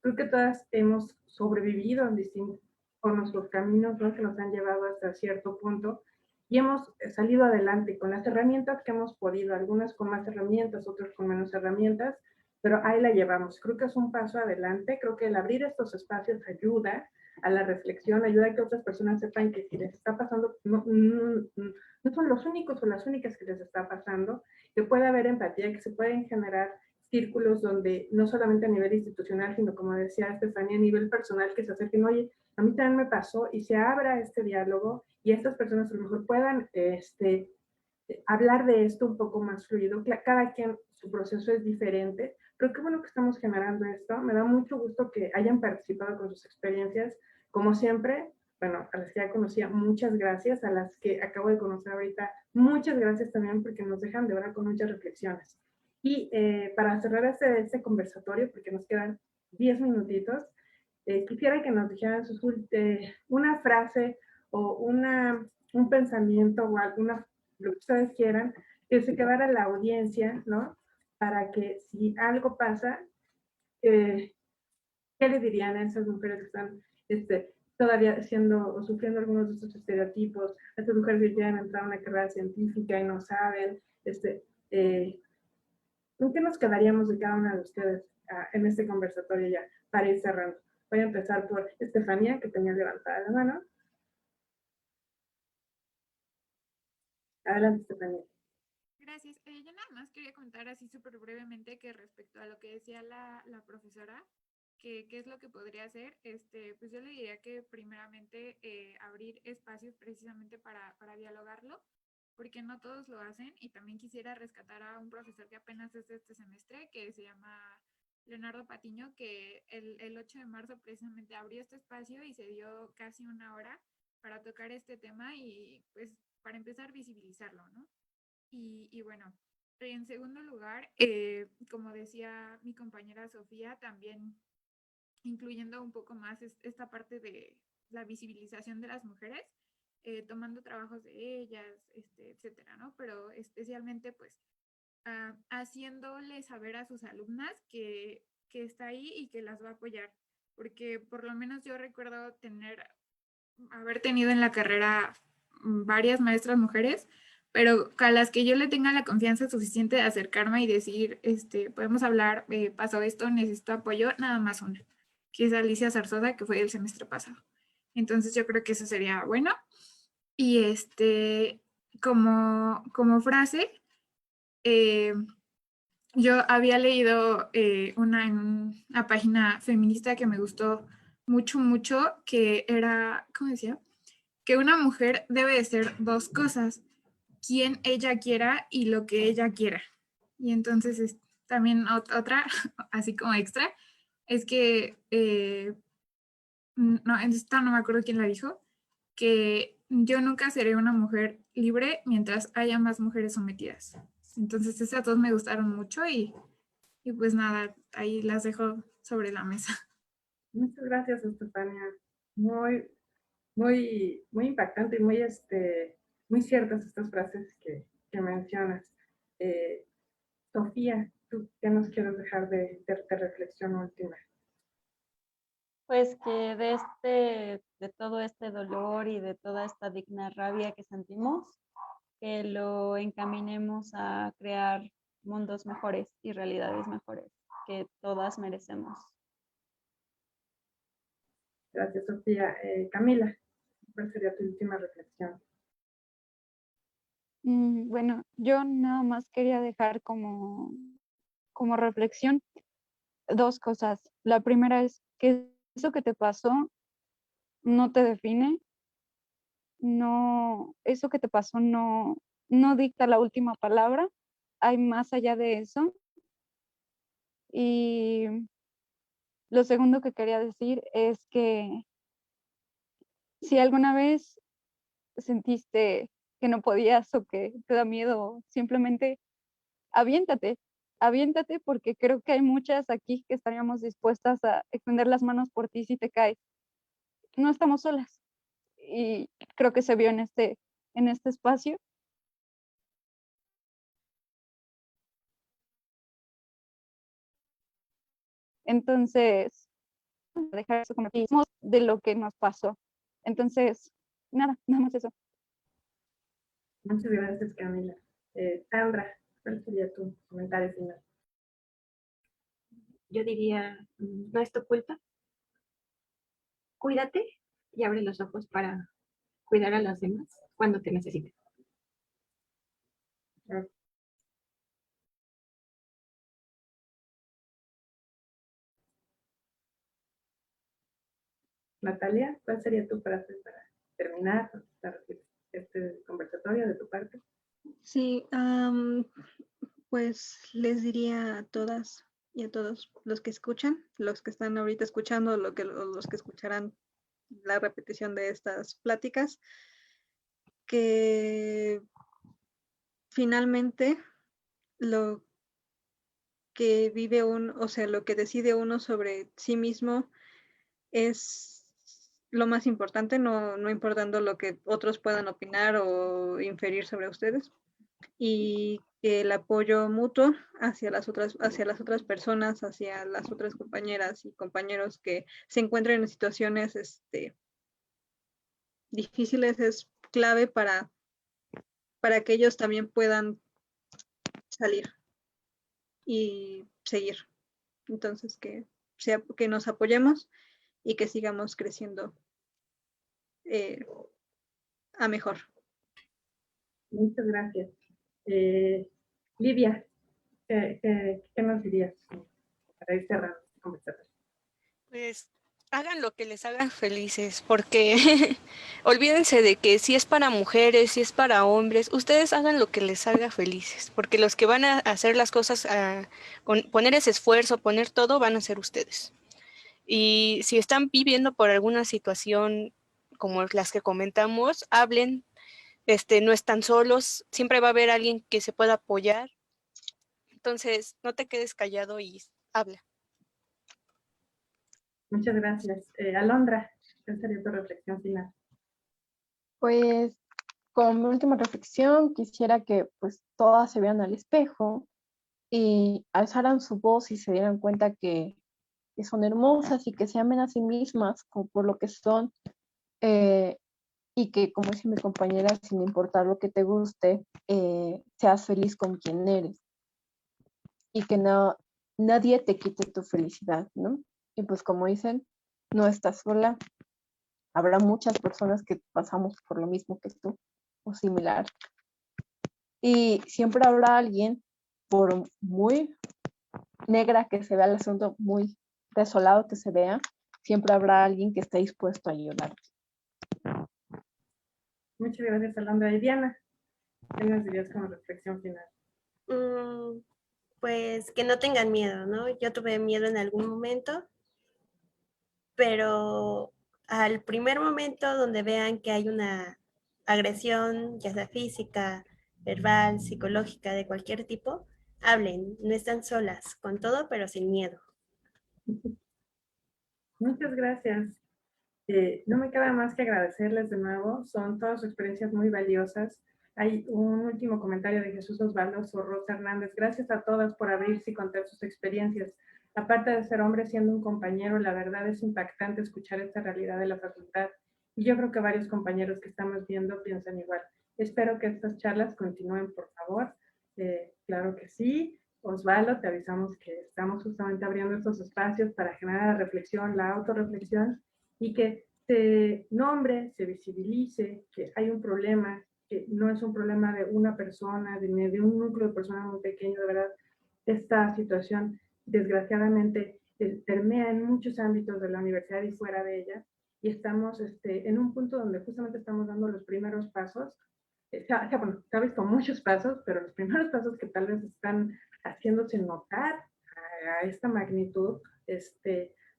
Creo que todas hemos sobrevivido por nuestros caminos, ¿no? Que nos han llevado hasta cierto punto y hemos salido adelante con las herramientas que hemos podido, algunas con más herramientas, otras con menos herramientas, pero ahí la llevamos. Creo que es un paso adelante, creo que el abrir estos espacios ayuda a la reflexión, ayuda a que otras personas sepan que si les está pasando, no son los únicos o las únicas que les está pasando, que puede haber empatía, que se pueden generar círculos donde no solamente a nivel institucional, sino como decía Estefanía, a nivel personal, que se acerquen, oye, a mí también me pasó, y se abra este diálogo y estas personas a lo mejor puedan hablar de esto un poco más fluido. Cada quien, su proceso es diferente, Pero qué bueno que estamos generando esto. Me da mucho gusto que hayan participado con sus experiencias. Como siempre, bueno, a las que ya conocía, muchas gracias. A las que acabo de conocer ahorita, muchas gracias también porque nos dejan de verdad con muchas reflexiones. Y para cerrar este conversatorio, porque nos quedan 10 minutitos, quisiera que nos dijeran una frase o un pensamiento o alguna, lo que ustedes quieran, que se quedara la audiencia, ¿no? Para que si algo pasa, ¿qué le dirían a esas mujeres que están todavía siendo o sufriendo algunos de estos estereotipos, a estas mujeres que quieren entrar a una carrera científica y no saben, ¿en qué nos quedaríamos de cada una de ustedes en este conversatorio ya, para ir cerrando? Voy a empezar por Estefanía, que tenía levantada la mano. Adelante, Estefanía. Gracias. Yo nada más quería comentar así súper brevemente que respecto a lo que decía la profesora, que qué es lo que podría hacer, pues yo le diría que primeramente abrir espacios precisamente para dialogarlo, porque no todos lo hacen, y también quisiera rescatar a un profesor que apenas es de este semestre, que se llama Leonardo Patiño, que el 8 de marzo precisamente abrió este espacio y se dio casi una hora para tocar este tema y pues para empezar a visibilizarlo, ¿no? Y bueno, en segundo lugar, como decía mi compañera Sofía, también incluyendo un poco más esta parte de la visibilización de las mujeres, tomando trabajos de ellas, etcétera, ¿no? Pero especialmente, pues, haciéndole saber a sus alumnas que está ahí y que las va a apoyar, porque por lo menos yo recuerdo haber tenido en la carrera varias maestras mujeres, pero a las que yo le tenga la confianza suficiente de acercarme y decir, podemos hablar, pasó esto, necesito apoyo, nada más una, que es Alicia Zarzosa, que fue el semestre pasado. Entonces yo creo que eso sería bueno. Y como frase, yo había leído una en una página feminista que me gustó mucho, mucho, que era, ¿cómo decía? Que una mujer debe de ser dos cosas, quien ella quiera y lo que ella quiera. Y entonces también otra, así como extra, es que, no, esta no me acuerdo quién la dijo, que yo nunca seré una mujer libre mientras haya más mujeres sometidas. Entonces esas dos me gustaron mucho y pues nada, ahí las dejo sobre la mesa. Muchas gracias, Estefania. Muy, muy impactante y muy ciertas estas frases que mencionas. Sofía, ¿tú qué nos quieres dejar de reflexión última? Pues que de todo este dolor y de toda esta digna rabia que sentimos, que lo encaminemos a crear mundos mejores y realidades mejores que todas merecemos. Gracias, Sofía. Camila, ¿cuál sería tu última reflexión? Bueno, yo nada más quería dejar como reflexión dos cosas. La primera es que eso que te pasó no te define, no, eso que te pasó no dicta la última palabra, hay más allá de eso. Y lo segundo que quería decir es que si alguna vez sentiste que no podías o que te da miedo, simplemente aviéntate, aviéntate, porque creo que hay muchas aquí que estaríamos dispuestas a extender las manos por ti si te caes. No estamos solas y creo que se vio en este espacio. Entonces, dejar eso como que de lo que nos pasó. Entonces, nada más eso. Muchas gracias, Camila. Sandra, ¿cuál sería tu comentario final? Yo diría, no es tu culpa. Cuídate y abre los ojos para cuidar a los demás cuando te necesiten. Natalia, ¿cuál sería tu frase para terminar este conversatorio de tu parte? Sí, pues les diría a todas y a todos los que escuchan, los que están ahorita escuchando, los que escucharán la repetición de estas pláticas, que finalmente lo que vive uno, o sea, lo que decide uno sobre sí mismo es lo más importante, no importando lo que otros puedan opinar o inferir sobre ustedes. Y que el apoyo mutuo hacia las otras personas, hacia las otras compañeras y compañeros que se encuentren en situaciones difíciles es clave para que ellos también puedan salir y seguir. Entonces, que nos apoyemos y que sigamos creciendo a mejor. Muchas gracias. Lidia, ¿qué nos dirías para ir cerrando este conversatorio? Pues hagan lo que les haga felices, porque olvídense de que si es para mujeres, si es para hombres, ustedes hagan lo que les haga felices, porque los que van a hacer las cosas, poner ese esfuerzo, poner todo, van a ser ustedes. Y si están viviendo por alguna situación como las que comentamos, hablen, no están solos, siempre va a haber alguien que se pueda apoyar. Entonces, no te quedes callado y habla. Muchas gracias. Alondra, ¿cuál sería tu reflexión final? Pues como última reflexión, quisiera que pues todas se vieran al espejo y alzaran su voz y se dieran cuenta que son hermosas y que se amen a sí mismas por lo que son, y que, como dice mi compañera, sin importar lo que te guste, seas feliz con quien eres y que nadie te quite tu felicidad, ¿no? Y pues como dicen, no estás sola, habrá muchas personas que pasamos por lo mismo que tú o similar. Y siempre habrá alguien, por muy negra que se vea el asunto, muy desolado que se vea, siempre habrá alguien que esté dispuesto a ayudarte. Muchas gracias, Alondra. Y Diana, ¿qué nos dirías como reflexión final? Pues que no tengan miedo, ¿no? Yo tuve miedo en algún momento, pero al primer momento donde vean que hay una agresión, ya sea física, verbal, psicológica, de cualquier tipo, hablen, no están solas, con todo, pero sin miedo. Muchas gracias. No me queda más que agradecerles de nuevo, son todas experiencias muy valiosas. Hay un último comentario de Jesús Osvaldo Rosa Hernández. Gracias a todas por abrirse y contar sus experiencias. Aparte de ser hombre, siendo un compañero, la verdad es impactante escuchar esta realidad de la facultad. Y yo creo que varios compañeros que estamos viendo piensan igual. Espero que estas charlas continúen, por favor. Claro que sí. Osvaldo, te avisamos que estamos justamente abriendo estos espacios para generar la reflexión, la autorreflexión, y que se nombre, se visibilice que hay un problema, que no es un problema de una persona, de un núcleo de personas muy pequeño, de verdad. Esta situación, desgraciadamente, permea en muchos ámbitos de la universidad y fuera de ella, y estamos en un punto donde justamente estamos dando los primeros pasos. Bueno, se ha visto muchos pasos, pero los primeros pasos que tal vez están haciéndose notar a esta magnitud,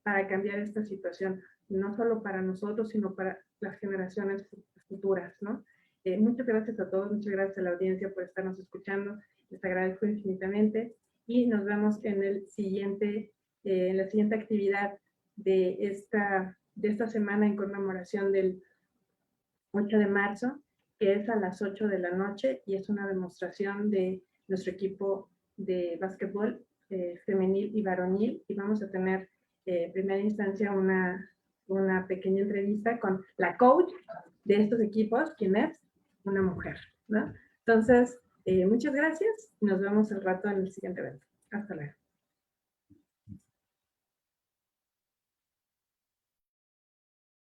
para cambiar esta situación, no solo para nosotros, sino para las generaciones futuras, ¿no? Muchas gracias a todos, muchas gracias a la audiencia por estarnos escuchando, les agradezco infinitamente y nos vemos en la siguiente actividad de esta semana en conmemoración del 8 de marzo, que es a las 8 de la noche y es una demostración de nuestro equipo de básquetbol femenil y varonil, y vamos a tener en primera instancia una pequeña entrevista con la coach de estos equipos, quien es una mujer, ¿no? Entonces, muchas gracias y nos vemos el rato en el siguiente evento. Hasta luego.